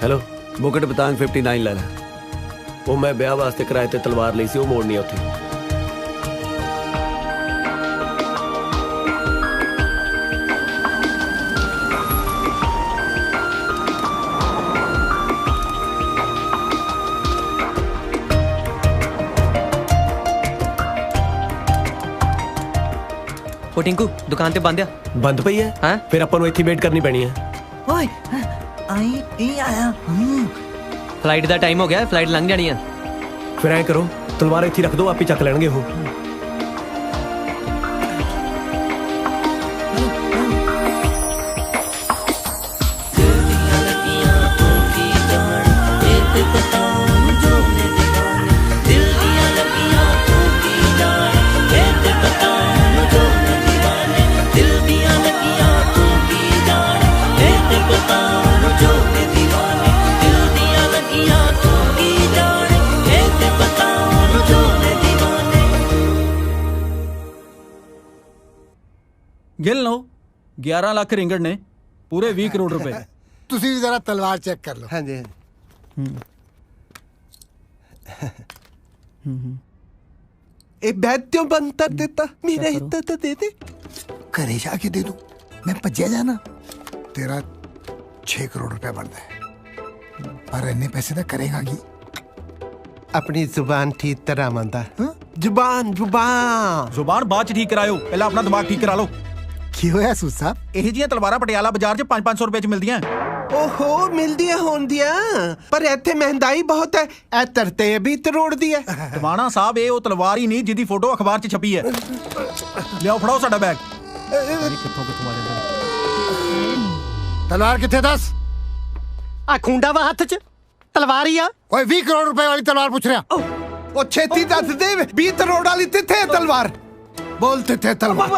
ਹੈਲੋ ਬੁਕਟ ਬਤਾਂਗ 59 ਲੈ ਲੈ। ਉਹ ਮੈਂ ਵਿਆਹ ਵਾਸਤੇ ਕਿਰਾਏ ਤੇ ਤਲਵਾਰ ਲਈ ਸੀ, ਉਹ ਮੋੜਨੀ ਆ ਉੱਥੇ। ਉਹ ਟਿੰਕੂ ਦੁਕਾਨ ਤੇ ਬੰਦ ਆ। ਬੰਦ ਪਈ ਹੈ? ਹਾਂ ਫਿਰ ਆਪਾਂ ਨੂੰ ਇੱਥੇ ਵੇਟ ਕਰਨੀ ਪੈਣੀ ਹੈ। ਓਏ ਆਈ ਇਹ ਆਇਆ। ਫਲਾਈਟ ਦਾ ਟਾਈਮ ਹੋ ਗਿਆ, ਫਲਾਈਟ ਲੰਘ ਜਾਣੀ ਆ। ਫਿਰ ਐਂ ਕਰੋ ਤਲਵਾਰ ਇੱਥੇ ਰੱਖ ਦਿਓ, ਆਪੇ ਚੱਕ ਲੈਣਗੇ ਉਹ। गिन लो 11 लाख रिंगड़ ने पूरे 20 करोड़ रुपए। ਤੁਸੀਂ ਵੀ ਜ਼ਰਾ ਤਲਵਾਰ ਚੈੱਕ ਕਰ ਲਓ। ਹਾਂਜੀ ਇਹ ਬੈਠਿਓ ਬੰਦ ਕਰ ਦਿੱਤਾ, ਮੇਰਾ ਹਿੱਸਾ ਤਾਂ ਦੇ ਦੇ। ਘਰੇ ਜਾ ਕੇ ਦੇ ਦੂੰ, ਮੈਂ ਭੱਜਿਆ ਜਾਣਾ। ਤੇਰਾ 6 ਕਰੋੜ ਰੁਪਏ ਬਣਦਾ ਹੈ, ਪਰ ਇੰਨੇ ਪੈਸੇ ਤਾਂ ਕਰੇਗਾ ਕੀ? ਆਪਣੀ ਜ਼ੁਬਾਨ ਠੀਕ ਤਰ੍ਹਾਂ ਮੰਦਾ। ਜ਼ੁਬਾਨ जुबान बाद च ठीक करायो, पहले अपना दिमाग ठीक करा लो। ਕੀ ਹੋਇਆ ਸੂਦ ਸਾਹਿਬ? ਇਹ ਜੀਆਂ ਤਲਵਾਰਾਂ ਪਟਿਆਲਾ ਬਾਜ਼ਾਰ 'ਚ 500 ਰੁਪਏ 'ਚ ਮਿਲਦੀਆਂ। ਓਹੋ ਮਿਲਦੀਆਂ ਹੋਣਦੀਆਂ, ਪਰ ਇੱਥੇ ਮਹਿੰਗਾਈ ਬਹੁਤ ਹੈ। ਇਹ ਤਰਤੇ ਵੀ ਤਰੋੜ ਦੀ ਹੈ। ਟਵਾਣਾ ਸਾਹਿਬ ਇਹ ਉਹ ਤਲਵਾਰ ਹੀ ਨਹੀਂ ਜਿਹਦੀ ਫੋਟੋ ਅਖਬਾਰ 'ਚ ਛਪੀ ਹੈ। ਲਿਆਓ ਫੜਾਓ ਸਾਡਾ ਬੈਗ। ਤਲਵਾਰ ਕਿੱਥੇ ਦੱਸ? ਆ ਖੁੰਡਾ ਵਾ ਹੱਥ 'ਚ, ਤਲਵਾਰ ਹੀ ਆ। ਓਏ 20 ਕਰੋੜ ਰੁਪਏ ਵਾਲੀ ਤਲਵਾਰ ਪੁੱਛ ਰਿਹਾ। ਉਹ ਛੇਤੀ ਦੱਸ ਦੇ, 20 ਕਰੋੜ ਵਾਲੀ ਕਿੱਥੇ ਹੈ ਤਲਵਾਰ? ਬੋਲ ਕਿੱਥੇ ਤਲਵਾਰ?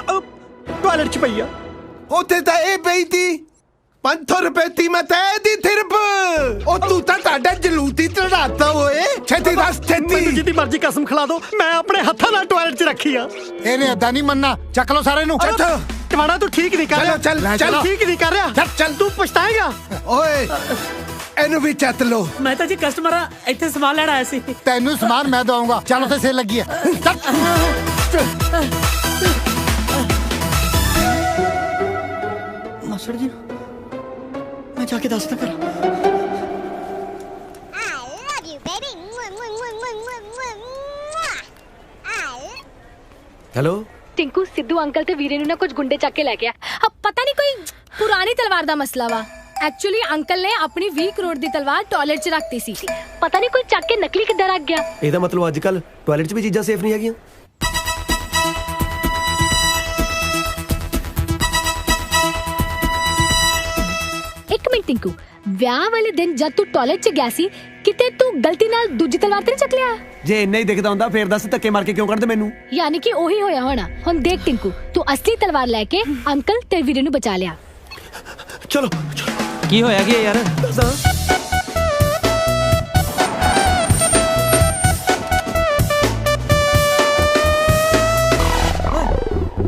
ਟਾਇਲਟ 'ਚ ਪਈ ਆ। ਉੱਥੇ ਤਾਂ ਇਹ ਪਈ ਤੀ 500 ਰੁਪਏ ਦੀ ਮੈਂ ਤਾਂ ਇਹਦੀ ਥਿਰਪ। ਉਹ ਤੂੰ ਤਾਂ ਤੁਹਾਡਾ ਜਲੂਤੀ ਚੜਾਤਾ ਓਏ। ਛੇਤੀ ਦੱਸ ਛੇਤੀ। ਮੈਨੂੰ ਜਿੱਦੀ ਮਰਜ਼ੀ ਕਸਮ ਖਿਲਾ ਦੋ, ਮੈਂ ਆਪਣੇ ਹੱਥਾਂ ਨਾਲ ਟਾਇਲਟ 'ਚ ਰੱਖੀ ਆ। ਇਹਨੇ ਅੱਦਾ ਨਹੀਂ ਮੰਨਣਾ, ਚੱਕ ਲਓ ਸਾਰੇ ਨੂੰ। ਟਵਾਣਾ ਤੂੰ ਠੀਕ ਨਹੀਂ ਕਰ ਰਿਹਾ। ਚੱਲ ਠੀਕ ਨਹੀਂ ਕਰ ਰਿਹਾ। ਚੱਲ ਤੂੰ ਪਛਤਾਏਗਾ। ਓਏ ਇਹਨੂੰ ਵੀ ਚੱਤ ਲੋ। ਮੈਂ ਤਾਂ ਜੀ ਕਸਟਮਰ ਆ, ਇੱਥੇ ਸਮਾਨ ਲੈਣ ਆਇਆ ਸੀ। ਤੈਨੂੰ ਸਮਾਨ ਮੈਂ ਦਊਂਗਾ। ਚੱਲ ਉੱਥੇ ਸੇਲ ਲੱਗੀ ਹੈ। ਮਾਸੜ ਜੀ ਮੈਂ ਜਾ ਕੇ ਦੱਸਦਾ ਕਰ। ਹੈਲੋ टिंकू सिद्धू अंकल ते वीरे नु ना कुछ गुंडे चक के ले गया। अब पता नहीं कोई पुरानी तलवार दा मसला वा। एक्चुअली अंकल ने अपनी 20 करोड़ दी तलवार टॉयलेट च रखती सी, पता नहीं कोई चक के नकली किधर रख गया। ਇਹਦਾ ਮਤਲਬ ਅੱਜ ਕੱਲ ਟਾਇਲਟ 'ਚ ਵੀ ਚੀਜ਼ਾਂ ਸੇਫ ਨਹੀਂ ਹੈਗੀਆਂ। एक मिनट टिंकू, ब्याह वाले दिन जब तू टॉयलेट च गया सी, किते तू गलती नाल दूजी तलवार ते चक लिया? ਜੇ ਇੰਨਾ ਹੀ ਦਿਖਦਾ ਹੁੰਦਾ ਫੇਰ ਦੱਸ ਧੱਕੇ ਮਾਰ ਕੇ ਕਿਉਂ ਕੱਢਦੇ ਮੈਨੂੰ? यानी कि ओही होया होना। हुन देख टिंकू, तू असली तलवार लेके अंकल ते वीरे नु बचा लिया। ਚਲੋ ਕੀ ਹੋਇਆ ਕੀ ਯਾਰ?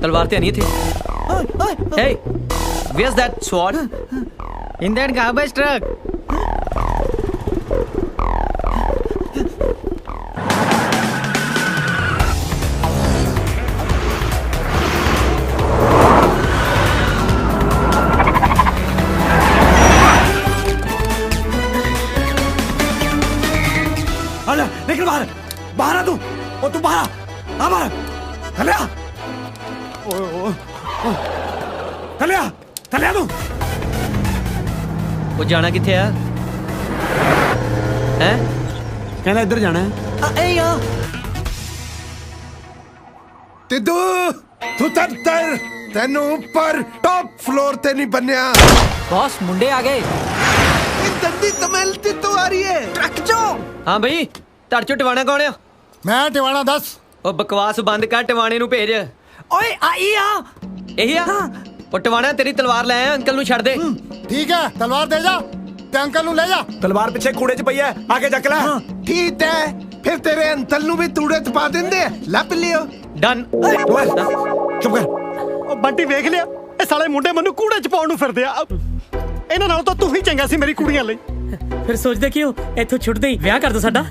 तलवार ते नहीं थी। Hey, where's that sword? In that garbage truck. आजा निकल बाहर, बाहर आ तू। ओ तू बाहर आ बाहर। थले आ, थले आ, थले आ तू। वो जाना किथे है? हैं? कहना इधर जाना है। ए यार तिदू तू तर तेनू ऊपर टॉप फ्लोर ते नहीं बनया। बॉस मुंडे आ गए। दंदी तमल ती तो आ रही है ट्रक चो। हाँ भाई तड़ चो टिवाना कौन है? मैं टिवाना दस। ओ बकवास बंद कर, टिवाने नु भेज। ओए आई आ यही आ। ओ टिवाना तेरी तलवार ले आया, अंकल नु छड़ दे। ठीक है तलवार दे जा ते अंकल नु ले जा। तलवार पीछे कूड़े च पई है, आके चक ले। ठीक है फिर तेरे अंकल नु भी तूड़े च पा देंदे, लप लियो। डन। चुप कर। ਉਹ ਬੰਟੀ ਵੇਖ ਲਿਆ, ਇਹ ਸਾਲੇ ਮੁੰਡੇ ਮੈਨੂੰ ਕੂੜੇ 'ਚ ਪਾਉਣ ਨੂੰ ਫਿਰਦੇ ਆ। ਇਹਨਾਂ ਨਾਲ ਤਾਂ ਤੂੰ ਹੀ ਚੰਗਾ ਸੀ ਮੇਰੀ ਕੁੜੀਆਂ ਲਈ। ਫਿਰ ਸੋਚਦੇ ਕਿਉਂ ਇੱਥੋਂ ਛੁੱਟਦੇ ਹੀ ਵਿਆਹ ਕਰ ਦੋ ਸਾਡਾ।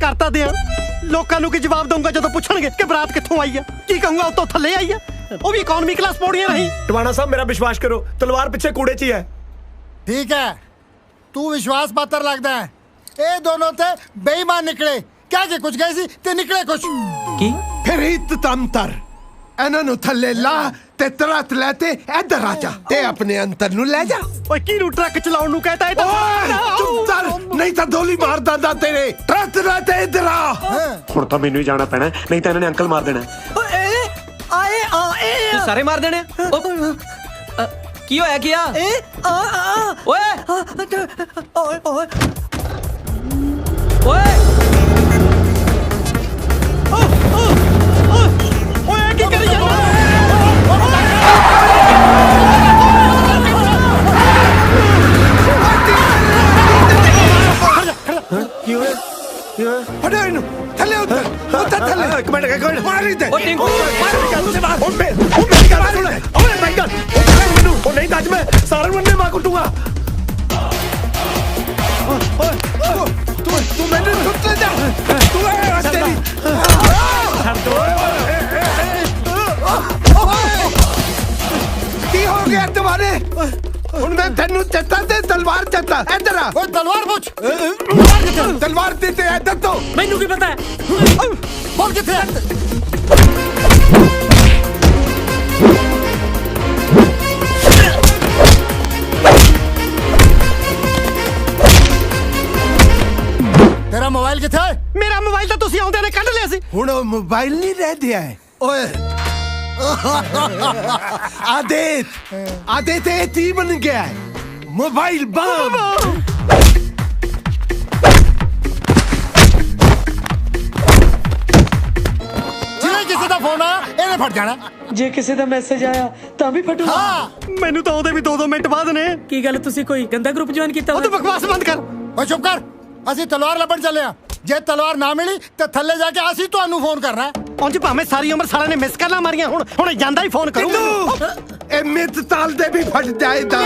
ਕਰਤਾ ਦਿਆਂ ਲੋਕਾਂ ਨੂੰ ਕੀ ਜਵਾਬ ਦਊਂਗਾ ਜਦੋਂ ਪੁੱਛਣਗੇ ਕਿ ਬਰਾਤ ਕਿੱਥੋਂ ਆਈ ਆ? ਕੀ ਕਹੂੰਗਾ ਉਤੋਂ ਥੱਲੇ ਆਈ ਆ, ਉਹ ਵੀ ਇਕਨੋਮੀ ਕਲਾਸ ਪੌੜੀਆਂ ਰਹੀ। टवाना साहब मेरा विश्वास करो, तलवार पीछे कूड़े च ही है। ठीक है, तू विश्वास पात्र लगता है। ये दोनों थे बेईमान निकले, क्या के कुछ गए सी ते निकले कुछ की। फिर तंतर ਇਹਨਾਂ ਨੂੰ ਥੱਲੇ ਲਾ ਤੇ ਤਰਤ ਲੈ ਤੇ ਇੱਧਰ ਆ ਜਾ ਤੇ ਆਪਣੇ ਅੰਤਰ ਨੂੰ ਲੈ ਜਾ। ਓਏ ਕਿਹਨੂੰ ਟਰੱਕ ਚਲਾਉਣ ਨੂੰ ਕਹਤਾ? ਇਹ ਤਾਂ ਚੁੱਪ ਕਰ, ਨਹੀਂ ਤਾਂ ਦੋਲੀ ਮਾਰ ਦਾਂਦਾ ਤੇਰੇ। ਤਰਤ ਲੈ ਤੇ ਇੱਧਰ ਆ। ਹੁਣ ਤਾਂ ਮੈਨੂੰ ਹੀ ਜਾਣਾ ਪੈਣਾ, ਨਹੀਂ ਤਾਂ ਇਹਨਾਂ ਨੇ ਅੰਕਲ ਮਾਰ ਦੇਣਾ। ਤੂੰ ਸਾਰੇ ਮਾਰ ਦੇਣੇ ਕੀ ਹੋਇਆ ਕੀ ਆ ਓਏ ਓਏ ਓਏ ਓਏ ਕੀ ਕਰੀ ਜਾਂਦਾ? ਕੀ ਹੋਇਆ? ਫੜੋ ਇਹਨੂੰ ਥੱਲੇ ਉੱਤਰ ਉੱਤਰ ਥੱਲੇ। ਇੱਕ ਮਿੰਟ ਮਾਰੀ ਦੇ। ਉਹ ਟਿੰਕੂ ਉਹ ਮੇਰੀ ਗੱਲ ਸੁਣ, ਓਏ ਮੇਰੀ ਗੱਲ ਮੈਨੂੰ ਉਹ ਨਹੀਂ ਤਾਂ ਅੱਜ ਮੈਂ ਸਾਰਿਆਂ ਨੂੰ ਮਾਰ ਕੁੱਟੂਗਾ। ਤੂੰ ਮੈਨੂੰ ਸੁੱਟ ਲੈ ਜਾ। ਤੂੰ ਇਹ ਰਸਤੇ ਦੀ ਛੱਡ ਦੋ। ਕੀ ਹੋ ਗਿਆ ਤੁਹਾਡੇ? ਹੁਣ ਮੈਂ ਤੈਨੂੰ ਚੱਤਾ ਤੇ ਤਲਵਾਰ ਚੱਤਾ। ਇੱਧਰ ਆ। ਓਏ ਤਲਵਾਰ ਪੁੱਛ। ਤਲਵਾਰ ਤੇ ਇੱਧਰ ਤੋਂ ਮੈਨੂੰ ਕੀ ਪਤਾ बोल किथे तेरा मोबाइल किथे? मेरा मोबाइल तो तुसी आउंदे ने कढ लिया सी। हुण मोबाइल नहीं रह दिया है। ओए आदित ये बन गया है मोबाइल बम। किसी का फोन आया ਇਹਨੇ ਫਟ ਜਾਣਾ। ਜੇ ਕਿਸੇ ਦਾ ਮੈਸੇਜ ਆਇਆ ਤਾਂ ਵੀ ਫਟੂਗਾ। ਹਾਂ ਮੈਨੂੰ ਤਾਂ ਉਹਦੇ ਵੀ 2-2 ਮਿੰਟ ਬਾਅਦ ਨੇ। ਕੀ ਗੱਲ ਤੁਸੀਂ ਕੋਈ ਗੰਦਾ ਗਰੁੱਪ ਜੁਆਇਨ ਕੀਤਾ? ਉਹ ਤੂੰ ਬਕਵਾਸ ਬੰਦ ਕਰ। ਓਏ ਚੁੱਪ ਕਰ। ਅਸੀਂ ਤਲਵਾਰ ਲੱਭਣ ਚੱਲੇ ਆ। ਜੇ ਤਲਵਾਰ ਨਾ ਮਿਲੀ ਤੇ ਥੱਲੇ ਜਾ ਕੇ ਅਸੀਂ ਤੁਹਾਨੂੰ ਫੋਨ ਕਰਨਾ ਹੈ। ਉਂਝ ਭਾਵੇਂ ਸਾਰੀ ਉਮਰ ਸਾਲਿਆਂ ਨੇ ਮਿਸ ਕਾਲਾਂ ਮਾਰੀਆਂ, ਹੁਣ ਜਾਂਦਾ ਹੀ ਫੋਨ ਕਰੂੰਗਾ। ਇਹ ਮਿੱਤ ਤਾਲ ਦੇ ਵੀ ਫਟ ਜਾਏਗਾ।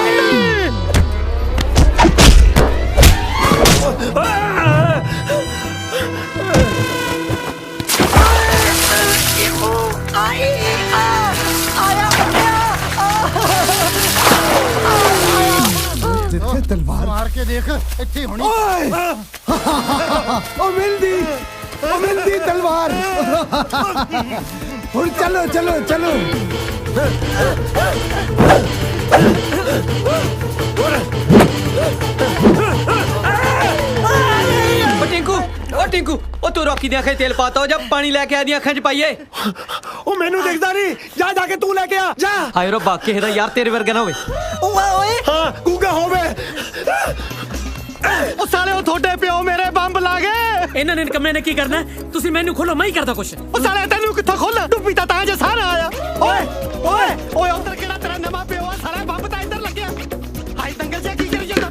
तलवार मार के देख इतनी होनी। ओ मिलदी तलवार। हुण चलो चलो चलो। ओ टिंकू ओ तू रॉकी दी अखां तेल पाता हो जा पानी लेके आ दी अखां च पाइए। ओ मैनू दिखदा नहीं, जा जाके तू लेके आ जा। हाय रो बाकी दा यार तेरे वर्गा ना होवे। ओए हां गूंगा होवे। ओ साले ओ थोड़े पियो मेरे बंब ला गए। ਇਹਨਾਂ ਨੇ ਨਿਕੰਮੇ ਨੇ ਕੀ ਕਰਨਾ? ਤੁਸੀਂ ਮੈਨੂੰ ਖੋਲੋ, ਮੈਂ ਹੀ ਕਰਦਾ ਕੁਛ। ओ साले तैनू कित्थों खोल डुब्बी ता जे सारा आया। ओए उधर केड़ा तेरा नवा पियो आ सारा बंब ता इधर लग गया। हाय दंगल जे की करी ਜਾਂਦਾ?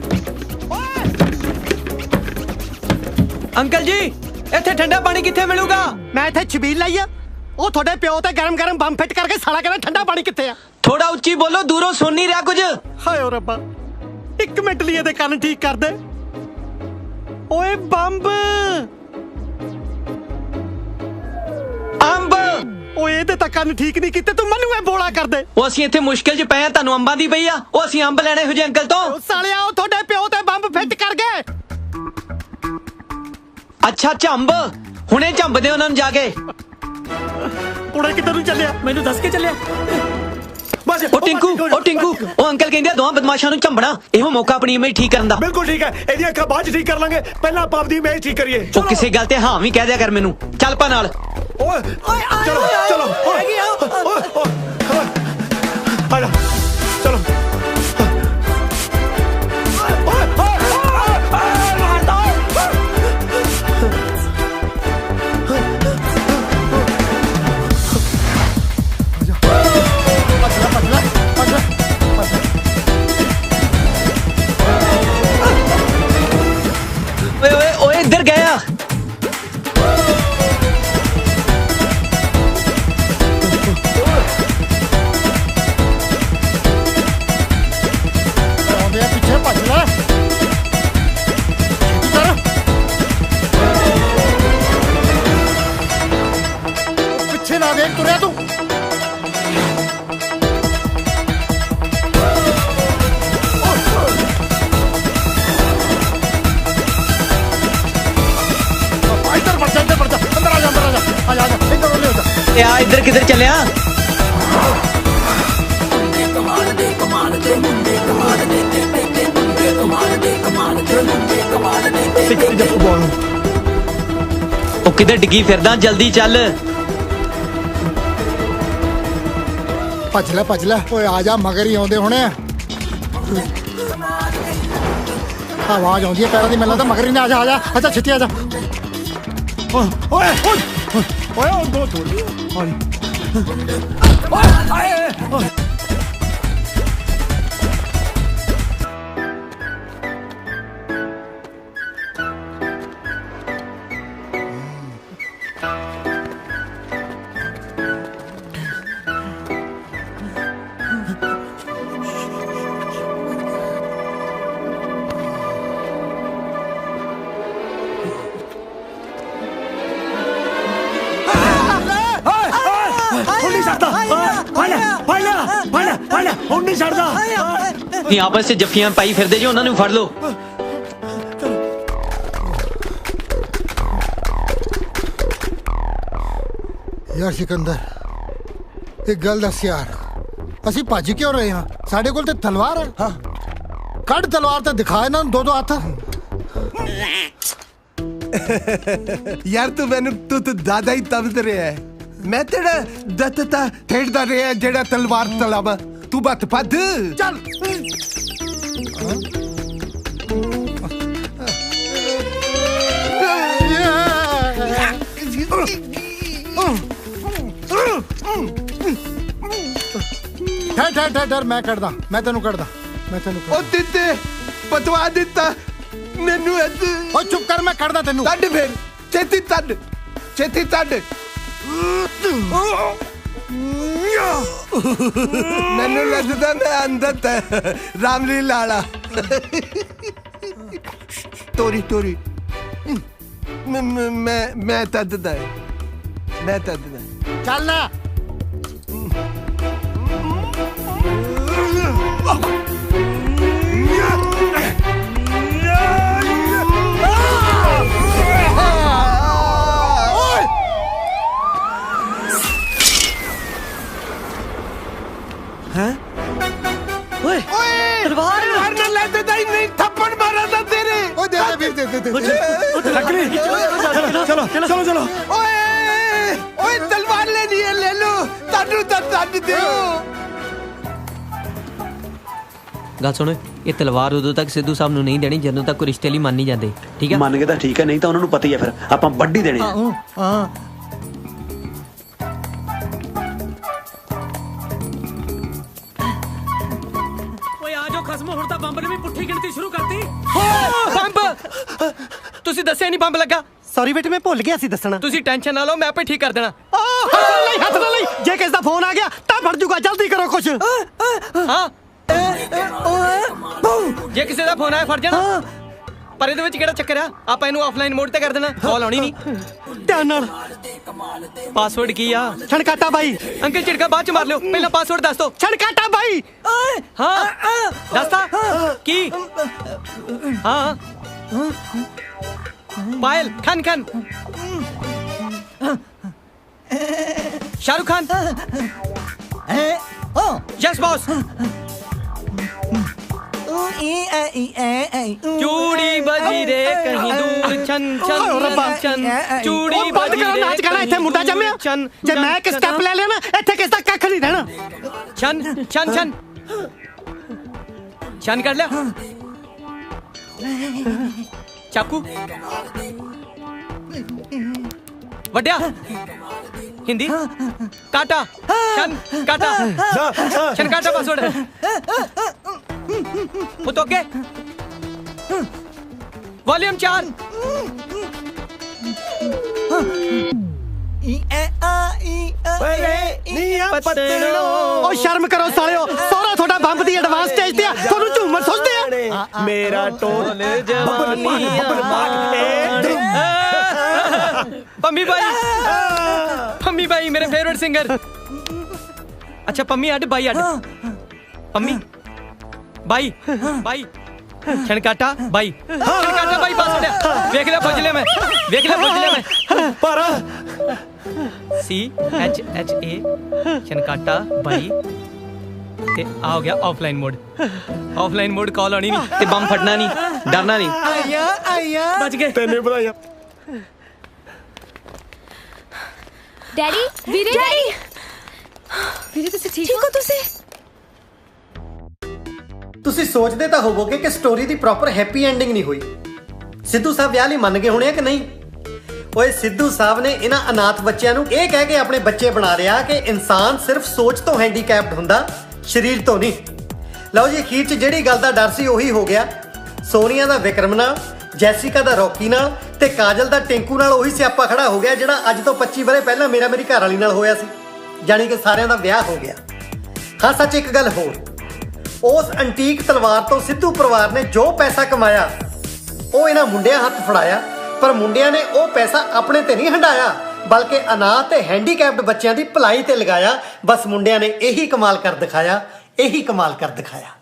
अंकल जी ਇੱਥੇ ਠੰਡਾ ਪਾਣੀ ਕਿੱਥੇ ਮਿਲੂਗਾ? ਮੈਂ ਇੱਥੇ ਛਬੀਲ ਲਈ ਆ। ਉਹ ਤੁਹਾਡੇ ਪਿਓ ਤੇ ਗਰਮ ਬੰਬ ਫਿੱਟ ਕਰਕੇ ਸਾਲਾ ਕਹਿੰਦਾ ਠੰਡਾ ਪਾਣੀ ਕਿੱਥੇ ਆ? ਥੋੜਾ ਉੱਚੀ ਬੋਲੋ, ਦੂਰੋਂ ਸੁਣ ਨਹੀਂ ਰਿਹਾ ਕੁਝ। ਹਾਏ ਓ ਰੱਬਾ, ਇੱਕ ਮਿੰਟ ਲਈ ਇਹਦੇ ਕੰਨ ਠੀਕ ਕਰ ਦੇ। ਓਏ ਬੰਬ ਅੰਬ। ਓਏ ਇਹਦੇ ਤਾਂ ਕੰਨ ਠੀਕ ਨਹੀਂ ਕੀਤੇ, ਤੂੰ ਮੈਨੂੰ ਇਹ ਬੋਲਾ ਕਰ ਦੇ। ਉਹ ਅਸੀਂ ਇੱਥੇ ਮੁਸ਼ਕਿਲ 'ਚ ਪਏ ਆ, ਤੁਹਾਨੂੰ ਅੰਬਾਂ ਦੀ ਪਈ ਆ। ਉਹ ਅਸੀਂ ਅੰਬ ਲੈਣੇ ਹੋ ਜੇ ਅੰਕਲ ਤੋਂ। ਸਾਲਿਆ ਉਹ ਤੁਹਾਡੇ ਪਿਓ ਤੇ ਬੰਬ ਫਿੱਟ ਕਰ ਗਏ। ਅੱਛਾ ਝੰਬ, ਹੁਣੇ ਝੰਬਦੇ ਉਹਨਾਂ ਨੂੰ ਜਾ ਕੇ। ਕੁੜੇ ਕਿੱਧਰ ਨੂੰ ਚੱਲਿਆ? ਮੈਨੂੰ ਦੱਸ ਕੇ ਚੱਲਿਆ। ਬਸ ਉਹ ਟਿੰਕੂ ਉਹ ਅੰਕਲ ਕਹਿੰਦੇ ਆ ਦੋਹਾਂ ਬਦਮਾਸ਼ਾਂ ਨੂੰ ਝੰਬਣਾ। ਇਹੋ ਮੌਕਾ ਆਪਣੀ ਇਮੇਜ ਠੀਕ ਕਰਨ ਦਾ। ਬਿਲਕੁਲ ਠੀਕ ਹੈ, ਇਹਦੀਆਂ ਅੱਖਾਂ ਬਾਅਦ ਚ ਠੀਕ ਕਰ ਲਾਂਗੇ, ਪਹਿਲਾਂ ਆਪਾਂ ਆਪਣੀ ਇਮੇਜ ਠੀਕ ਕਰੀਏ। ਉਹ ਕਿਸੇ ਗੱਲ ਤੇ ਹਾਂ ਵੀ ਕਹਿ ਦਿਆ ਕਰ ਮੈਨੂੰ। ਚੱਲ ਪਾ ਨਾਲ। ਓਏ ਚਲੋ ਚਲੋ ਆ ਜਾ ਚਲੋ। ओए इधर गया। ना देख तुरया तू इधर किधर चले किधर डिगी फिरदा जल्दी चल भज ले ओए आ जा मगर ही आउंदे होने आवाज आउंदी है पैरों दी मिलना तो मगर ही ने आ जा अच्छा छिट्टी आ जा ओए ओए ओए दो थोड़ी ओए आपस से जफ्फियां पाई फिरदे जो उन्होंने फड़ लो यार सिकंदर एक गल दस यार ਅਸੀਂ ਭੱਜ क्यों रहे हाँ साढ़े कोल ते तलवार है हाँ कड़ तलवार ते दिखा इन्हां दो दो हाथ यार तू मैनू तू दादा ही तबद रहा है मैं तेरा दत्ता ठेड़दा रहा जेड़ा तलवार तलावा तू बत पद चल ठहर मैं करदा मैं तेनू करदा ओ दिते पतवा दिता मैनू ओ चुप कर मैं करदा तेनू तड फिर छेती तड मैनू लगदा मैं अंदर रामली लाला तोरी मैं तददा चल ना तलवार न ले देता ही नहीं थप्पड़ मारा था तेरे ओ दे चलो ओए तलवार लेनी है ले लो तानू तद दियो गल सुनो ये तलवार उदों तक सिद्धू साहब नूं नहीं देनी जदों तक कोई रिश्ते लिए मान नहीं जाते ठीक है मान के तो ठीक है नहीं तो उन्होंने पता ही है फिर आपां वड्डी देनी हां ਤੁਸੀਂ ਦੱਸਿਆ ਨਹੀਂ ਬੰਬ ਲੱਗਾ ਸੌਰੀ ਬੇਟੇ ਮੈਂ ਭੁੱਲ ਗਿਆ ਸੀ ਦੱਸਣਾ ਤੁਸੀਂ ਟੈਨਸ਼ਨ ਨਾ ਲਓ ਮੈਂ ਆਪੇ ਠੀਕ ਕਰ ਦੇਣਾ ਹੱਥ ਨਾਲ ਲਈ ਜੇ ਕਿਸ ਦਾ ਫੋਨ ਆ ਗਿਆ ਤਾਂ ਫੜ ਜੂਗਾ ਜਲਦੀ ਕਰੋ ਕੁਛ ਹਾਂ ਜੇ ਕਿਸੇ ਦਾ ਫੋਨ ਆਇਆ ਫੜ ਜਾਣਾ ਪਰ ਇਹਦੇ ਵਿੱਚ ਕਿਹੜਾ ਚੱਕਰ ਆ ਆਪਾਂ ਇਹਨੂੰ ਆਫਲਾਈਨ ਮੋਡ ਤੇ ਕਰ ਦੇਣਾ ਕਾਲ ਆਉਣੀ ਨਹੀਂ ਧਿਆਨ ਨਾਲ ਪਾਸਵਰਡ ਕੀ ਆ ਛਣਕਾਟਾ ਬਾਈ ਅੰਕਲ ਝਿੜਕਾ ਬਾਅਦ ਚ ਮਾਰ ਲਿਓ ਪਹਿਲਾਂ ਪਾਸਵਰਡ ਦੱਸ ਦੋ ਛਣਕਾਟਾ ਬਾਈ ਹਾਂ ਦੱਸਤਾ ਕੀ ਹਾਂ पायल खान शाहरुख खान यस बॉस चूड़ी बजी रे कहीं दूर छन छन छन चूड़ी बजी रे नाच गाना इत्थे मुंडा जम्मिया जे मैं एक स्टेप ले लिया ना इत्थे किस दा कख नहीं रहना छन छन छन छन कर लिया चाकू वड्या हिंदी काटा शन काटा शन काटा पासवर्ड वो तो के वॉल्यूम 4 ओ शर्म करो सालियो सारा थोड़ा बंब दी एडवांस स्टेज ते थानू झूमर सोचदे आ मेरा टोल जवानी पम्मी भाई ਪੰਮੀ ਬਾਈ ਮੇਰੇ ਫੇਵਰਿਟ ਸਿੰਗਰ। ਅੱਛਾ ਪੰਮੀ ਅੱਡ ਬਾਈ ਅੱਡ। ਪੰਮੀ ਬਾਈ ਬਾਈ ਛਣਕਾਟਾ ਬਾਈ ਛਣਕਾਟਾ ਬਾਈ ਬਸ ਲਿਆ। ਵੇਖ ਲੈ ਪੁੱਛ ਲਿਆ ਮੈਂ, ਵੇਖ ਲੈ ਪੁੱਛ ਲਿਆ ਮੈਂ। ਪਰ CHHA ਛਣਕਾਟਾ ਬਾਈ ਤੇ ਆ ਹੋ ਗਿਆ ਆਫਲਾਈਨ ਮੋਡ। ਆਫਲਾਈਨ ਮੋਡ ਕਾਲ ਆਣੀ ਨਹੀਂ ਤੇ ਬੰਮ ਫਟਣਾ ਨਹੀਂ, ਡਰਨਾ ਨਹੀਂ। ਆਇਆ ਬਚ ਗਏ। ਤੈਨੂੰ ਵਧਾਈਆਂ। ਡੈਡੀ ਵੀਰੇ ਡੈਡੀ ਵੀਰੇ ਤੁਸੀਂ ਠੀਕ ਹੋ? ਤੁਸੀਂ ਸੋਚਦੇ ਤਾਂ ਹੋਵੋਗੇ ਕਿ ਸਟੋਰੀ ਦੀ ਪ੍ਰੋਪਰ ਹੈਪੀ ਐਂਡਿੰਗ ਨਹੀਂ ਹੋਈ। ਸਿੱਧੂ ਸਾਹਿਬ ਵਿਆਹ ਲਈ ਮੰਨ ਗਏ ਹੋਣੇ ਆ ਕਿ ਨਹੀਂ? ਓਏ ਸਿੱਧੂ ਸਾਹਿਬ ਨੇ ਇਹਨਾਂ ਅਨਾਥ ਬੱਚਿਆਂ ਨੂੰ ਇਹ ਕਹਿ ਕੇ ਆਪਣੇ ਬੱਚੇ ਬਣਾ ਲਿਆ ਕਿ ਇਨਸਾਨ ਸਿਰਫ ਸੋਚ ਤੋਂ ਹੈਂਡੀਕੈਪਡ ਹੁੰਦਾ, ਸਰੀਰ ਤੋਂ ਨਹੀਂ। ਲਓ ਜੀ, ਅਖੀਰ 'ਚ ਜਿਹੜੀ ਗੱਲ ਦਾ ਡਰ ਸੀ ਉਹੀ ਹੋ ਗਿਆ। ਸੋਨੀਆ ਦਾ ਵਿਕਰਮ ਨਾਲ, ਜੈਸਿਕਾ ਦਾ ਰੌਕੀ ਨਾਲ ਤੇ ਕਾਜਲ ਦਾ ਟਿੰਕੂ ਨਾਲ ਉਹੀ ਸਿਆਪਾ ਖੜਾ ਹੋ ਗਿਆ ਜਿਹੜਾ ਅੱਜ ਤੋਂ 25 ਵਰ੍ਹੇ ਪਹਿਲਾਂ ਮੇਰੀ ਘਰ ਵਾਲੀ ਨਾਲ ਹੋਇਆ ਸੀ। ਜਾਣੀ ਕਿ ਸਾਰਿਆਂ ਦਾ ਵਿਆਹ ਹੋ ਗਿਆ। ਹਾਂ ਸੱਚ, ਇੱਕ ਗੱਲ ਹੋਰ, ਉਸ ਐਂਟੀਕ ਤਲਵਾਰ ਤੋਂ ਸਿੱਧੂ ਪਰਿਵਾਰ ਨੇ ਜੋ ਪੈਸਾ ਕਮਾਇਆ ਉਹ ਇਹਨਾਂ ਮੁੰਡਿਆਂ ਹੱਥ ਫੜਾਇਆ, ਪਰ ਮੁੰਡਿਆਂ ਨੇ ਉਹ ਪੈਸਾ ਆਪਣੇ ਤੇ ਨਹੀਂ ਹੰਡਾਇਆ, ਬਲਕਿ ਅਨਾਥ ਤੇ ਹੈਂਡੀਕੈਪਡ ਬੱਚਿਆਂ ਦੀ ਭਲਾਈ ਤੇ ਲਗਾਇਆ। ਬਸ ਮੁੰਡਿਆਂ ਨੇ ਇਹੀ ਕਮਾਲ ਕਰ ਦਿਖਾਇਆ, ਇਹੀ ਕਮਾਲ ਕਰ ਦਿਖਾਇਆ।